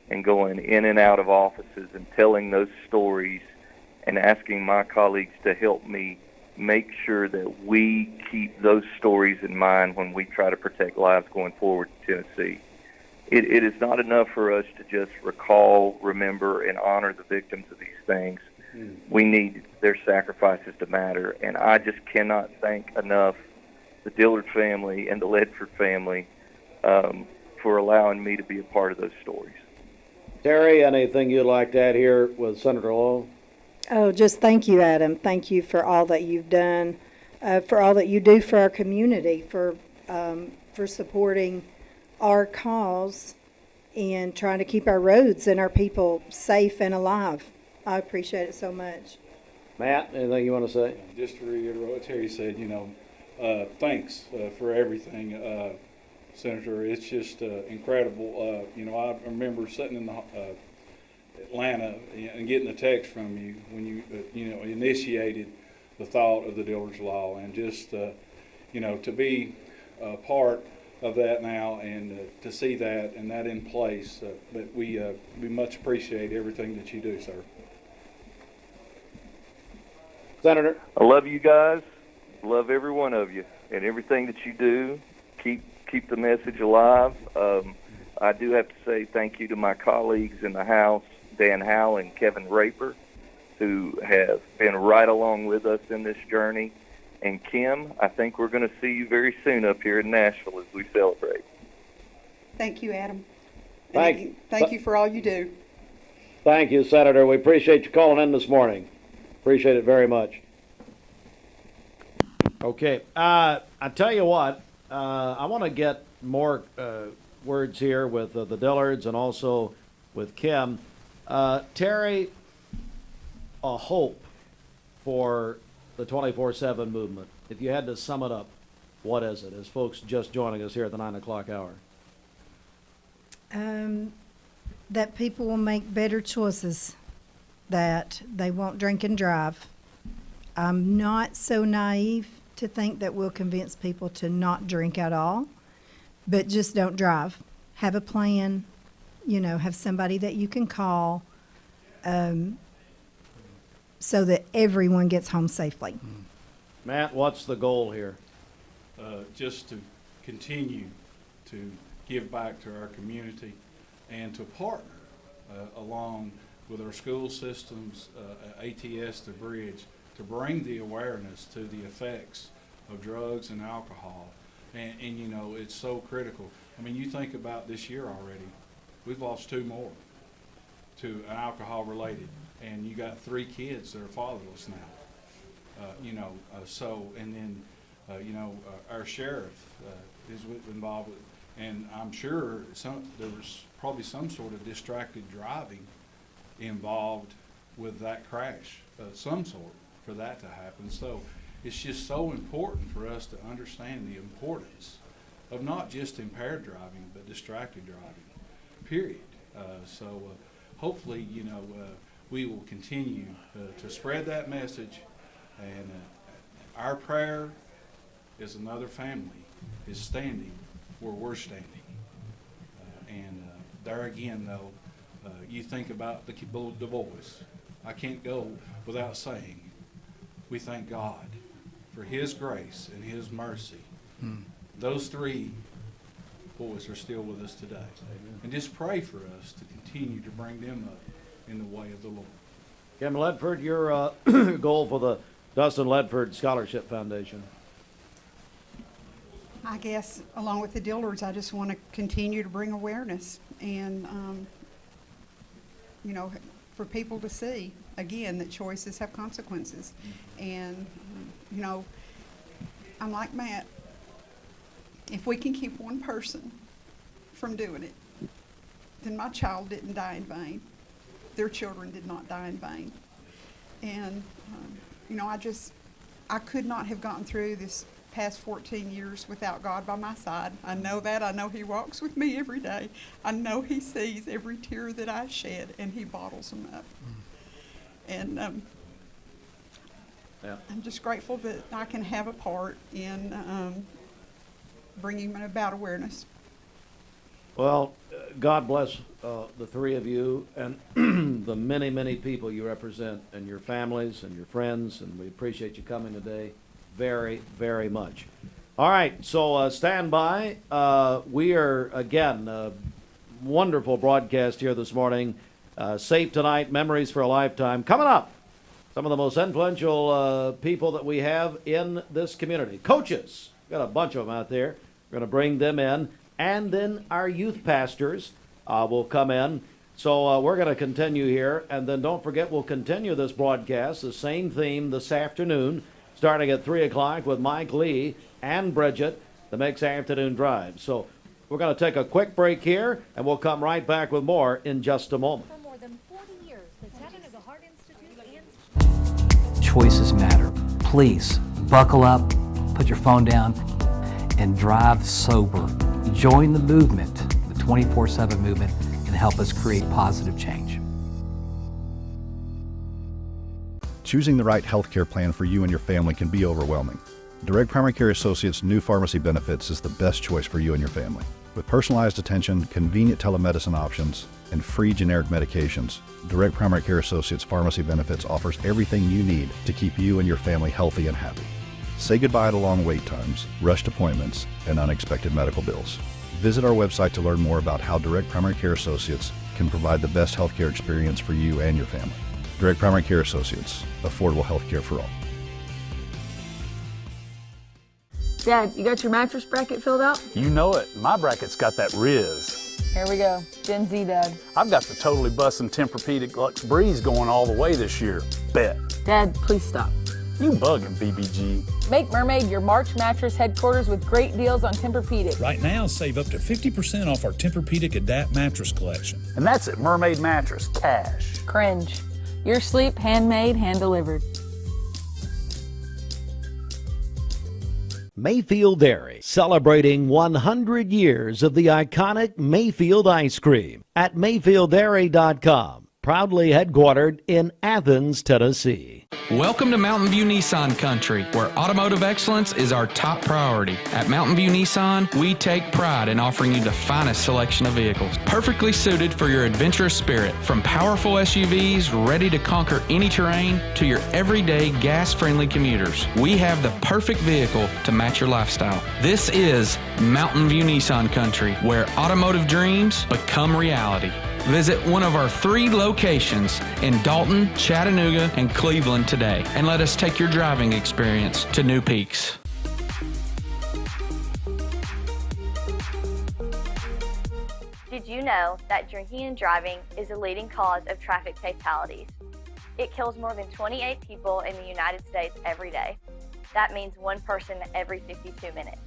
and going in and out of offices and telling those stories and asking my colleagues to help me make sure that we keep those stories in mind when we try to protect lives going forward in Tennessee. It is not enough for us to just recall, remember, and honor the victims of these things. We need their sacrifices to matter, and I just cannot thank enough the Dillard family and the Ledford family for allowing me to be a part of those stories. Terry, anything you'd like to add here with Senator Lowe? Oh, just thank you, Adam. Thank you for all that you've done, for all that you do for our community, for supporting our cause and trying to keep our roads and our people safe and alive. I appreciate it so much. Matt, anything you want to say? Just to reiterate what Terry said, thanks for everything, Senator. It's just incredible. I remember sitting in Atlanta and getting a text from you when you initiated the thought of the Dillard's Law, and just to be part of that now, and to see that and that in place. But we much appreciate everything that you do, sir. Senator, I love you guys. Love every one of you and everything that you do. Keep the message alive. I do have to say thank you to my colleagues in the House, Dan Howell and Kevin Raper, who have been right along with us in this journey. And Kim, I think we're going to see you very soon up here in Nashville as we celebrate. Thank you, Adam. Thank you for all you do. Thank you, Senator. We appreciate you calling in this morning. Appreciate it very much. Okay, I tell you what, I want to get more words here with the Dillards and also with Kim. Terry, a hope for the 24/7 movement. If you had to sum it up, what is it, as folks just joining us here at the 9 o'clock hour? That people will make better choices, that they won't drink and drive. I'm not so naive to think that we'll convince people to not drink at all, but just don't drive. Have a plan, have somebody that you can call, so that everyone gets home safely. Matt, what's the goal here? Just to continue to give back to our community and to partner along with our school systems, ATS, the Bridge, to bring the awareness to the effects of drugs and alcohol. And it's so critical. I mean, you think about this year already, we've lost 2 more to an alcohol related, and you got 3 kids that are fatherless now. Our sheriff is involved with, and I'm sure there was probably some sort of distracted driving involved with that crash, some sort, for that to happen. So it's just so important for us to understand the importance of not just impaired driving, but distracted driving, period. Hopefully, we will continue to spread that message, and our prayer is another family is standing where we're standing. There again, though, you think about the boys. I can't go without saying we thank God for His grace and His mercy. Those 3 boys are still with us today. Amen. And just pray for us to continue to bring them up in the way of the Lord. Kim Ledford, your goal for the Dustin Ledford Scholarship Foundation. I guess along with the Dillards, I just want to continue to bring awareness and, you know, for people to see, again, that choices have consequences. And, you know, I'm like Matt, if we can keep one person from doing it, then my child didn't die in vain. Their children did not die in vain. And, you know, I could not have gotten through this past 14 years without God by my side. I know that. I know He walks with me every day. I know He sees every tear that I shed, and He bottles them up. And I'm just grateful that I can have a part in bringing about awareness. Well, God bless the three of you and the many, many people you represent and your families and your friends, and we appreciate you coming today very, very much. All right, so stand by. We are, again, wonderful broadcast here this morning. Safe Tonight, Memories for a Lifetime. Coming up, some of the most influential people that we have in this community. Coaches, got a bunch of them out there. We're going to bring them in. And then our youth pastors will come in. So we're going to continue here. And then don't forget, we'll continue this broadcast, the same theme this afternoon, starting at 3 o'clock with Mike Lee and Bridget, the Mix Afternoon Drive. So we're going to take a quick break here, and we'll come right back with more in just a moment. For more than 40 years, the Chattanooga Heart Institute and... Choices matter. Please buckle up, put your phone down, and drive sober. Join the movement, the 24/7 movement, and help us create positive change. Choosing the right health care plan for you and your family can be overwhelming. Direct Primary Care Associates' new pharmacy benefits is the best choice for you and your family. With personalized attention, convenient telemedicine options, and free generic medications, Direct Primary Care Associates Pharmacy Benefits offers everything you need to keep you and your family healthy and happy. Say goodbye to long wait times, rushed appointments, and unexpected medical bills. Visit our website to learn more about how Direct Primary Care Associates can provide the best healthcare experience for you and your family. Direct Primary Care Associates, affordable healthcare for all. Dad, you got your mattress bracket filled out? You know it. My bracket's got that Riz. Here we go. Gen Z, Dad. I've got the totally bussin' Tempur-Pedic Luxe Breeze going all the way this year. Bet. Dad, please stop. You bugging, BBG. Make Mermaid your March mattress headquarters with great deals on Tempur-Pedic. Right now, save up to 50% off our Tempur-Pedic Adapt mattress collection. And that's at Mermaid Mattress, cash. Cringe. Your sleep, handmade, hand-delivered. Mayfield Dairy, celebrating 100 years of the iconic Mayfield ice cream at MayfieldDairy.com. Proudly headquartered in Athens, Tennessee. Welcome to Mountain View Nissan Country, where automotive excellence is our top priority. At Mountain View Nissan, we take pride in offering you the finest selection of vehicles, perfectly suited for your adventurous spirit. From powerful SUVs ready to conquer any terrain to your everyday gas-friendly commuters, we have the perfect vehicle to match your lifestyle. This is Mountain View Nissan Country, where automotive dreams become reality. Visit one of our 3 locations in Dalton, Chattanooga, and Cleveland today, and let us take your driving experience to new peaks. Did you know that drinking and driving is a leading cause of traffic fatalities? It kills more than 28 people in the United States every day. That means 1 person every 52 minutes.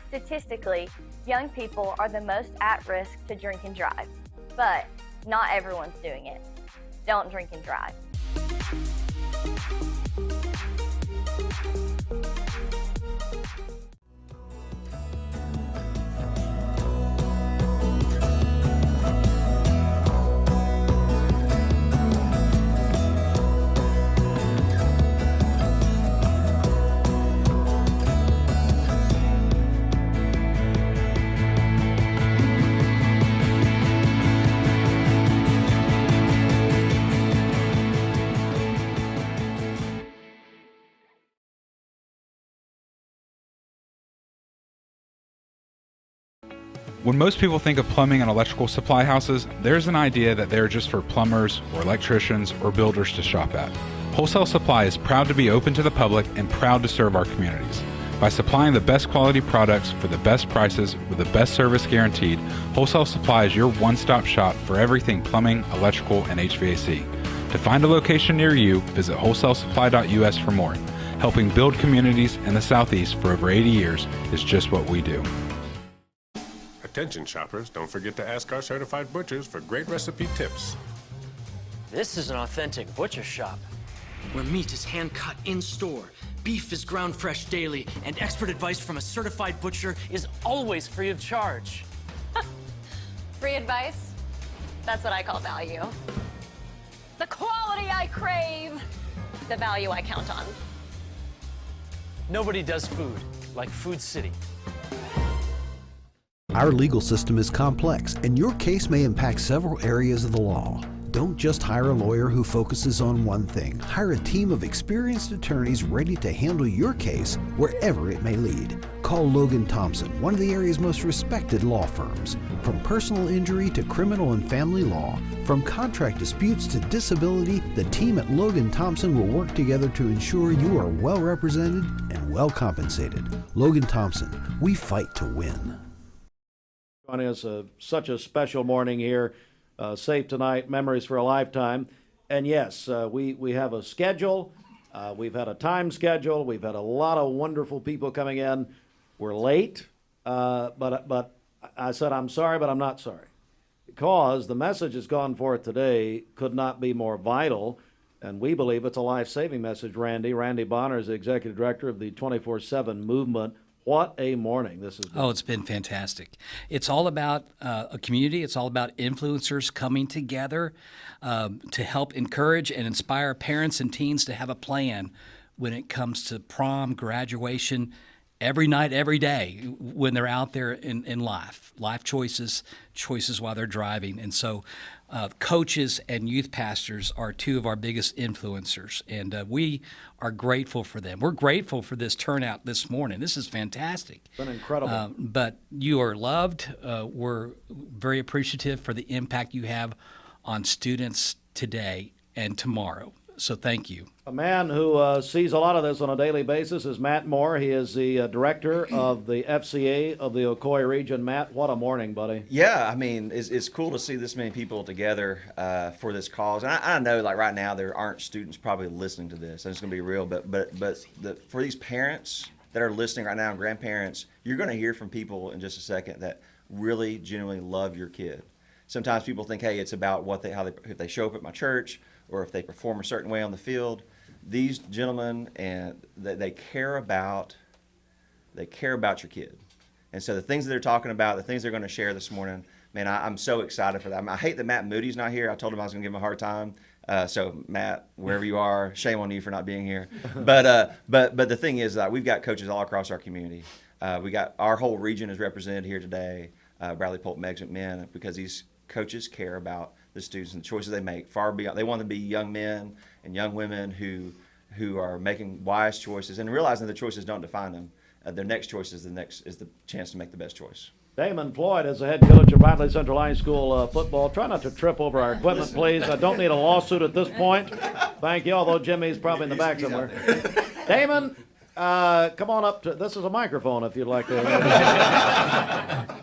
Statistically, young people are the most at risk to drink and drive, but not everyone's doing it. Don't drink and drive. When most people think of plumbing and electrical supply houses, there's an idea that they're just for plumbers or electricians or builders to shop at. Wholesale Supply is proud to be open to the public and proud to serve our communities. By supplying the best quality products for the best prices with the best service guaranteed, Wholesale Supply is your one-stop shop for everything plumbing, electrical, and HVAC. To find a location near you, visit wholesalesupply.us for more. Helping build communities in the Southeast for over 80 years is just what we do. Attention shoppers, don't forget to ask our certified butchers for great recipe tips. This is an authentic butcher shop, where meat is hand-cut in-store, beef is ground fresh daily, and expert advice from a certified butcher is always free of charge. Free advice? That's what I call value. The quality I crave, the value I count on. Nobody does food like Food City. Our legal system is complex, and your case may impact several areas of the law. Don't just hire a lawyer who focuses on one thing. Hire a team of experienced attorneys ready to handle your case wherever it may lead. Call Logan Thompson, one of the area's most respected law firms. From personal injury to criminal and family law, from contract disputes to disability, the team at Logan Thompson will work together to ensure you are well represented and well compensated. Logan Thompson, we fight to win. Joining us, such a special morning here. Save Tonight, Memories for a Lifetime. And yes, we have a schedule. We've had a time schedule. We've had a lot of wonderful people coming in. We're late, but I said I'm sorry, but I'm not sorry. Because the message that's gone forth today could not be more vital, and we believe it's a life-saving message, Randy. Randy Bonner is the Executive Director of the 24/7 Movement. What a morning this has been. Oh, it's been fantastic. It's all about a community. It's all about influencers coming together to help encourage and inspire parents and teens to have a plan when it comes to prom, graduation, every night, every day when they're out there in life choices while they're driving. And so coaches and youth pastors are two of our biggest influencers, and we are grateful for them. We're grateful for this turnout this morning. This is fantastic. It's been incredible. But you are loved. We're very appreciative for the impact you have on students today and tomorrow. So thank you. A man who sees a lot of this on a daily basis is Matt Moore. He is the director of the FCA of the Ocoee region. Matt, what a morning, buddy. Yeah, I mean, it's cool to see this many people together for this cause. And I know, like right now, there aren't students probably listening to this. I'm just going to be real. But for these parents that are listening right now and grandparents, you're going to hear from people in just a second that really genuinely love your kid. Sometimes people think, hey, it's about if they show up at my church or if they perform a certain way on the field. These gentlemen, and they care about your kid. And so the things that they're talking about, the things they're going to share this morning, man, I'm so excited for that. I hate that Matt Moody's not here. I told him I was going to give him a hard time. So Matt, wherever you are, shame on you for not being here. But the thing is that we've got coaches all across our community. We got our whole region is represented here today. Bradley Polk, Meggs McMinn, because these coaches care about the students and the choices they make far beyond. They want to be young men and young women who are making wise choices and realizing the choices don't define them. Their next choice is the chance to make the best choice. Damon Floyd is the head coach of Bradley Central High School football. Try not to trip over our equipment, please. I don't need a lawsuit at this point. Thank you, although Jimmy's probably in the back somewhere. Damon, come on up to, this is a microphone if you'd like to.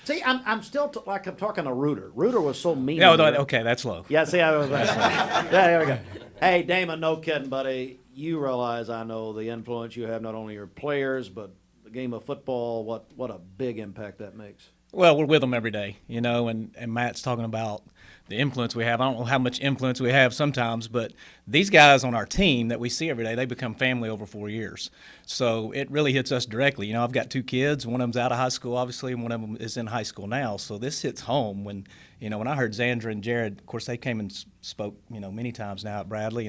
See, I'm still like I'm talking to Reuter. Reuter was so mean. No, okay, that's low. Yeah, see, I was yeah, there we go. Hey, Damon, no kidding, buddy. You realize I know the influence you have, not only your players, but the game of football. What a big impact that makes. Well, we're with them every day, you know, and Matt's talking about the influence we have. I don't know how much influence we have sometimes, but these guys on our team that we see every day, they become family over 4 years. So it really hits us directly. You know, I've got two kids. One of them's out of high school, obviously, and one of them is in high school now. So this hits home when, you know, when I heard Xandra and Jared, of course, they came and spoke, you know, many times now at Bradley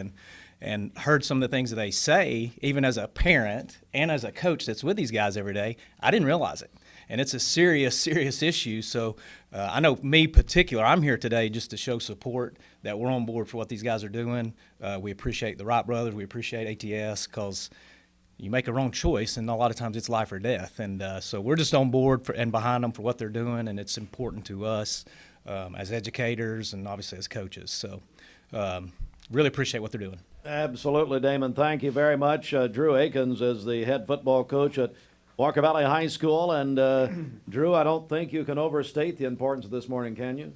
and heard some of the things that they say, even as a parent and as a coach that's with these guys every day, I didn't realize it. And it's a serious, serious issue. So I know me particular, I'm here today just to show support that we're on board for what these guys are doing. We appreciate the Wright brothers. We appreciate ATS because you make a wrong choice, and a lot of times it's life or death. And so we're just on board and behind them for what they're doing, and it's important to us as educators and obviously as coaches. So really appreciate what they're doing. Absolutely, Damon. Thank you very much. Drew Akins is the head football coach at Walker Valley High School. And Drew, I don't think you can overstate the importance of this morning, can you?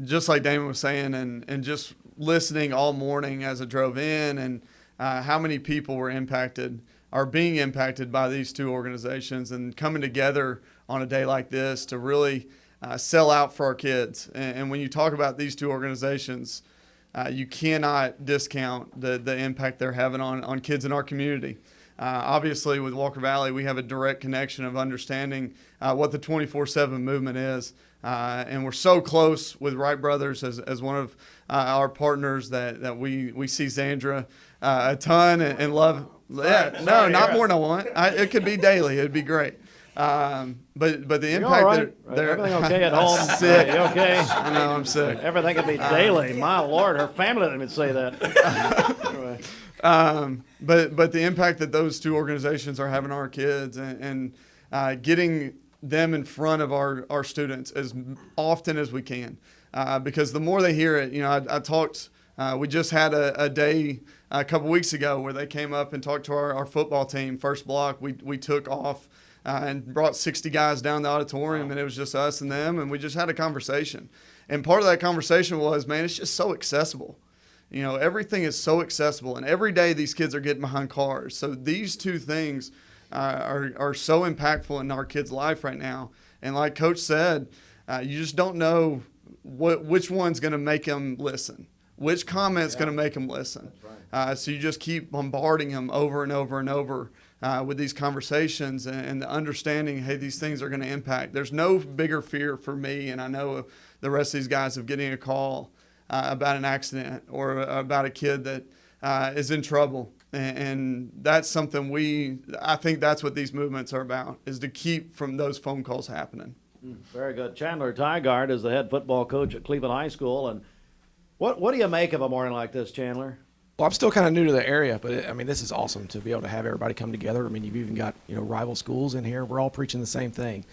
Just like Damon was saying, and just listening all morning as I drove in, and how many people were impacted, are being impacted by these two organizations, and coming together on a day like this to really sell out for our kids. And when you talk about these two organizations, you cannot discount the impact they're having on kids in our community. Obviously, with Walker Valley, we have a direct connection of understanding what the 24/7 movement is. And we're so close with Wright Brothers as one of our partners that we see Zandra a ton and love. Yeah, no, not more than I want. It could be daily. It'd be great. But the impact right? they're everything okay at home? I'm sick. You okay? I know I'm sick. Everything could be daily. My Lord, her family didn't even say that. But the impact that those two organizations are having on our kids and getting them in front of our students as often as we can, because the more they hear it, I talked. We just had a day a couple weeks ago where they came up and talked to our football team. First block, we took off and brought 60 guys down the auditorium, and it was just us and them, and we just had a conversation. And part of that conversation was, man, it's just so accessible. Everything is so accessible, and every day these kids are getting behind cars. So these two things are so impactful in our kids' life right now. And like Coach said, you just don't know which one's going to make them listen, which comment's going to make them listen. Right. So you just keep bombarding them over and over and over with these conversations and the understanding, hey, these things are going to impact. There's no bigger fear for me, and I know the rest of these guys, of getting a call about an accident or about a kid that is in trouble. And that's something I think that's what these movements are about, is to keep from those phone calls happening. Very good. Chandler Tygart is the head football coach at Cleveland High School. And what do you make of a morning like this, Chandler? Well, I'm still kind of new to the area, but this is awesome to be able to have everybody come together. You've even got rival schools in here. We're all preaching the same thing,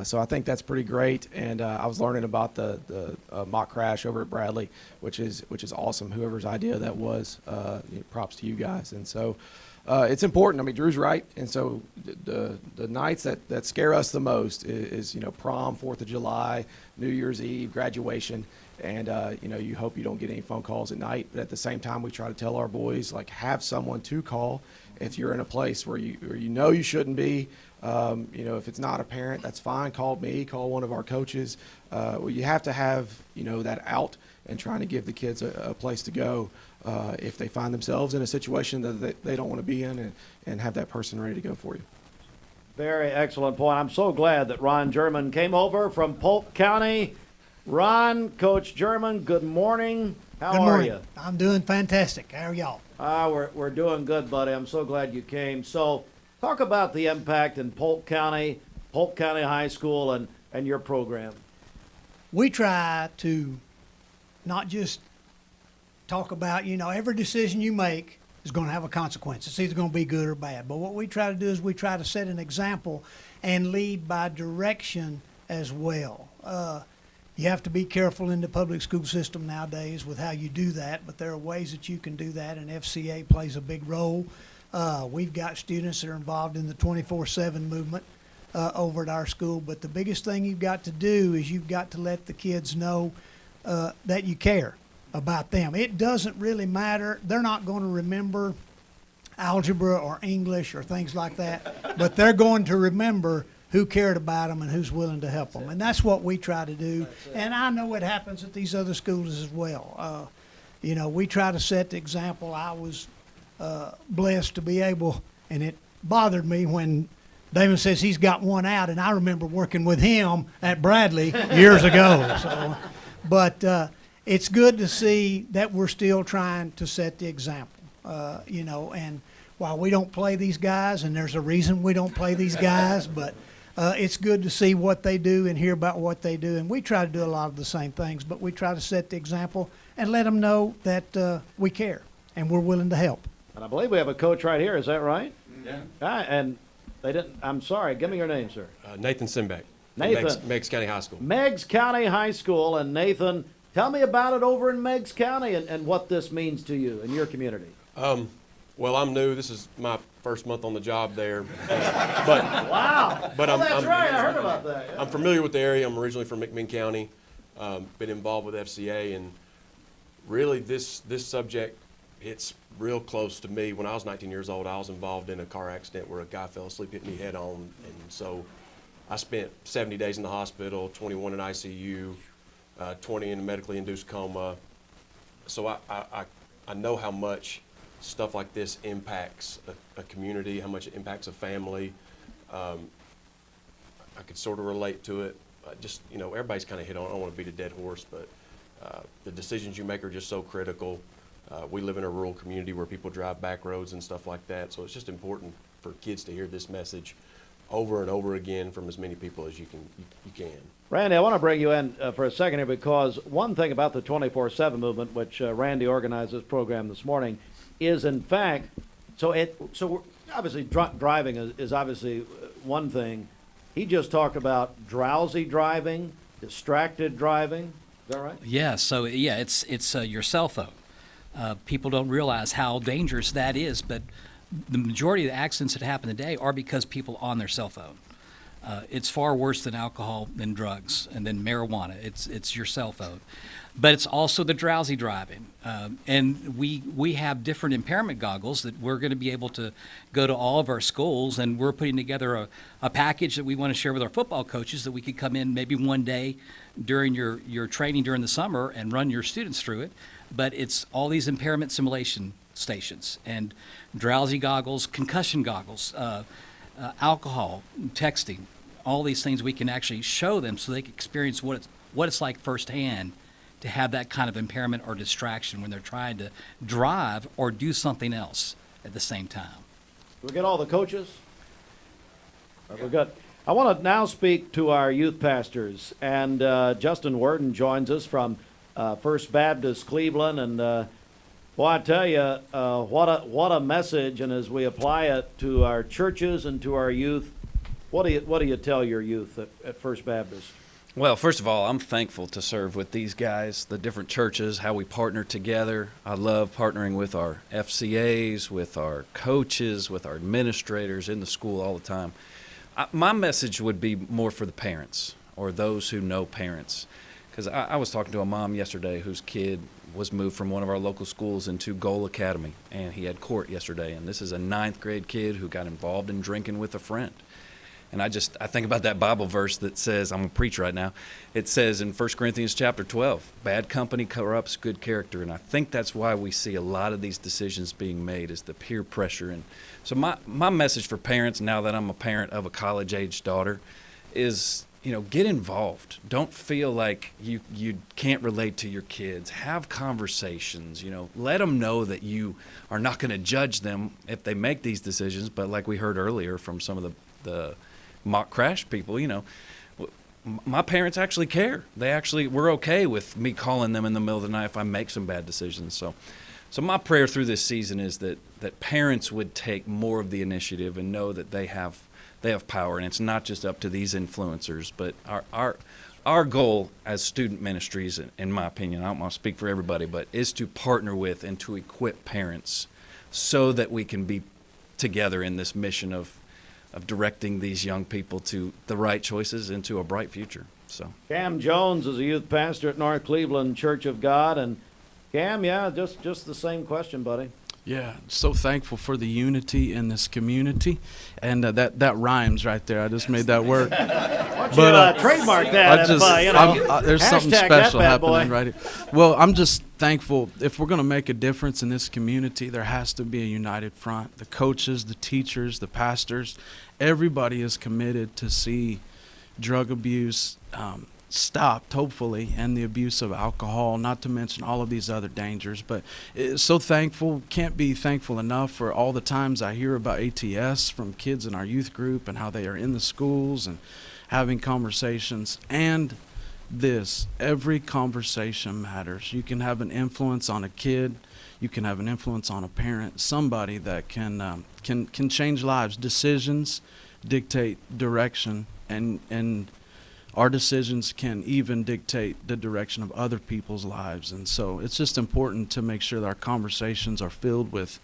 so I think that's pretty great. And I was learning about the mock crash over at Bradley, which is awesome. Whoever's idea that was, props to you guys. And so it's important. Drew's right. And so the nights that scare us the most is prom, 4th of July, New Year's Eve, graduation. And, you hope you don't get any phone calls at night. But at the same time, we try to tell our boys, have someone to call if you're in a place where you shouldn't be. If it's not a parent, that's fine. Call me, call one of our coaches. You have to have, that out and trying to give the kids a place to go if they find themselves in a situation that they don't want to be in, and have that person ready to go for you. Very excellent point. I'm so glad that Ron German came over from Polk County. Ron, Coach German, good morning. How are you? I'm doing fantastic. How are y'all? We're doing good, buddy. I'm so glad you came. So talk about the impact in Polk County High School, and your program. We try to not just talk about, every decision you make is going to have a consequence. It's either going to be good or bad. But what we try to do is we try to set an example and lead by direction as well. You have to be careful in the public school system nowadays with how you do that, but there are ways that you can do that, and FCA plays a big role. We've got students that are involved in the 24/7 movement over at our school, but the biggest thing you've got to do is you've got to let the kids know that you care about them. It doesn't really matter. They're not going to remember algebra or English or things like that, but they're going to remember who cared about them and who's willing to help them. And that's what we try to do. And I know it happens at these other schools as well. We try to set the example. I was blessed to be able, and it bothered me when Damon says he's got one out, and I remember working with him at Bradley years ago. So, but it's good to see that we're still trying to set the example, and while we don't play these guys, and there's a reason we don't play these guys, but it's good to see what they do and hear about what they do. And we try to do a lot of the same things, but we try to set the example and let them know that we care and we're willing to help. And I believe we have a coach right here. Is that right? Yeah. And they didn't. I'm sorry. Give me your name, sir. Nathan Simbeck. Nathan. Meigs County High School. Meigs County High School. And Nathan, Tell me about it over in Meigs County and what this means to you and your community. Well, I'm new. This is my first month on the job there. But wow. But that's right. I heard about that. Yeah. I'm familiar with the area. I'm originally from McMinn County. Been involved with FCA, and really this subject, it's real close to me. When I was 19 years old, I was involved in a car accident where a guy fell asleep, hit me head on, and so I spent 70 days in the hospital, 21 in ICU, 20 in a medically induced coma. So I know how much stuff like this impacts a community, how much it impacts a family. I could sort of relate to it. Just, everybody's kind of hit on, I don't want to beat a dead horse, but the decisions you make are just so critical. We live in a rural community where people drive back roads and stuff like that, so it's just important for kids to hear this message over and over again from as many people as you can. Randy, I want to bring you in for a second here, because one thing about the 24/7 movement, which Randy organized this program this morning, is in fact, so we're obviously driving is obviously one thing. He just talked about drowsy driving, distracted driving. Is that right? Yeah. So yeah, it's your cell phone. People don't realize how dangerous that is, but the majority of the accidents that happen today are because people on their cell phone. It's far worse than alcohol, than drugs, and then marijuana. It's your cell phone. But it's also the drowsy driving. And we have different impairment goggles that we're going to be able to go to all of our schools, and we're putting together a package that we want to share with our football coaches that we could come in maybe one day during your training during the summer and run your students through it. But it's all these impairment simulation stations and drowsy goggles, concussion goggles, alcohol, texting, all these things we can actually show them so they can experience what it's like firsthand to have that kind of impairment or distraction when they're trying to drive or do something else at the same time. We get all the coaches? We're good. I want to now speak to our youth pastors, and Justin Worden joins us from First Baptist Cleveland, and well, I tell you, what a message! And as we apply it to our churches and to our youth, what do you tell your youth at First Baptist? Well, first of all, I'm thankful to serve with these guys, the different churches, how we partner together. I love partnering with our FCAs, with our coaches, with our administrators in the school all the time. My message would be more for the parents or those who know parents. Because I was talking to a mom yesterday whose kid was moved from one of our local schools into Goal Academy, and he had court yesterday. And this is a 9th grade kid who got involved in drinking with a friend. And I think about that Bible verse that says, I'm going to preach right now. It says in 1 Corinthians chapter 12, bad company corrupts good character. And I think that's why we see a lot of these decisions being made, is the peer pressure. And so my message for parents, now that I'm a parent of a college-age daughter, is, get involved. Don't feel like you can't relate to your kids. Have conversations, let them know that you are not going to judge them if they make these decisions. But like we heard earlier from some of the mock crash people, my parents actually care. We're okay with me calling them in the middle of the night if I make some bad decisions. So my prayer through this season is that parents would take more of the initiative and know that they have power, and it's not just up to these influencers, but our goal as student ministries, in my opinion, I don't want to speak for everybody, but is to partner with and to equip parents so that we can be together in this mission of directing these young people to the right choices and to a bright future. So Cam Jones is a youth pastor at North Cleveland Church of God, and Cam, just the same question, buddy. Yeah, so thankful for the unity in this community, and that rhymes right there. I just made that work. Why don't you trademark that? There's something special happening right here. Well, I'm just thankful. If we're going to make a difference in this community, there has to be a united front. The coaches, the teachers, the pastors, everybody is committed to see drug abuse stopped, hopefully, and the abuse of alcohol, not to mention all of these other dangers. But so thankful, can't be thankful enough for all the times I hear about ATS from kids in our youth group and how they are in the schools and having conversations. And every conversation matters. You can have an influence on a kid, you can have an influence on a parent, somebody that can change lives. Decisions dictate direction, and our decisions can even dictate the direction of other people's lives. And so it's just important to make sure that our conversations are filled with,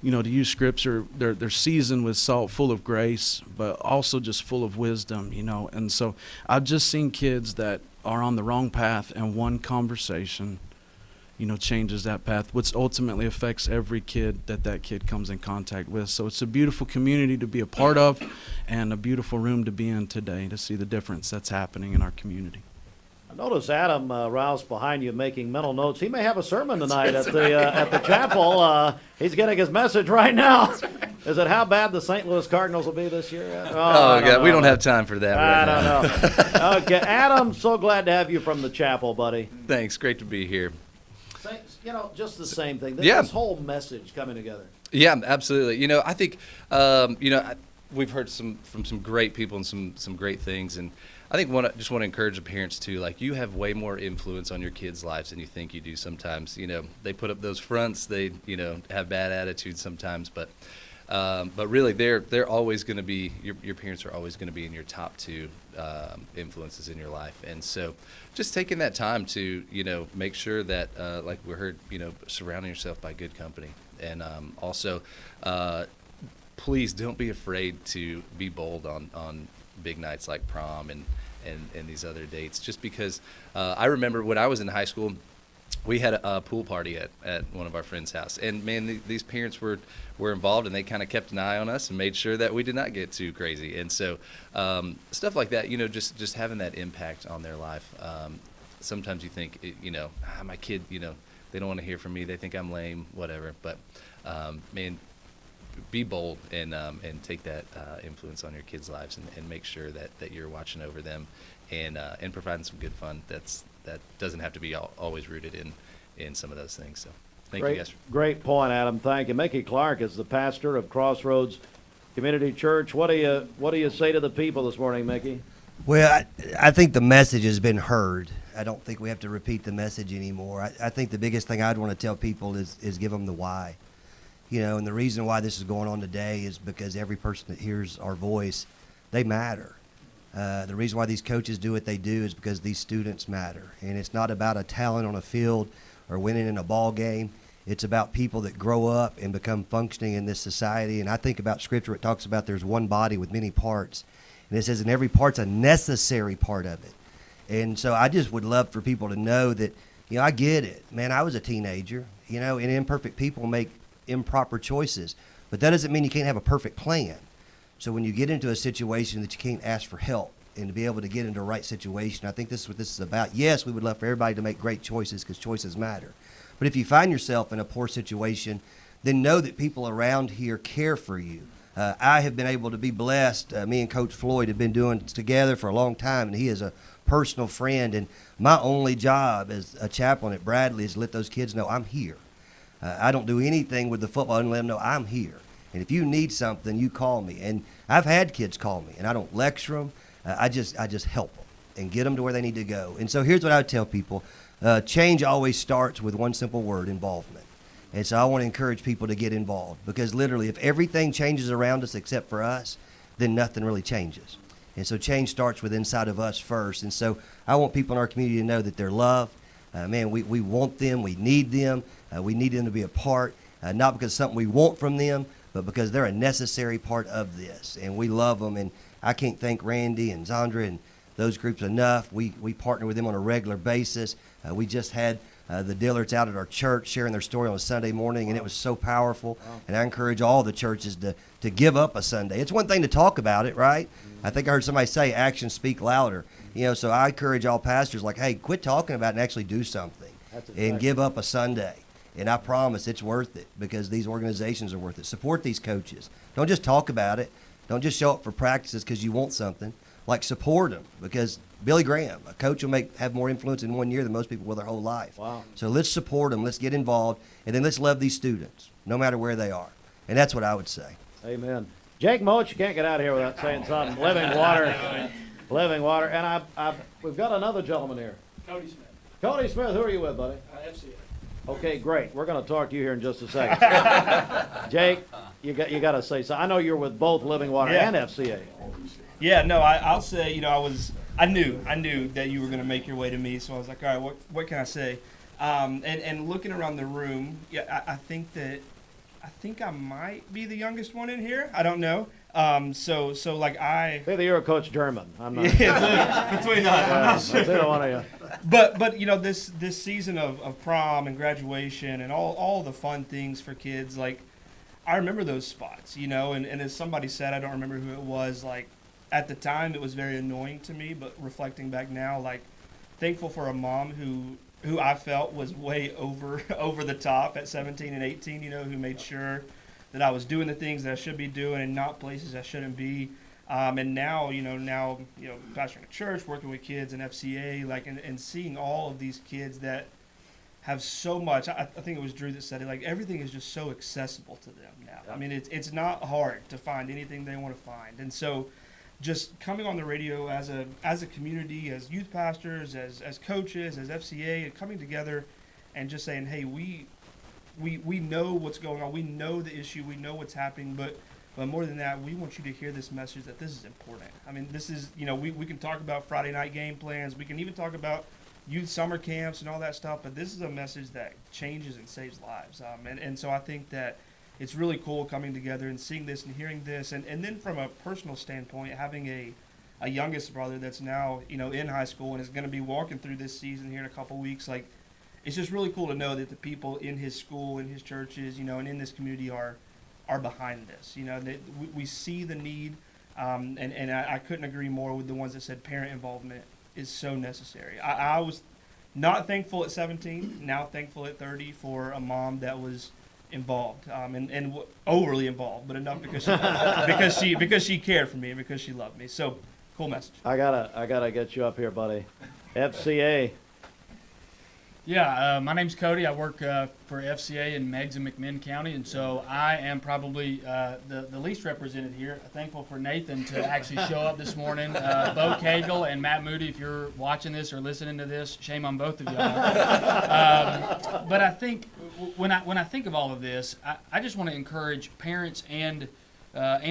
to use scripture, they're seasoned with salt, full of grace, but also just full of wisdom, And so I've just seen kids that are on the wrong path, and one conversation, changes that path, which ultimately affects every kid that kid comes in contact with. So it's a beautiful community to be a part of, and a beautiful room to be in today to see the difference that's happening in our community. I notice Adam Rouse behind you making mental notes. He may have a sermon tonight at the chapel. He's getting his message right now. Is it how bad the St. Louis Cardinals will be this year? Oh God, we don't have time for that right now. I don't know. Okay, Adam, so glad to have you from the chapel, buddy. Thanks, great to be here. Just the same thing. Yeah. This whole message coming together. Yeah, absolutely. I think, we've heard from some great people and some great things, and I think just want to encourage the parents too. Like, you have way more influence on your kids' lives than you think you do sometimes. They put up those fronts. They, have bad attitudes sometimes, but really, they're always going to be your parents are always going to be in your top two influences in your life. And so, just taking that time to make sure that like we heard, surrounding yourself by good company, and also please don't be afraid to be bold on big nights like prom and these other dates. Just because I remember when I was in high school, we had a pool party at one of our friends' house, and man, these parents were involved, and they kind of kept an eye on us and made sure that we did not get too crazy. And so stuff like that, just having that impact on their life. Sometimes you think, my kid, they don't want to hear from me. They think I'm lame, whatever. But man, be bold and take that influence on your kids' lives, and make sure that you're watching over them and providing some good fun. That doesn't have to be always rooted in some of those things. So thank you guys. Great point, Adam. Thank you. Mickey Clark is the pastor of Crossroads Community Church. What do you say to the people this morning, Mickey? Well, I think the message has been heard. I don't think we have to repeat the message anymore. I think the biggest thing I'd want to tell people is give them the why. And the reason why this is going on today is because every person that hears our voice, they matter. The reason why these coaches do what they do is because these students matter. And it's not about a talent on a field or winning in a ball game. It's about people that grow up and become functioning in this society. And I think about Scripture, it talks about there's one body with many parts. And it says, and every part's a necessary part of it. And so I just would love for people to know that, I get it. Man, I was a teenager, and imperfect people make improper choices. But that doesn't mean you can't have a perfect plan. So when you get into a situation that you can't ask for help and to be able to get into the right situation, I think this is what this is about. Yes, we would love for everybody to make great choices because choices matter. But if you find yourself in a poor situation, then know that people around here care for you. I have been able to be blessed. Me and Coach Floyd have been doing it together for a long time, and he is a personal friend. And my only job as a chaplain at Bradley is to let those kids know I'm here. I don't do anything with the football and let them know I'm here. And if you need something, you call me. And I've had kids call me, and I don't lecture them. I just help them and get them to where they need to go. And so here's what I would tell people. Change always starts with one simple word, involvement. And so I want to encourage people to get involved, because literally if everything changes around us except for us, then nothing really changes. And so change starts with inside of us first. And so I want people in our community to know that they're loved. Man, we want them. We need them. We need them to be a part, not because it's something we want from them, but because they're a necessary part of this. And we love them. And I can't thank Randy and Zandra and those groups enough. We partner with them on a regular basis. We just had the Dillards out at our church sharing their story on a Sunday morning, and it was so powerful. And I encourage all the churches to give up a Sunday. It's one thing to talk about it, right? I think I heard somebody say actions speak louder. So I encourage all pastors, like, hey, quit talking about it and actually do something. And give up a Sunday. And I promise it's worth it, because these organizations are worth it. Support these coaches. Don't just talk about it. Don't just show up for practices because you want something. Like, support them, because Billy Graham, a coach, will have more influence in 1 year than most people will their whole life. Wow. So let's support them. Let's get involved. And then let's love these students, no matter where they are. And that's what I would say. Amen. Jake Moach, you can't get out of here without saying something. Living water. Living water. And we've got another gentleman here. Cody Smith. Cody Smith, who are you with, buddy? FCA. Okay, great. We're going to talk to you here in just a second. Jake, you got to say something. I know you're with both Living Water and FCA. Yeah, no, I'll say, I was I knew that you were going to make your way to me, so I was like, all right, what can I say? And looking around the room, yeah, I think I might be the youngest one in here. I don't know. So like Say that you're Coach German. I'm not. Yeah, between us, I'm not sure. Either one of you. But you know, this season of prom and graduation and all the fun things for kids, like I remember those spots, you know, and as somebody said, I don't remember who it was, like at the time it was very annoying to me, but reflecting back now, like thankful for a mom who I felt was way over the top at 17 and 18, you know, who made sure that I was doing the things that I should be doing and not places I shouldn't be. And now pastoring a church, working with kids in FCA, like, and seeing all of these kids that have so much. I think it was Drew that said it. Like everything is just so accessible to them now. I mean, it's not hard to find anything they want to find. And so, just coming on the radio as a community, as youth pastors, as coaches, as FCA, and coming together, and just saying, hey, we know what's going on. We know the issue. We know what's happening. But more than that, we want you to hear this message that this is important. I mean, this is, you know, we can talk about Friday night game plans. We can even talk about youth summer camps and all that stuff. But this is a message that changes and saves lives. And so I think that it's really cool coming together and seeing this and hearing this. And then from a personal standpoint, having a youngest brother that's now, you know, in high school and is going to be walking through this season here in a couple weeks, like, it's just really cool to know that the people in his school, in his churches, you know, and in this community are behind this. You know, we see the need, and I couldn't agree more with the ones that said parent involvement is so necessary. I was not thankful at 17, now thankful at 30 for a mom that was involved, and overly involved, but enough because she cared for me and because she loved me. So, cool message. I gotta get you up here, buddy. FCA. Yeah, my name's Cody. I work for FCA in Meigs and McMinn County, and so I am probably the least represented here. Thankful for Nathan to actually show up this morning. Bo Cagle and Matt Moody, if you're watching this or listening to this, shame on both of y'all. But I think when I think of all of this, I just want to encourage parents and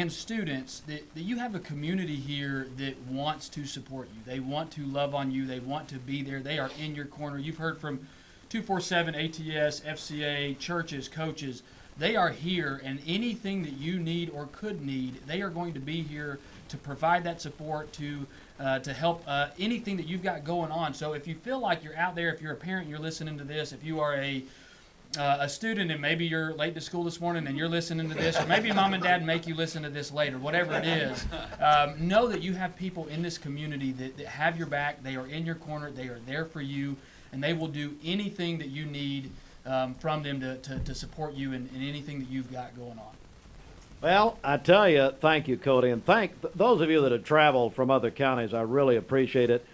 students that you have a community here that wants to support you. They want to love on you. They want to be there. They are in your corner. You've heard from 247, ATS, FCA, churches, coaches. They are here, and anything that you need or could need, they are going to be here to provide that support, to help anything that you've got going on. So if you feel like you're out there, if you're a parent and you're listening to this, if you are a student and maybe you're late to school this morning and you're listening to this, or maybe mom and dad make you listen to this later, whatever it is, know that you have people in this community that have your back. They are in your corner. They are there for you, and they will do anything that you need from them to support you in anything that you've got going on. Well, I tell you, thank you, Cody, and thank those of you that have traveled from other counties. I really appreciate it.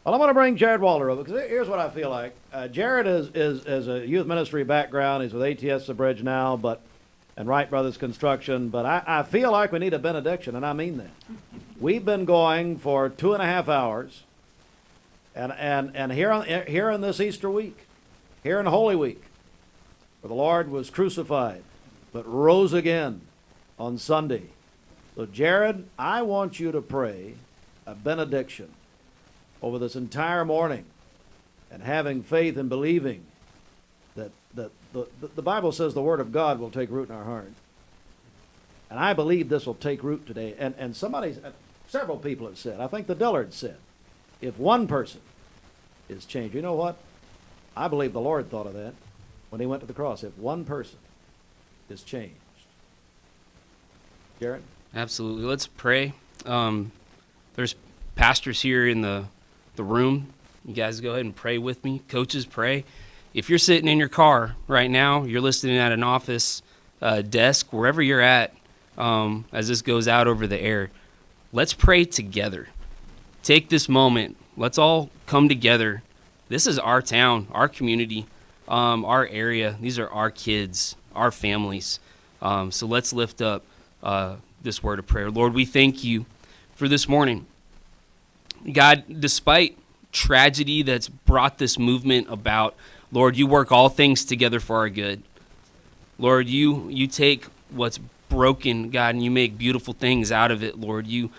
Well, I'm going to bring Jared Walter over, because here's what I feel like. Jared is a youth ministry background. He's with ATS The Bridge now, and Wright Brothers Construction. But I feel like we need a benediction, and I mean that. We've been going for 2.5 hours, and here in this Easter week, here in Holy Week, where the Lord was crucified, but rose again on Sunday. So, Jared, I want you to pray a benediction over this entire morning, and having faith and believing that the Bible says the Word of God will take root in our heart. And I believe this will take root today. And several people have said, I think the Dillards said, if one person is changed, you know what? I believe the Lord thought of that when he went to the cross. If one person is changed. Jared? Absolutely. Let's pray. There's pastors here in the room. You guys go ahead and pray with me. Coaches, pray. If you're sitting in your car right now, you're listening at an office desk, wherever you're at, as this goes out over the air, let's pray together. Take this moment. Let's all come together. This is our town, our community, our area. These are our kids, our families. So let's lift up this word of prayer. Lord, we thank you for this morning. God, despite tragedy that's brought this movement about, Lord, you work all things together for our good. Lord, you take what's broken, God, and you make beautiful things out of it, Lord. You,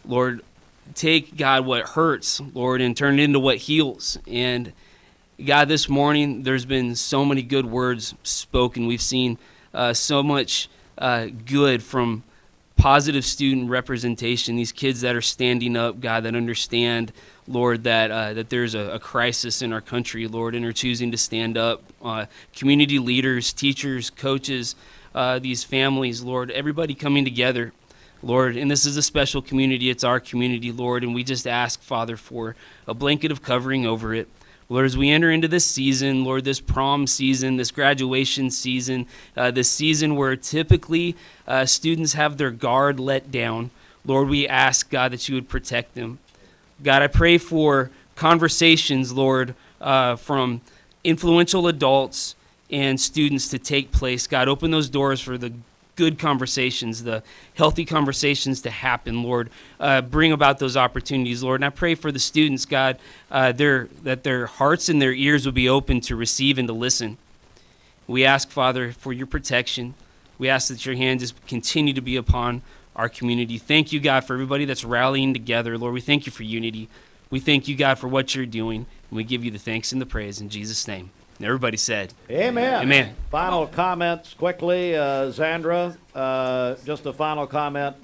Lord, take, God, what hurts, Lord, and turn it into what heals. And God, this morning, there's been so many good words spoken. We've seen so much good from positive student representation, these kids that are standing up, God, that understand, Lord, that there's a crisis in our country, Lord, and are choosing to stand up. Community leaders, teachers, coaches, these families, Lord, everybody coming together, Lord, and this is a special community. It's our community, Lord, and we just ask, Father, for a blanket of covering over it. Lord, as we enter into this season, Lord, this prom season, this graduation season, this season where typically students have their guard let down, Lord, we ask, God, that you would protect them. God, I pray for conversations, Lord, from influential adults and students to take place. God, open those doors for the good conversations, the healthy conversations to happen, Lord. Bring about those opportunities, Lord. And I pray for the students, God, that their hearts and their ears will be open to receive and to listen. We ask, Father, for your protection. We ask that your hand just continue to be upon our community. Thank you, God, for everybody that's rallying together. Lord, we thank you for unity. We thank you, God, for what you're doing. And we give you the thanks and the praise in Jesus' name. And everybody said, Amen. Amen. Final comments quickly. Zandra, just a final comment,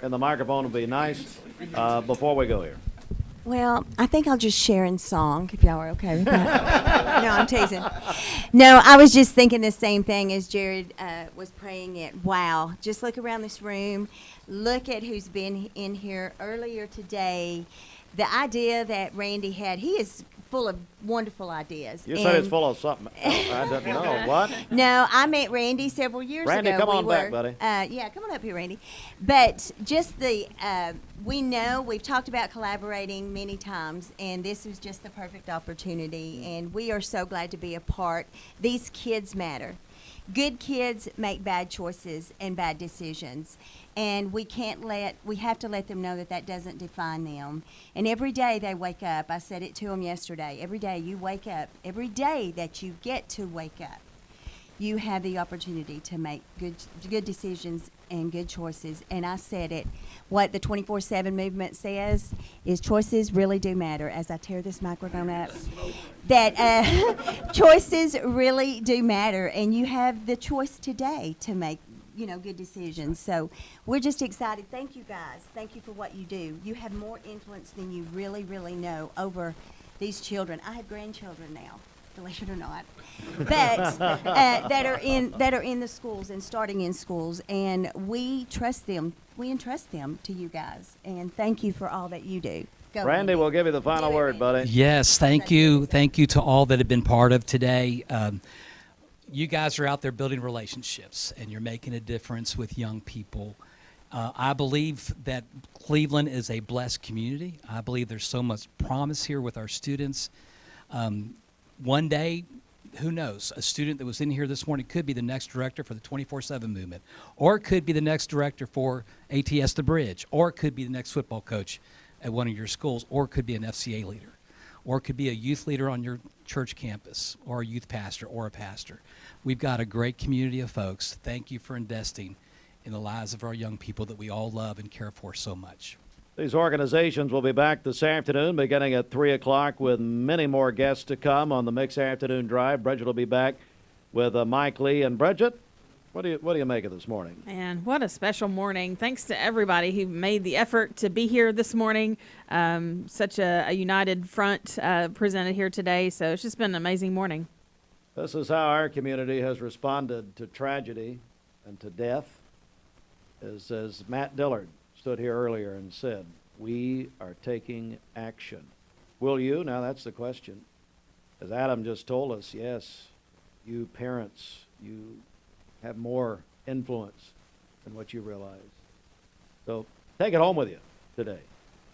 and the microphone will be nice before we go here. Well, I think I'll just share in song, if y'all are okay with that. No, I'm teasing. No, I was just thinking the same thing as Jared was praying it. Wow, just look around this room. Look at who's been in here earlier today. The idea that Randy had, he is full of wonderful ideas. You said it's full of something. I didn't know. What? No, I met Randy several years Randy, ago. come on back, buddy. Yeah, come on up here, Randy. But just we know, we've talked about collaborating many times, and this is just the perfect opportunity, and we are so glad to be a part. These kids matter. Good kids make bad choices and bad decisions, and we have to let them know that doesn't define them. And every day they wake up, I said it to them yesterday, every day you wake up, every day that you get to wake up, you have the opportunity to make good decisions and good choices. And I said it, what the 24/7 movement says is choices really do matter. As I tear this microphone up, that choices really do matter, and you have the choice today to make good decisions. So we're just excited. Thank you, guys. Thank you for what you do. You have more influence than you really, really know over these children. I have grandchildren now, believe it or not, but that are in the schools and starting in schools, and we trust them. We entrust them to you guys, and thank you for all that you do. Go, Randy, we'll give you the final word, buddy. Yes, thank you. Thank you to all that have been part of today. You guys are out there building relationships, and you're making a difference with young people. I believe that Cleveland is a blessed community. I believe there's so much promise here with our students. One day, who knows, a student that was in here this morning could be the next director for the 24/7 movement, or it could be the next director for ATS The Bridge, or it could be the next football coach at one of your schools, or it could be an FCA leader, or it could be a youth leader on your church campus, or a youth pastor, or a pastor. We've got a great community of folks. Thank you for investing in the lives of our young people that we all love and care for so much. These organizations will be back this afternoon beginning at 3 o'clock with many more guests to come on the Mix Afternoon Drive. Bridget will be back with Mike Lee. And Bridget, what do you make of this morning? Man, what a special morning. Thanks to everybody who made the effort to be here this morning. Such a united front presented here today. So it's just been an amazing morning. This is how our community has responded to tragedy and to death. As Matt Dillard stood here earlier and said, we are taking action. Will you? Now that's the question. As Adam just told us, yes, you parents, you have more influence than what you realize. So take it home with you today.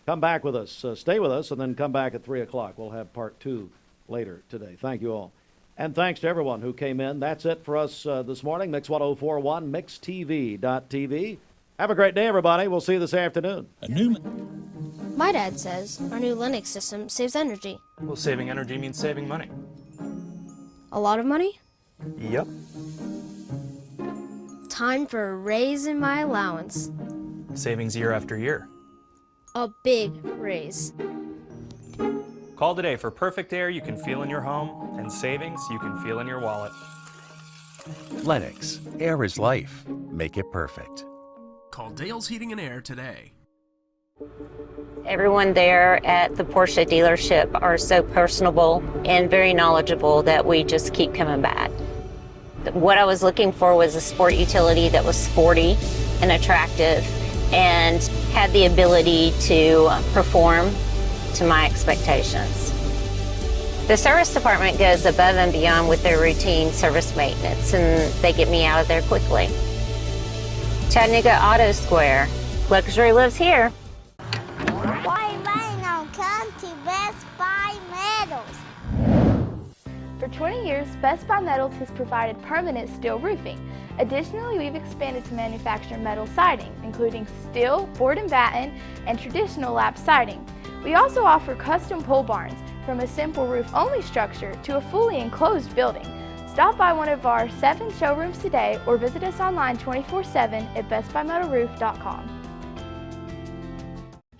Come back with us. Stay with us and then come back at 3 o'clock. We'll have part 2 later today. Thank you all. And thanks to everyone who came in. That's it for us this morning. Mix 1041, mixtv.tv. Have a great day, everybody. We'll see you this afternoon. My dad says our new Linux system saves energy. Well, saving energy means saving money. A lot of money? Yep. Time for a raise in my allowance. Savings year after year. A big raise. Call today for perfect air you can feel in your home and savings you can feel in your wallet. Lennox, air is life. Make it perfect. Call Dale's Heating and Air today. Everyone there at the Porsche dealership are so personable and very knowledgeable that we just keep coming back. What I was looking for was a sport utility that was sporty and attractive and had the ability to perform to my expectations. The service department goes above and beyond with their routine service maintenance, and they get me out of there quickly. Chattanooga Auto Square. Luxury lives here. Why now come to Best Buy Metals? For 20 years, Best Buy Metals has provided permanent steel roofing. Additionally, we've expanded to manufacture metal siding, including steel, board and batten, and traditional lap siding. We also offer custom pole barns, from a simple roof-only structure to a fully enclosed building. Stop by one of our 7 showrooms today or visit us online 24/7 at bestbuymetalroof.com.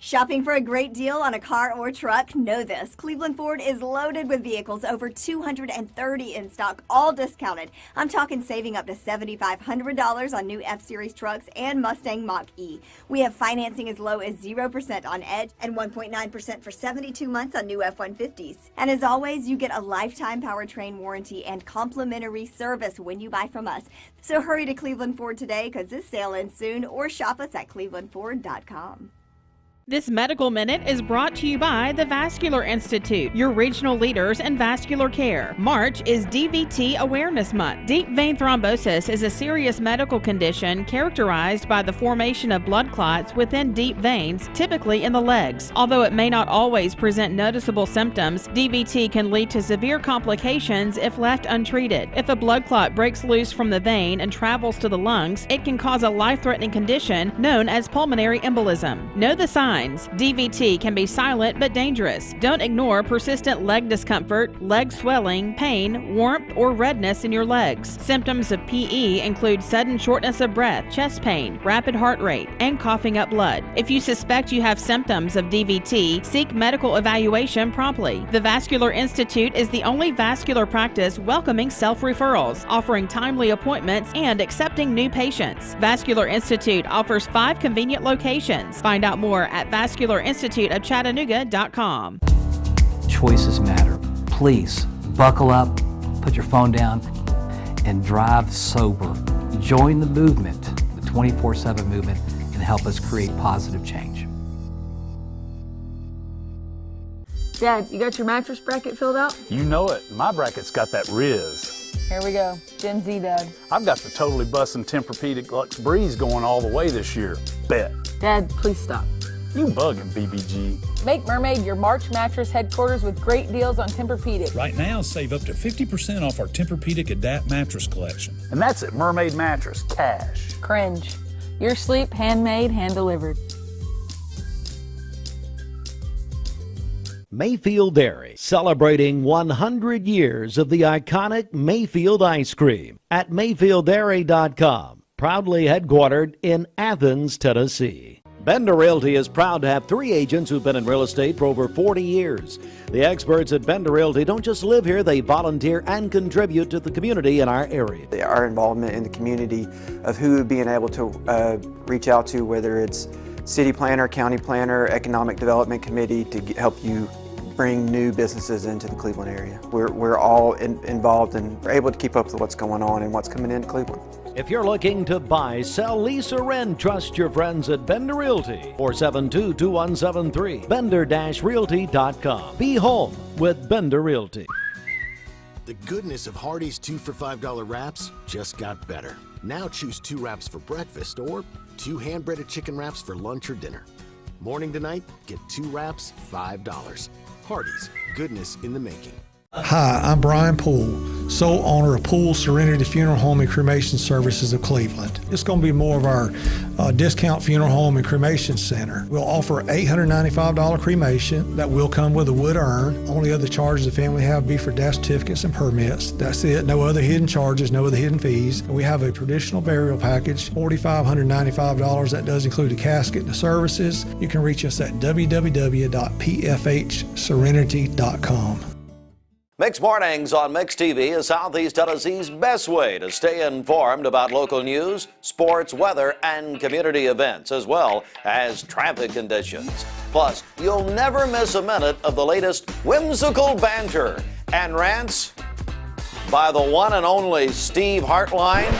Shopping for a great deal on a car or truck? Know this. Cleveland Ford is loaded with vehicles, over 230 in stock, all discounted. I'm talking saving up to $7,500 on new F-Series trucks and Mustang Mach-E. We have financing as low as 0% on Edge and 1.9% for 72 months on new F-150s. And as always, you get a lifetime powertrain warranty and complimentary service when you buy from us. So hurry to Cleveland Ford today, because this sale ends soon, or shop us at clevelandford.com. This Medical Minute is brought to you by the Vascular Institute, your regional leaders in vascular care. March is DVT Awareness Month. Deep vein thrombosis is a serious medical condition characterized by the formation of blood clots within deep veins, typically in the legs. Although it may not always present noticeable symptoms, DVT can lead to severe complications if left untreated. If a blood clot breaks loose from the vein and travels to the lungs, it can cause a life-threatening condition known as pulmonary embolism. Know the signs. DVT can be silent but dangerous. Don't ignore persistent leg discomfort, leg swelling, pain, warmth, or redness in your legs. Symptoms of PE include sudden shortness of breath, chest pain, rapid heart rate, and coughing up blood. If you suspect you have symptoms of DVT, seek medical evaluation promptly. The Vascular Institute is the only vascular practice welcoming self-referrals, offering timely appointments and accepting new patients. Vascular Institute offers 5 convenient locations. Find out more at vascularinstituteofchattanooga.com. Choices matter. Please buckle up, put your phone down, and drive sober. Join the movement, the 24/7 movement, and help us create positive change. Dad, you got your mattress bracket filled out? You know it. My bracket's got that Riz. Here we go. Gen Z, Dad. I've got the totally bussin' Tempur-Pedic Luxe Breeze going all the way this year. Bet. Dad, please stop. You bugging, BBG. Make Mermaid your March mattress headquarters with great deals on Tempur-Pedic. Right now, save up to 50% off our Tempur-Pedic Adapt mattress collection. And that's at Mermaid Mattress, cash. Cringe. Your sleep, handmade, hand-delivered. Mayfield Dairy, celebrating 100 years of the iconic Mayfield ice cream at MayfieldDairy.com, proudly headquartered in Athens, Tennessee. Bender Realty is proud to have 3 agents who've been in real estate for over 40 years. The experts at Bender Realty don't just live here, they volunteer and contribute to the community in our area. Our involvement in the community of who being able to reach out to, whether it's city planner, county planner, economic development committee, to help you bring new businesses into the Cleveland area. We're all involved and we're able to keep up with what's going on and what's coming into Cleveland. If you're looking to buy, sell, lease, or rent, trust your friends at Bender Realty. 472-2173. Bender-Realty.com. Be home with Bender Realty. The goodness of Hardee's 2 for $5 wraps just got better. Now choose 2 wraps for breakfast or 2 hand-breaded chicken wraps for lunch or dinner. Morning to night, get 2 wraps, $5. Hardee's, goodness in the making. Hi, I'm Brian Poole, sole owner of Poole Serenity Funeral Home and Cremation Services of Cleveland. It's going to be more of our discount funeral home and cremation center. We'll offer $895 cremation that will come with a wood urn. Only other charges the family have be for death certificates and permits. That's it. No other hidden charges, no other hidden fees. And we have a traditional burial package, $4,595. That does include the casket and the services. You can reach us at www.pfhserenity.com. Mix Mornings on Mix TV is Southeast Tennessee's best way to stay informed about local news, sports, weather, and community events, as well as traffic conditions. Plus, you'll never miss a minute of the latest whimsical banter and rants by the one and only Steve Hartline.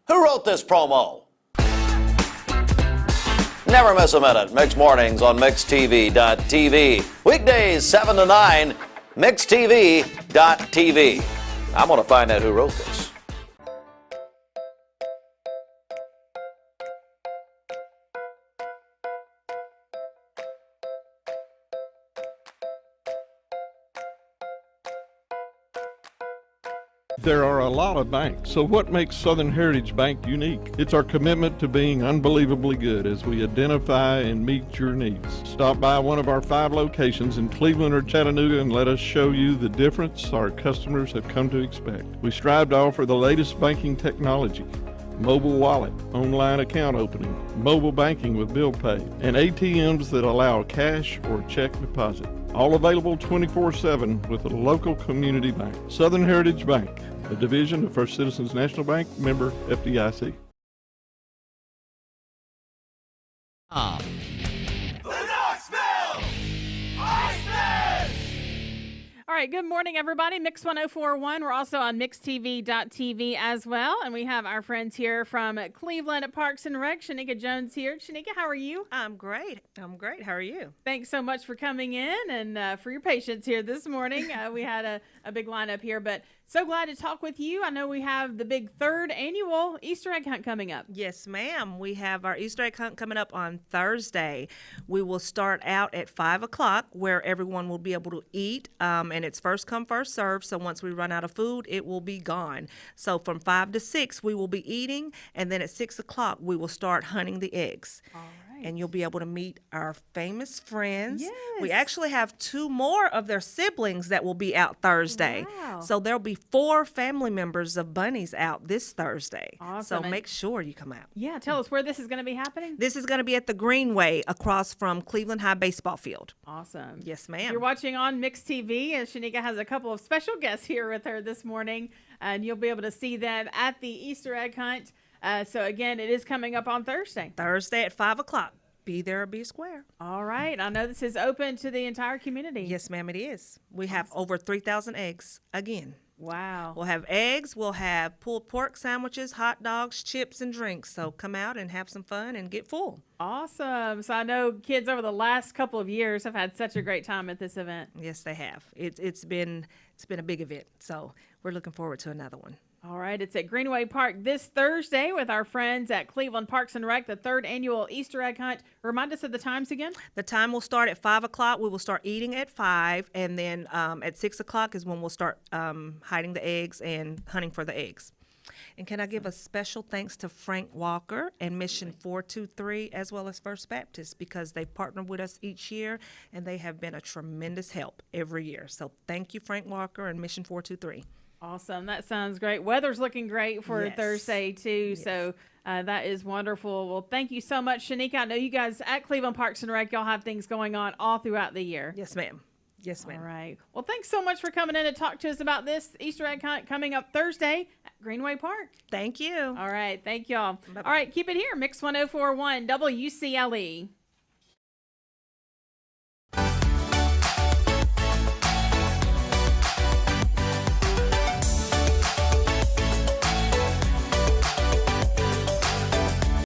Who wrote this promo? Never miss a minute. Mix Mornings on MixTV.tv. Weekdays 7 to 9. MixTV.tv. I'm going to find out who wrote this. There are a lot of banks, so what makes Southern Heritage Bank unique? It's our commitment to being unbelievably good as we identify and meet your needs. Stop by one of our 5 locations in Cleveland or Chattanooga and let us show you the difference our customers have come to expect. We strive to offer the latest banking technology, mobile wallet, online account opening, mobile banking with bill pay, and ATMs that allow cash or check deposit. All available 24/7 with a local community bank. Southern Heritage Bank, a division of First Citizens National Bank, member FDIC. All right, good morning, everybody. Mix 1041. We're also on MixTV.tv as well. And we have our friends here from Cleveland at Parks and Rec. Shanika Jones here. Shanika, how are you? I'm great. How are you? Thanks so much for coming in and for your patience here this morning. We had a big lineup here, but so glad to talk with you. I know we have the big 3rd annual Easter egg hunt coming up. Yes, ma'am. We have our Easter egg hunt coming up on Thursday. We will start out at 5 o'clock where everyone will be able to eat, and it's first come, first serve. So once we run out of food, it will be gone. So from 5 to 6, we will be eating, and then at 6 o'clock, we will start hunting the eggs. All right. And you'll be able to meet our famous friends. Yes. We actually have 2 more of their siblings that will be out Thursday. Wow. So there'll be 4 family members of bunnies out this Thursday. Awesome. So make sure you come out. Yeah, tell us where this is going to be happening. This is going to be at the Greenway across from Cleveland High Baseball Field. Awesome. Yes, ma'am. You're watching on Mix TV, and Shanika has a couple of special guests here with her this morning, and you'll be able to see them at the Easter egg hunt. So, again, it is coming up on Thursday. Thursday at 5 o'clock. Be there or be square. All right. I know this is open to the entire community. Yes, ma'am, it is. We have over 3,000 eggs again. Wow. We'll have eggs. We'll have pulled pork sandwiches, hot dogs, chips, and drinks. So come out and have some fun and get full. Awesome. So I know kids over the last couple of years have had such a great time at this event. Yes, they have. It's been a big event. So we're looking forward to another one. All right, it's at Greenway Park this Thursday with our friends at Cleveland Parks and Rec, the 3rd annual Easter egg hunt. Remind us of the times again. The time will start at 5 o'clock. We will start eating at 5, and then at 6 o'clock is when we'll start hiding the eggs and hunting for the eggs. And can I give a special thanks to Frank Walker and Mission 423 as well as First Baptist because they partner with us each year, and they have been a tremendous help every year. So thank you, Frank Walker and Mission 423. Awesome. That sounds great. Weather's looking great for Thursday, too. Yes. So that is wonderful. Well, thank you so much, Shanika. I know you guys at Cleveland Parks and Rec, y'all have things going on all throughout the year. Yes, ma'am. Yes, ma'am. All right. Well, thanks so much for coming in to talk to us about this Easter egg hunt coming up Thursday at Greenway Park. Thank you. All right. Thank y'all. Bye-bye. All right. Keep it here. Mix 1041 WCLE.